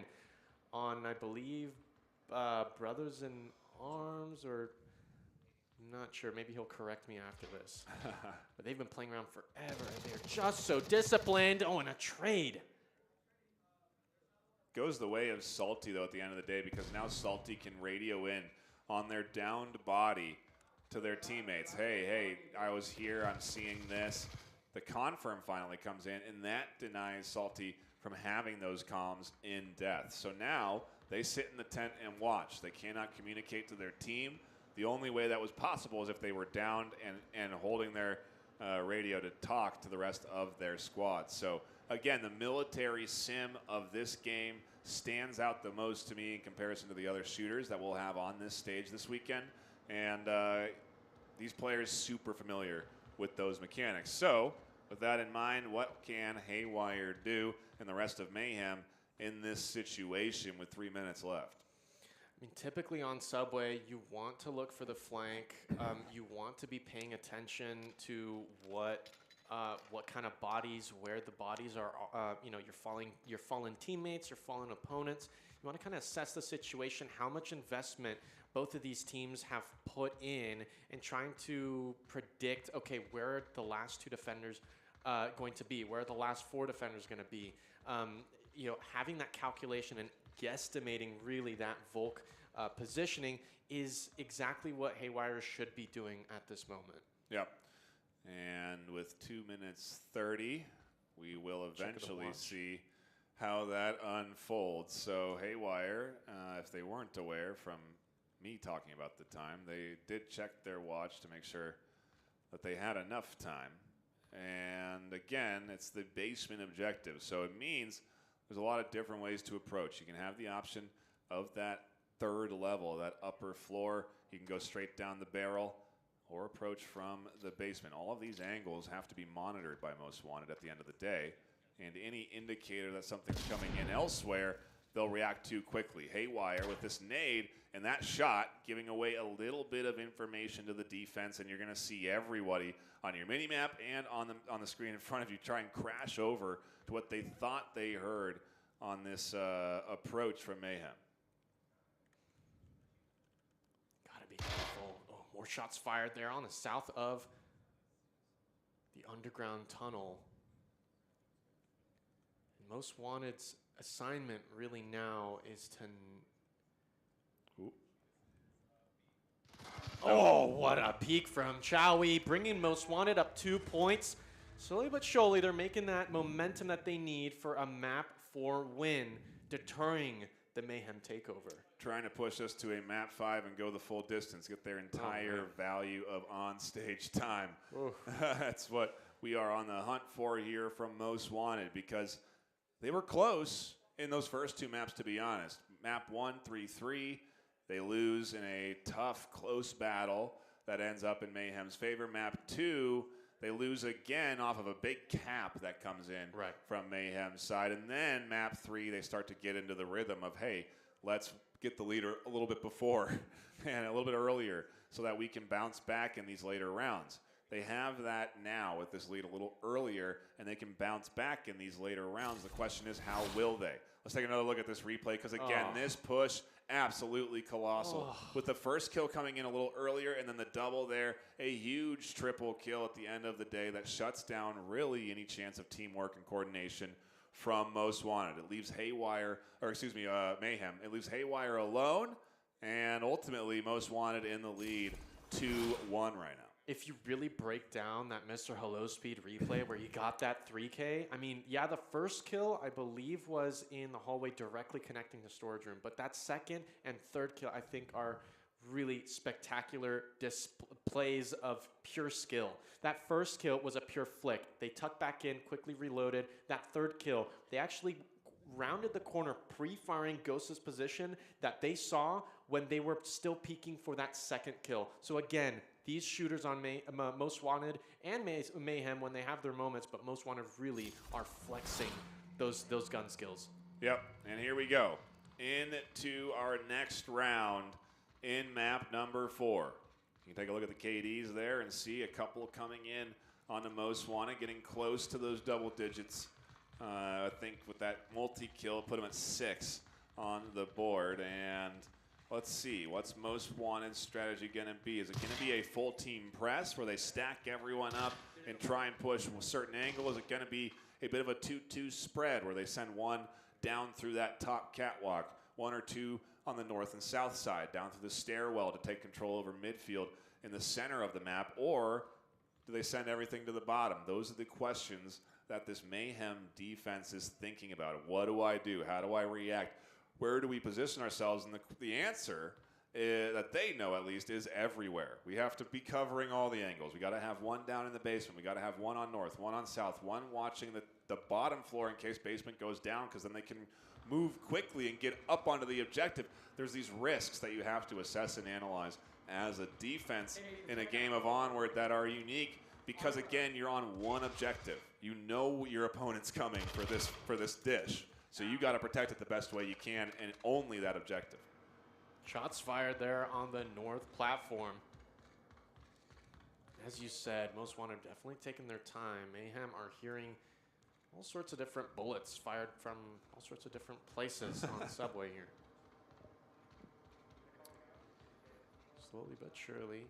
on, I believe, Brothers in Arms, or I'm not sure. Maybe he'll correct me after this. But they've been playing around forever, and they're just so disciplined. Oh, and a trade. Goes the way of Salty, though, at the end of the day, because now Salty can radio in on their downed body to their teammates. Hey, I was here. I'm seeing this. The confirm finally comes in, and that denies Salty from having those comms in death. So now they sit in the tent and watch. They cannot communicate to their team. The only way that was possible is if they were downed and holding their radio to talk to the rest of their squad. So again, the military sim of this game stands out the most to me in comparison to the other shooters that we'll have on this stage this weekend. And these players super familiar with those mechanics. So with that in mind, what can Haywire do and the rest of Mayhem in this situation with 3 minutes left? I mean, typically on Subway, you want to look for the flank. You want to be paying attention to what kind of bodies, where the bodies are. You know, your fallen teammates, your fallen opponents. You want to kind of assess the situation, how much investment both of these teams have put in trying to predict, okay, where are the last 2 defenders going to be? Where are the last 4 defenders going to be? You know, having that calculation and guesstimating really that Volk positioning is exactly what Haywire should be doing at this moment. Yep. And with 2 minutes 30, we will eventually see how that unfolds. So Haywire, if they weren't aware from me talking about the time, they did check their watch to make sure that they had enough time. And again, it's the basement objective. So it means there's a lot of different ways to approach. You can have the option of that 3rd level, that upper floor. You can go straight down the barrel or approach from the basement. All of these angles have to be monitored by Most Wanted at the end of the day. And any indicator that something's coming in elsewhere, they'll react to quickly. Haywire with this nade and that shot giving away a little bit of information to the defense, and you're going to see everybody on your mini-map and on the screen in front of you try and crash over to what they thought they heard on this approach from Mayhem. Gotta be careful. Oh, more shots fired there on the south of the underground tunnel. And Most Wanted's assignment really now is to... Oh, what a peek from Chowie, bringing Most Wanted up 2 points. Slowly but surely, they're making that momentum that they need for a map 4 win, deterring the Mayhem takeover. Trying to push us to a map 5 and go the full distance, get their entire value of on-stage time. That's what we are on the hunt for here from Most Wanted, because they were close in those first 2 maps, to be honest. Map 1, 3-3. They lose in a tough, close battle that ends up in Mayhem's favor. Map 2, they lose again off of a big cap that comes in from Mayhem's side. And then map 3, they start to get into the rhythm of, hey, let's get the leader a little bit before and a little bit earlier so that we can bounce back in these later rounds. They have that now with this lead a little earlier, and they can bounce back in these later rounds. The question is, how will they? Let's take another look at this replay, because again, this push, absolutely colossal. With the first kill coming in a little earlier and then the double there, a huge triple kill at the end of the day that shuts down really any chance of teamwork and coordination from Most Wanted. It leaves Mayhem. It leaves Haywire alone, and ultimately Most Wanted in the lead 2-1 right now. If you really break down that Mr. Hello Speed replay where you got that 3K, I mean, yeah, the first kill, I believe, was in the hallway directly connecting the storage room. But that second and third kill, I think, are really spectacular displays of pure skill. That first kill was a pure flick. They tucked back in, quickly reloaded. That third kill, they actually rounded the corner pre-firing Ghost's position that they saw when they were still peeking for that second kill. So again, these shooters on Most Wanted and Mayhem, when they have their moments, but Most Wanted really are flexing those gun skills. Yep, and here we go into our next round in map number 4. You can take a look at the KDs there and see a couple coming in on the Most Wanted, getting close to those double digits. I think with that multi-kill, put them at 6 on the board. And let's see, what's Most Wanted's strategy going to be? Is it going to be a full team press where they stack everyone up and try and push a certain angle? Is it going to be a bit of a 2-2 spread where they send one down through that top catwalk, 1 or 2 on the north and south side, down through the stairwell to take control over midfield in the center of the map? Or do they send everything to the bottom? Those are the questions that this Mayhem defense is thinking about. What do I do? How do I react? Where do we position ourselves? And the answer that they know, at least, is everywhere. We have to be covering all the angles. We got to have one down in the basement. We got to have one on north, one on south, one watching the bottom floor in case basement goes down, because then they can move quickly and get up onto the objective. There's these risks that you have to assess and analyze as a defense in a game of Onward that are unique, because again, you're on one objective. You know your opponent's coming for this dish. So you got to protect it the best way you can, and only that objective. Shots fired there on the north platform. As you said, Most Wanted definitely taking their time. Mayhem are hearing all sorts of different bullets fired from all sorts of different places on the subway here. Slowly but surely.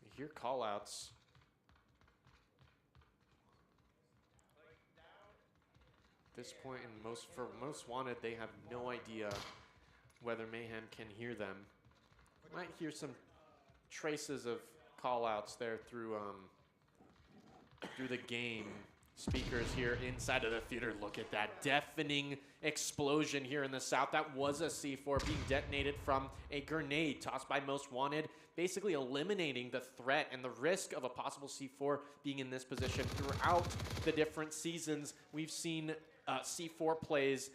You hear call-outs. At this point, for Most Wanted, they have no idea whether Mayhem can hear them. Might hear some traces of call-outs there through the game speakers here inside of the theater. Look at that deafening explosion here in the south. That was a C4 being detonated from a grenade tossed by Most Wanted, basically eliminating the threat and the risk of a possible C4 being in this position. Throughout the different seasons, we've seen C4 plays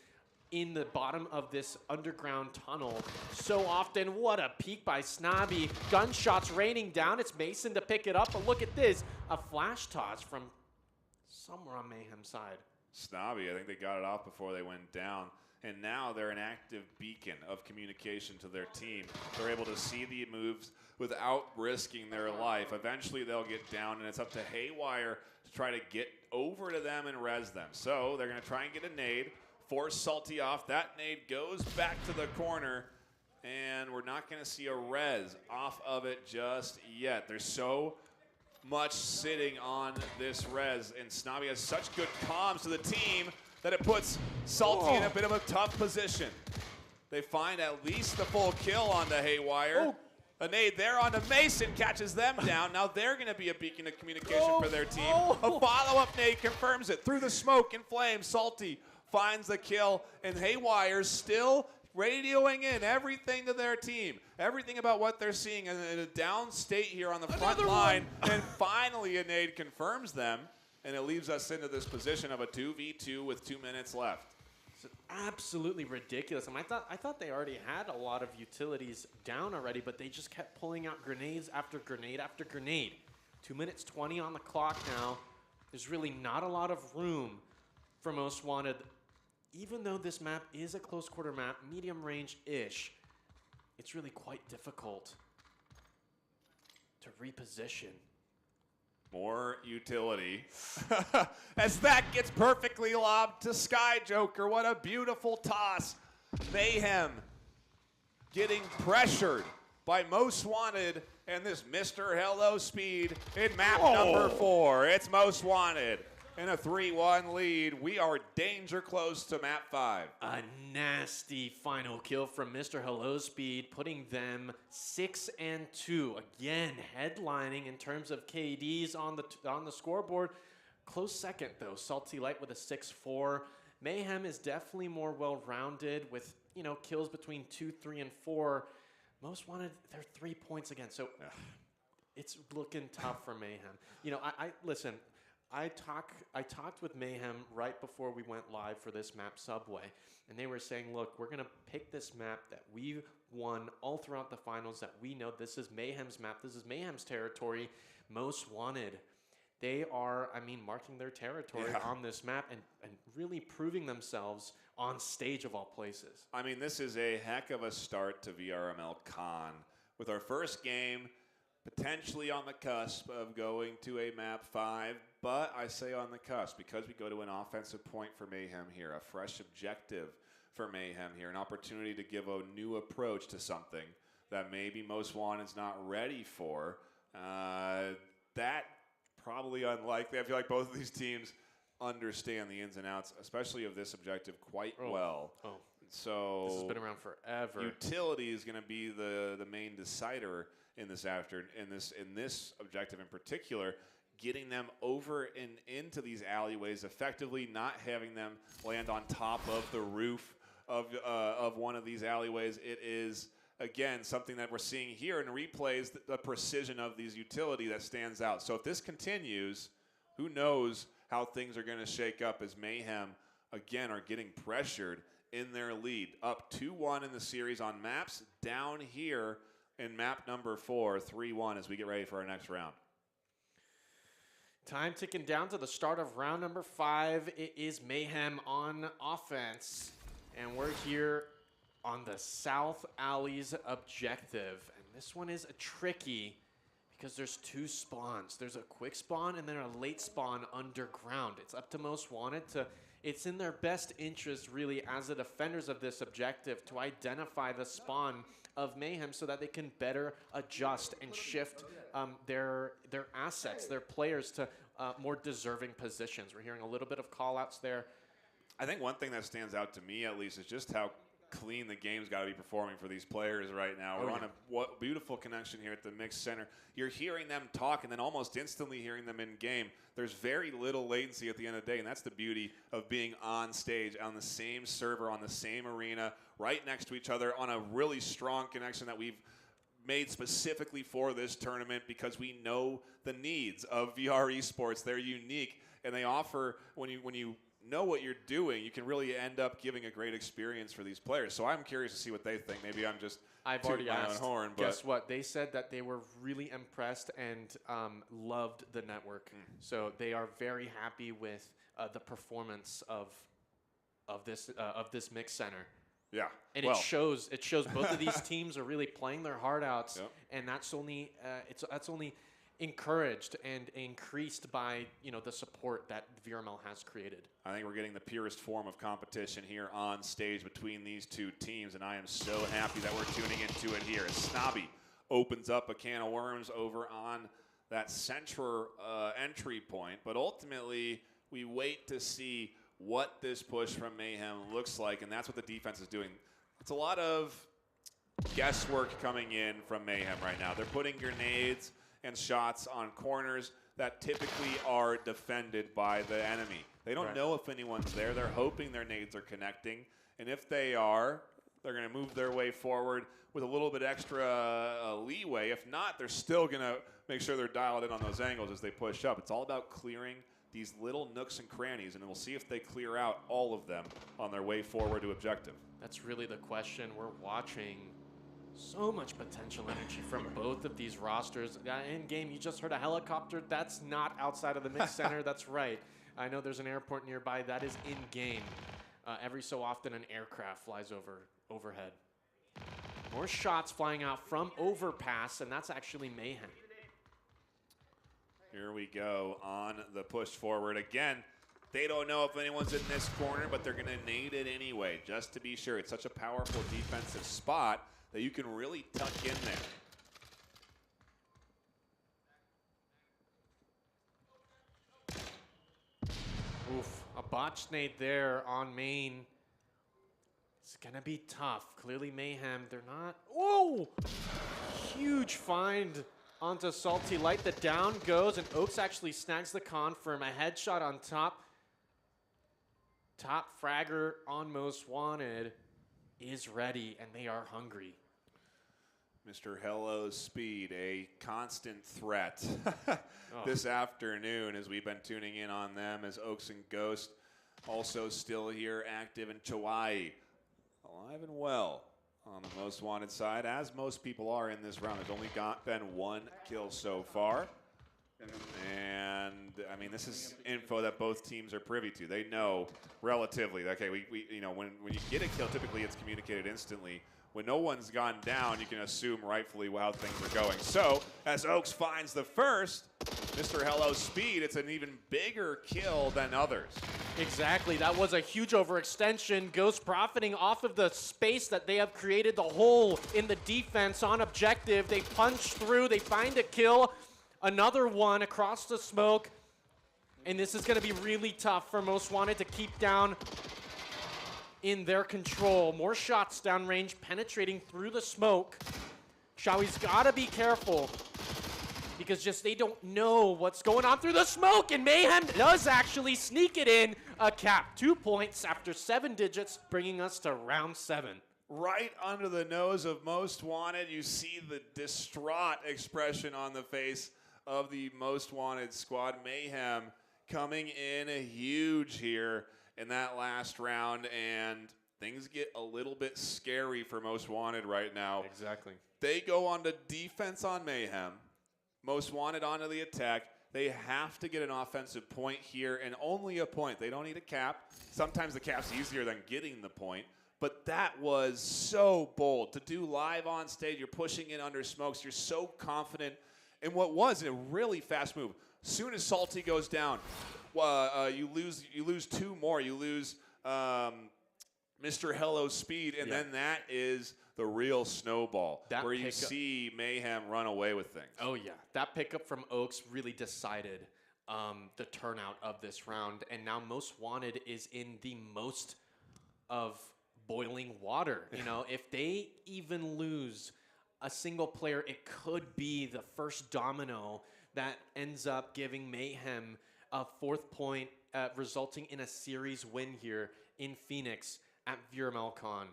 in the bottom of this underground tunnel so often. What a peek by Snobby. Gunshots raining down. It's Mason to pick it up, but look at this. A flash toss from somewhere on Mayhem's side. Snobby, I think they got it off before they went down. And now they're an active beacon of communication to their team. They're able to see the moves without risking their life. Eventually they'll get down, and it's up to Haywire to try to get over to them and res them. So they're going to try and get a nade, force Salty off. That nade goes back to the corner, and we're not going to see a res off of it just yet. There's so much sitting on this res, and Snobby has such good comms to the team that it puts Salty in a bit of a tough position. They find at least the full kill on the Haywire. A nade there onto Mason catches them down. Now they're going to be a beacon of communication for their team. A follow-up nade confirms it. Through the smoke and flames, Salty finds the kill, and Haywire's still radioing in everything to their team, everything about what they're seeing in a down state here on the front line. And finally a nade confirms them, and it leaves us into this position of a 2v2 with 2 minutes left. It's absolutely ridiculous. I thought they already had a lot of utilities down already, but they just kept pulling out grenades after grenade after grenade. 2 minutes 20 on the clock now. There's really not a lot of room for Most Wanted. Even though this map is a close quarter map, medium range-ish, it's really quite difficult to reposition. More utility. As that gets perfectly lobbed to Sky Joker. What a beautiful toss. Mayhem getting pressured by Most Wanted and this Mr. Hello Speed in map number 4. It's Most Wanted in a 3-1 lead. We are danger close to map 5. A nasty final kill from Mr. Hello Speed, putting them 6-2. Again, headlining in terms of KDs on the scoreboard. Close second though, Salty Light with a 6-4. Mayhem is definitely more well-rounded with, you know, kills between 2, 3, and 4. Most Wanted, they're 3 points again, so it's looking tough for Mayhem. You know, listen. I talked with Mayhem right before we went live for this map Subway, and they were saying, look, we're going to pick this map that we've won all throughout the finals, that we know this is Mayhem's map, this is Mayhem's territory. Most Wanted, they are, I mean, marking their territory on this map and really proving themselves on stage of all places. I mean, this is a heck of a start to VRML CON with our first game potentially on the cusp of going to a map 5, but I say on the cusp because we go to an offensive point for Mayhem here, a fresh objective for Mayhem here, an opportunity to give a new approach to something that maybe Most Wanted's not ready for. That probably unlikely. I feel like both of these teams understand the ins and outs, especially of this objective, quite well. So this has been around forever. Utility is going to be the main decider in this in this objective in particular, getting them over and into these alleyways effectively, not having them land on top of the roof of one of these alleyways. It is, again, something that we're seeing here in replays, the precision of these utility that stands out. So if this continues, who knows how things are going to shake up as Mayhem, again, are getting pressured in their lead. Up 2-1 in the series on maps, down here in map number 4, 3-1 as we get ready for our next round. Time ticking down to the start of round number 5. It is Mayhem on offense. And we're here on the South Alley's objective. And this one is tricky because there's 2 spawns. There's a quick spawn and then a late spawn underground. It's up to Most Wanted to, it's in their best interest really as the defenders of this objective to identify the spawn of Mayhem so that they can better adjust and shift their assets, their players to more deserving positions. We're hearing a little bit of call-outs there. I think one thing that stands out to me, at least, is just how clean the game's got to be performing for these players right now. We're on a beautiful connection here at the Mix Center. You're hearing them talk and then almost instantly hearing them in-game. There's very little latency at the end of the day, and that's the beauty of being on stage, on the same server, on the same arena, right next to each other, on a really strong connection that we've made specifically for this tournament because we know the needs of VR esports. They're unique, and they offer, when you know what you're doing, you can really end up giving a great experience for these players. So I'm curious to see what they think. Maybe I'm just already my own asked. horn. But Guess what? They said that they were really impressed and loved the network. So they are very happy with the performance of this Mix Center. yeah, And well, it shows both of these teams are really playing their heart out, Yep. and that's only encouraged and increased by the support that VRML has created. I think we're getting the purest form of competition here on stage between these 2 teams, and I am so happy that we're tuning into it here as Snobby opens up a can of worms over on that central entry point. But ultimately, we wait to see what this push from Mayhem looks like, and that's what the defense is doing. It's a lot of guesswork coming in from Mayhem right now. They're putting grenades and shots on corners that typically are defended by the enemy. They don't know if anyone's there. They're hoping their nades are connecting, and if they are, they're going to move their way forward with a little bit extra leeway. If not, they're still going to make sure they're dialed in on those angles as they push up. It's all about clearing these little nooks and crannies, and we'll see if they clear out all of them on their way forward to objective. That's really the question. We're watching so much potential energy from both of these rosters. In game, you just heard a helicopter. That's not outside of the Mix Center. That's right. I know there's an airport nearby. That is in game. Every so often, an aircraft flies overhead. More shots flying out from overpass, and that's actually Mayhem. Here we go on the push forward. Again, they don't know if anyone's in this corner, but they're going to nade it anyway, just to be sure. It's such a powerful defensive spot that you can really tuck in there. Oof, a botch nade there on main. It's going to be tough. Clearly Mayhem, they're not. Oh! Huge find onto Salty Light. The down goes, and Oaks actually snags the confirm. A headshot on top. Top fragger on Most Wanted is ready, and they are hungry. Mr. Hello's Speed, a constant threat this afternoon as we've been tuning in on them as Oaks and Ghost also still here active in Chawai. Alive and well on the Most Wanted side, as most people are in this round. There's only been 1 kill so far. And, I mean, this is info that both teams are privy to. They know relatively. Okay, we you know, when you get a kill, typically it's communicated instantly. When no one's gone down, you can assume rightfully how things are going. So, as Oaks finds the first, Mr. Hello Speed, it's an even bigger kill than others. Exactly. That was a huge overextension. Ghost profiting off of the space that they have created, the hole in the defense on objective. They punch through. They find a kill. Another one across the smoke. And this is going to be really tough for Most Wanted to keep down in their control. More shots downrange, penetrating through the smoke. Shawai's got to be careful because just they don't know what's going on through the smoke, and Mayhem does actually sneak it in. A cap, 2 points after 7 digits, bringing us to round 7. Right under the nose of Most Wanted, you see the distraught expression on the face of the Most Wanted squad. Mayhem coming in huge here in that last round, and things get a little bit scary for Most Wanted right now. Exactly. They go on to defense on Mayhem. Most Wanted onto the attack. They have to get an offensive point here, and only a point. They don't need a cap. Sometimes the cap's easier than getting the point, But that was so bold to do live on stage. You're pushing in under smokes. You're so confident in what was a really fast move. Soon as Salty goes down, you lose 2 more. You lose Mr. Hello's speed, and then that is the real snowball where you see Mayhem run away with things. Oh, yeah. That pickup from Oaks really decided the turnout of this round, and now Most Wanted is in the most of boiling water. You know, if they even lose a single player, it could be the first domino that ends up giving Mayhem a 4th point, resulting in a series win here in Phoenix at VRML CON.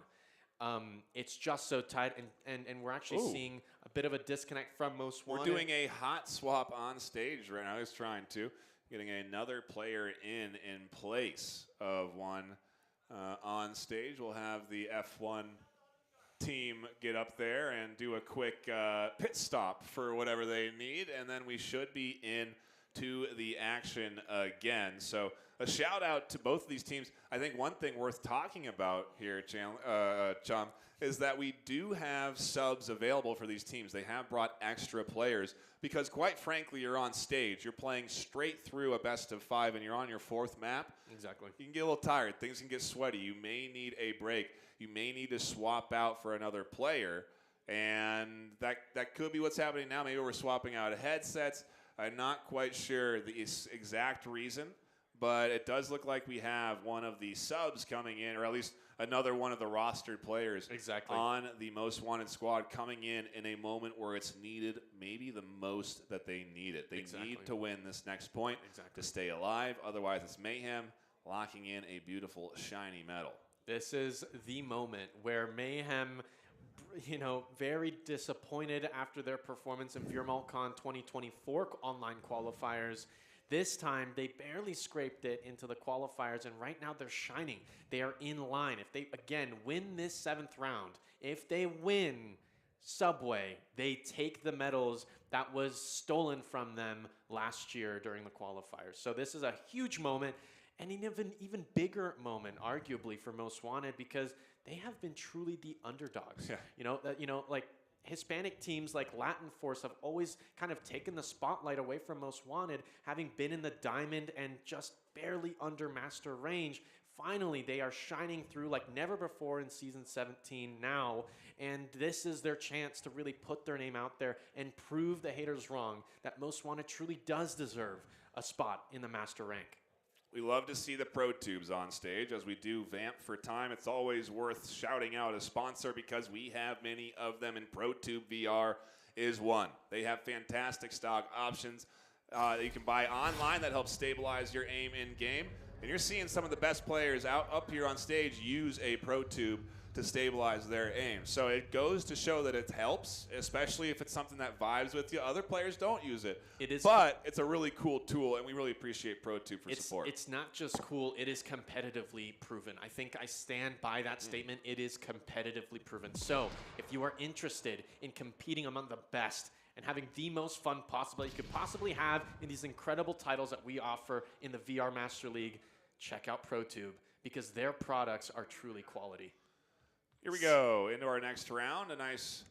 It's just so tight, and we're actually seeing a bit of a disconnect from Most Wanted. We're doing a hot swap on stage right now. I was trying to. Getting another player in place of one on stage. We'll have the F1 team get up there and do a quick pit stop for whatever they need, and then we should be in to the action again. So a shout out to both of these teams. I think one thing worth talking about here, Chum, is that we do have subs available for these teams. They have brought extra players because, quite frankly, you're on stage. You're playing straight through a best of 5, and you're on your 4th map. Exactly. You can get a little tired. Things can get sweaty. You may need a break. You may need to swap out for another player, and that could be what's happening now. Maybe we're swapping out headsets. I'm not quite sure the exact reason, but it does look like we have one of the subs coming in, or at least another one of the rostered players on the Most Wanted squad coming in a moment where it's needed, maybe the most that they need it. They need to win this next point to stay alive. Otherwise, it's Mayhem locking in a beautiful, shiny medal. This is the moment where Mayhem, you know, very disappointed after their performance in VRML CON 2024 online qualifiers. This time, they barely scraped it into the qualifiers, and right now they're shining. They are in line. If they, again, win this 7th round, if they win Subway, they take the medals that was stolen from them last year during the qualifiers. So this is a huge moment, and an even bigger moment, arguably, for Most Wanted, because they have been truly the underdogs. Yeah. You know, like Hispanic teams like Latin Force have always kind of taken the spotlight away from Most Wanted, having been in the diamond and just barely under master range. Finally, they are shining through like never before in Season 17 now, and this is their chance to really put their name out there and prove the haters wrong that Most Wanted truly does deserve a spot in the master rank. We love to see the Pro Tubes on stage. As we do Vamp for time, it's always worth shouting out a sponsor because we have many of them, and ProTube VR is one. They have fantastic stock options that you can buy online that helps stabilize your aim in-game. And you're seeing some of the best players up here on stage use a Pro Tube to stabilize their aim. So it goes to show that it helps, especially if it's something that vibes with you. Other players don't use it. But it's a really cool tool, and we really appreciate ProTube for support. It's not just cool, it is competitively proven. I think I stand by that statement. It is competitively proven. So if you are interested in competing among the best and having the most fun possible you could possibly have in these incredible titles that we offer in the VR Master League, check out ProTube because their products are truly quality. Here we go into our next round. A nice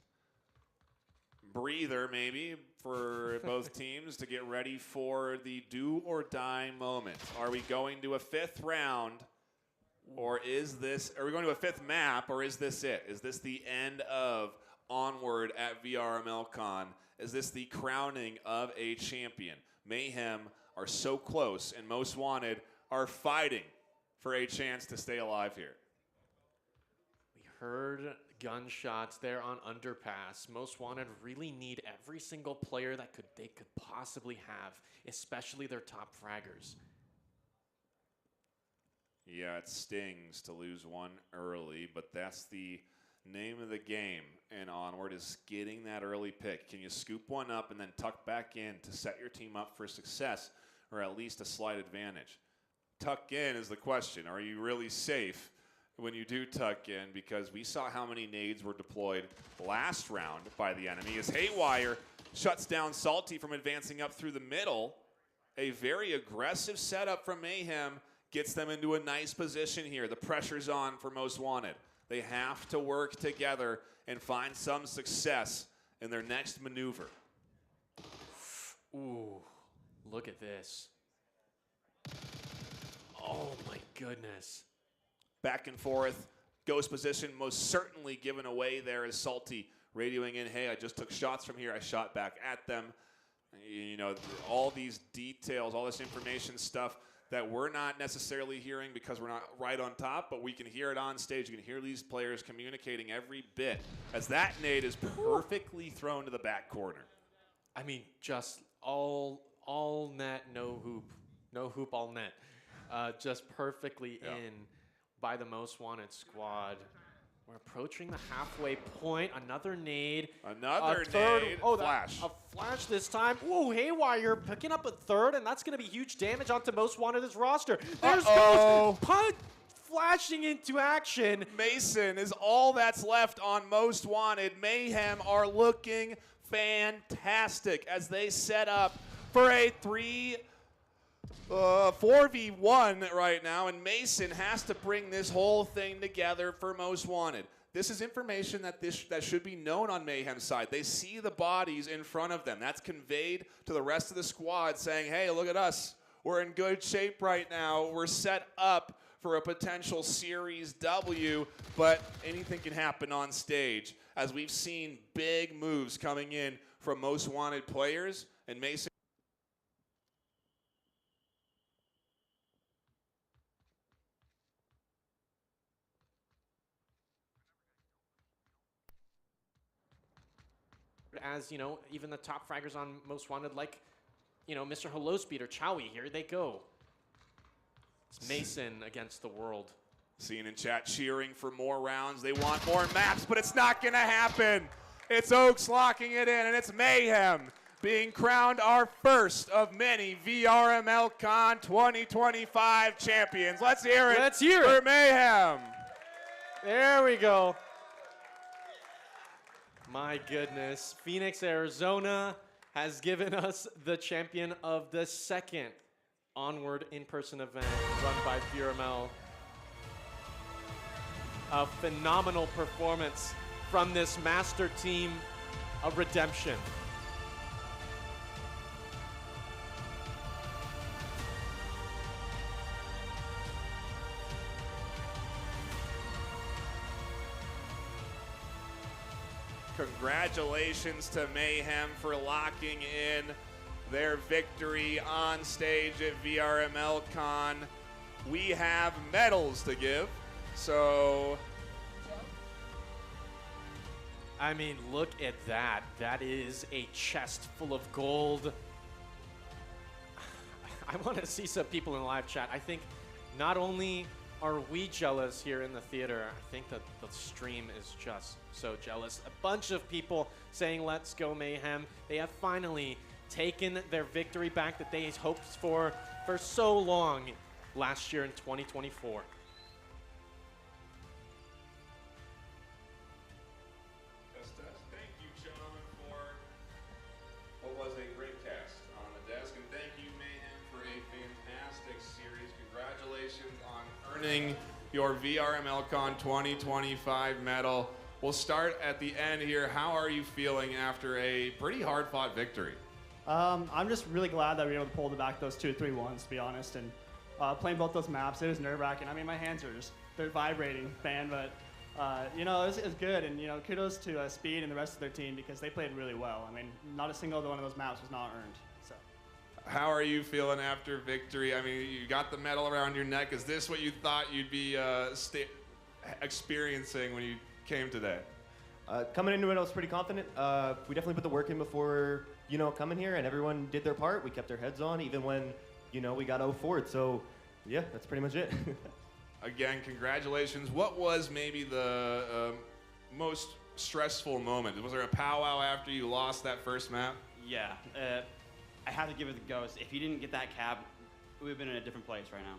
breather maybe for both teams to get ready for the do or die moment. Are we going to a 5th round, or are we going to a 5th map, or is this it? Is this the end of Onward at VRML CON? Is this the crowning of a champion? Mayhem are so close, and Most Wanted are fighting for a chance to stay alive here. Heard gunshots there on Underpass. Most Wanted really need every single player that they could possibly have, especially their top fraggers. Yeah, it stings to lose one early, but that's the name of the game. And Onward is getting that early pick. Can you scoop one up and then tuck back in to set your team up for success, or at least a slight advantage? Tuck in is the question. Are you really safe when you do tuck in? Because we saw how many nades were deployed last round by the enemy as Haywire shuts down Salty from advancing up through the middle. A very aggressive setup from Mayhem gets them into a nice position here. The pressure's on for Most Wanted. They have to work together and find some success in their next maneuver. Ooh, look at this. Oh my goodness. Back and forth. Ghost position most certainly given away there as Salty radioing in, hey, I just took shots from here. I shot back at them. You know, all these details, all this information stuff that we're not necessarily hearing because we're not right on top, but we can hear it on stage. You can hear these players communicating every bit as that nade is perfectly thrown to the back corner. I mean, just all net, no hoop, all net. Just perfectly in by the most wanted squad. We're approaching the halfway point. Another nade. Another third. nade. Oh, Flash. A flash this time. Ooh, Haywire picking up a third, and that's going to be huge damage onto most wanted's roster. There's Ghost punt flashing into action. Mason is all that's left on Most Wanted. Mayhem are looking fantastic as they set up for a 4v1 right now, and Mason has to bring this whole thing together for Most Wanted. This is information that should be known on Mayhem's side. They see the bodies in front of them. That's conveyed to the rest of the squad saying, hey, look at us. We're in good shape right now. We're set up for a potential Series W, but anything can happen on stage as we've seen big moves coming in from Most Wanted players, and Mason as, you know, even the top fraggers on Most Wanted, like, you know, Mr. Hello Speed or Chowie, here they go. It's Mason against the world. Seeing in chat cheering for more rounds. They want more maps, but it's not going to happen. It's Oaks locking it in, and it's Mayhem being crowned our first of many VRML CON 2025 champions. Let's hear it. Let's hear for it. Mayhem. There we go. My goodness. Phoenix, Arizona has given us the champion of the second Onward in-person event run by VRML. A phenomenal performance from this master team of redemption. Congratulations to Mayhem for locking in their victory on stage at VRML CON. We have medals to give, so... I mean, look at that. That is a chest full of gold. I want to see some people in the live chat. I think not only are we jealous here in the theater, I think that the stream is just so jealous. A bunch of people saying, let's go Mayhem. They have finally taken their victory back that they hoped for so long last year in 2024. Thank you, gentlemen, for what was a great cast on the desk, and thank you, Mayhem, for a fantastic series. Congratulations on earning your VRML CON 2025 medal. We'll start at the end here. How are you feeling after a pretty hard-fought victory? I'm just really glad that we were able to pull back those 2-3-1s, to be honest, and playing both those maps, it was nerve-wracking. I mean, my hands are they're vibrating, man, but you know, it was good, and you know, kudos to Speed and the rest of their team because they played really well. I mean, not a single one of those maps was not earned. So. How are you feeling after victory? I mean, you got the medal around your neck. Is this what you thought you'd be experiencing when you came today? Coming into it, I was pretty confident. We definitely put the work in before, you know, coming here, and everyone did their part. We kept their heads on, even when, you know, we got 0-4'd. So, yeah, that's pretty much it. Again, congratulations. What was maybe the most stressful moment? Was there a powwow after you lost that first map? Yeah, I have to give it to Ghost. If he didn't get that cab, we would have been in a different place right now,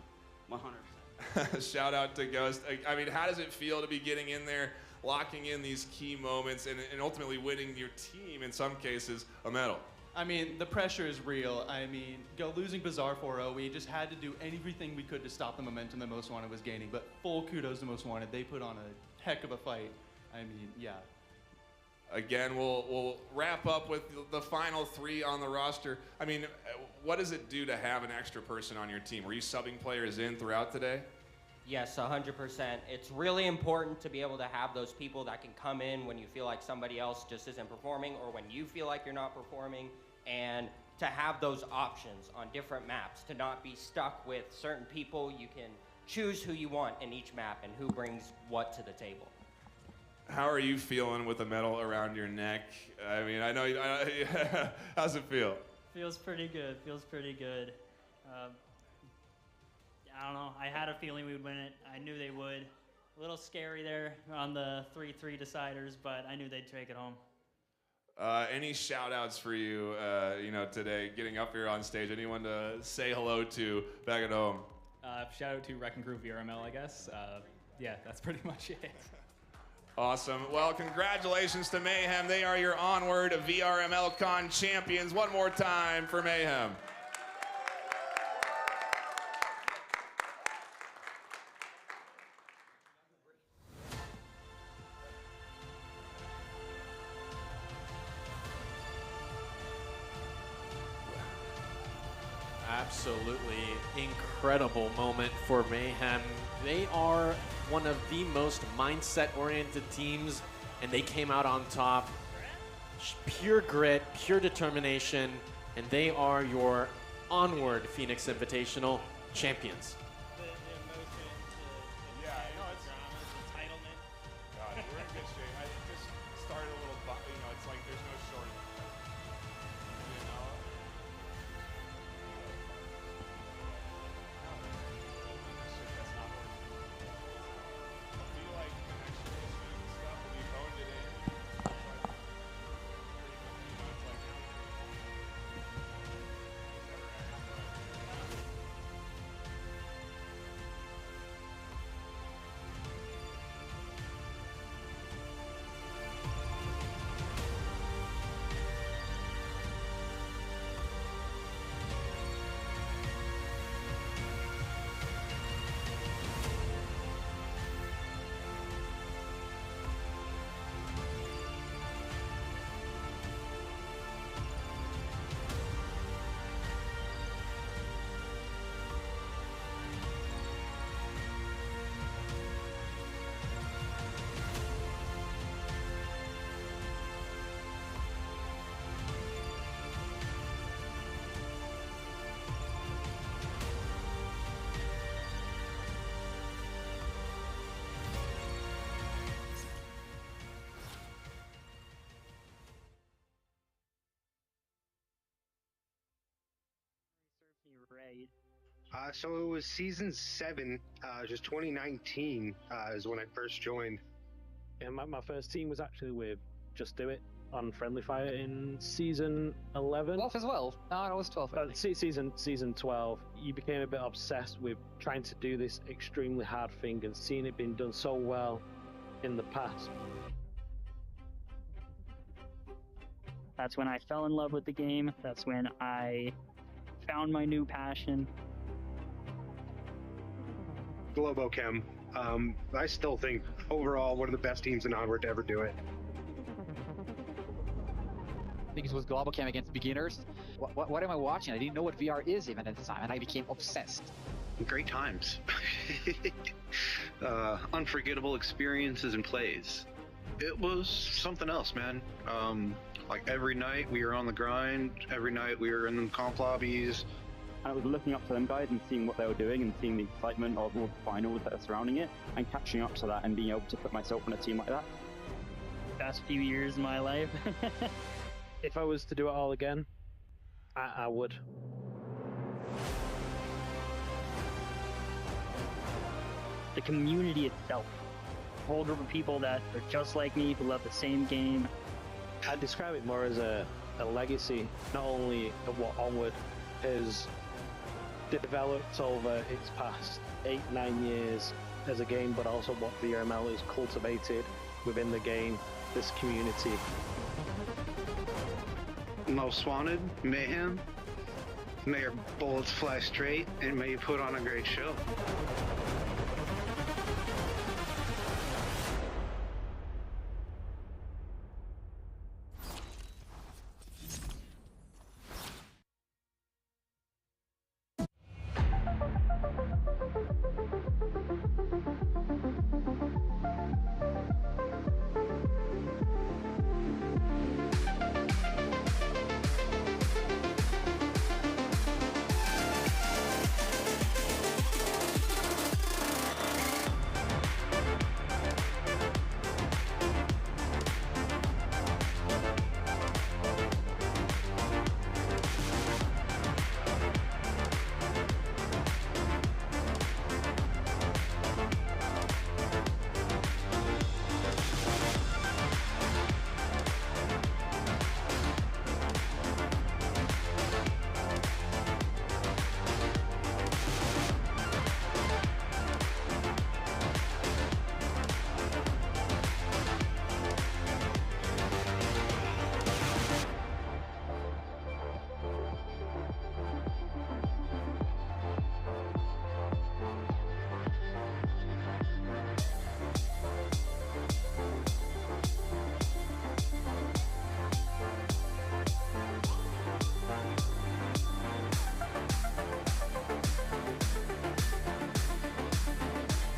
100%. Shout out to Ghost. I mean, how does it feel to be getting in there, locking in these key moments, and ultimately winning your team, in some cases, a medal? I mean, the pressure is real. I mean, losing Bazaar 4-0, we just had to do everything we could to stop the momentum that Most Wanted was gaining. But full kudos to Most Wanted. They put on a heck of a fight. I mean, yeah. Again, we'll wrap up with the final 3 on the roster. I mean, what does it do to have an extra person on your team? Were you subbing players in throughout today? Yes, 100%. It's really important to be able to have those people that can come in when you feel like somebody else just isn't performing, or when you feel like you're not performing, and to have those options on different maps, to not be stuck with certain people. You can choose who you want in each map and who brings what to the table. How are you feeling with the medal around your neck? I mean, I know, how's it feel? Feels pretty good, feels pretty good. I don't know, I had a feeling we would win it. I knew they would. A little scary there on the 3-3 deciders, but I knew they'd take it home. Any shout outs for you, today, getting up here on stage? Anyone to say hello to back at home? Shout out to Vankrupt VRML, I guess. Yeah, that's pretty much it. Awesome. Well, congratulations to Mayhem. They are your Onward VRML CON champions. One more time for Mayhem. Absolutely incredible moment for Mayhem. They are one of the most mindset-oriented teams, and they came out on top. Pure grit, pure determination, and they are your Onward Phoenix Invitational champions. Yeah, I know it's entitlement. God, we're in good shape. I just started a little, it's like there's no shortage. You know? That's not what I feel like connection issues and stuff, and we honed it in. It's like, So it was season 7, just 2019 is when I first joined. Yeah, my first team was actually with Just Do It on Friendly Fire in season 11. 12 as well? No, it was 12. Season 12. You became a bit obsessed with trying to do this extremely hard thing and seeing it being done so well in the past. That's when I fell in love with the game. That's when I found my new passion. Globochem. I still think overall one of the best teams in Onward to ever do it. I think it was Globochem against beginners. What am I watching? I didn't know what VR is even at the time, and I became obsessed. Great times. Unforgettable experiences and plays. It was something else, man. Like every night we were on the grind. Every night we were in the comp lobbies. I was looking up to them guys and seeing what they were doing and seeing the excitement of all the finals that are surrounding it and catching up to that and being able to put myself on a team like that. Best few years of my life. If I was to do it all again, I would. The community itself. A whole group of people that are just like me, who love the same game. I'd describe it more as a legacy, not only of what Onward has developed over its past 8-9 years as a game, but also what VRML has cultivated within the game, this community. Most Wanted, Mayhem. May your bullets fly straight, and may you put on a great show.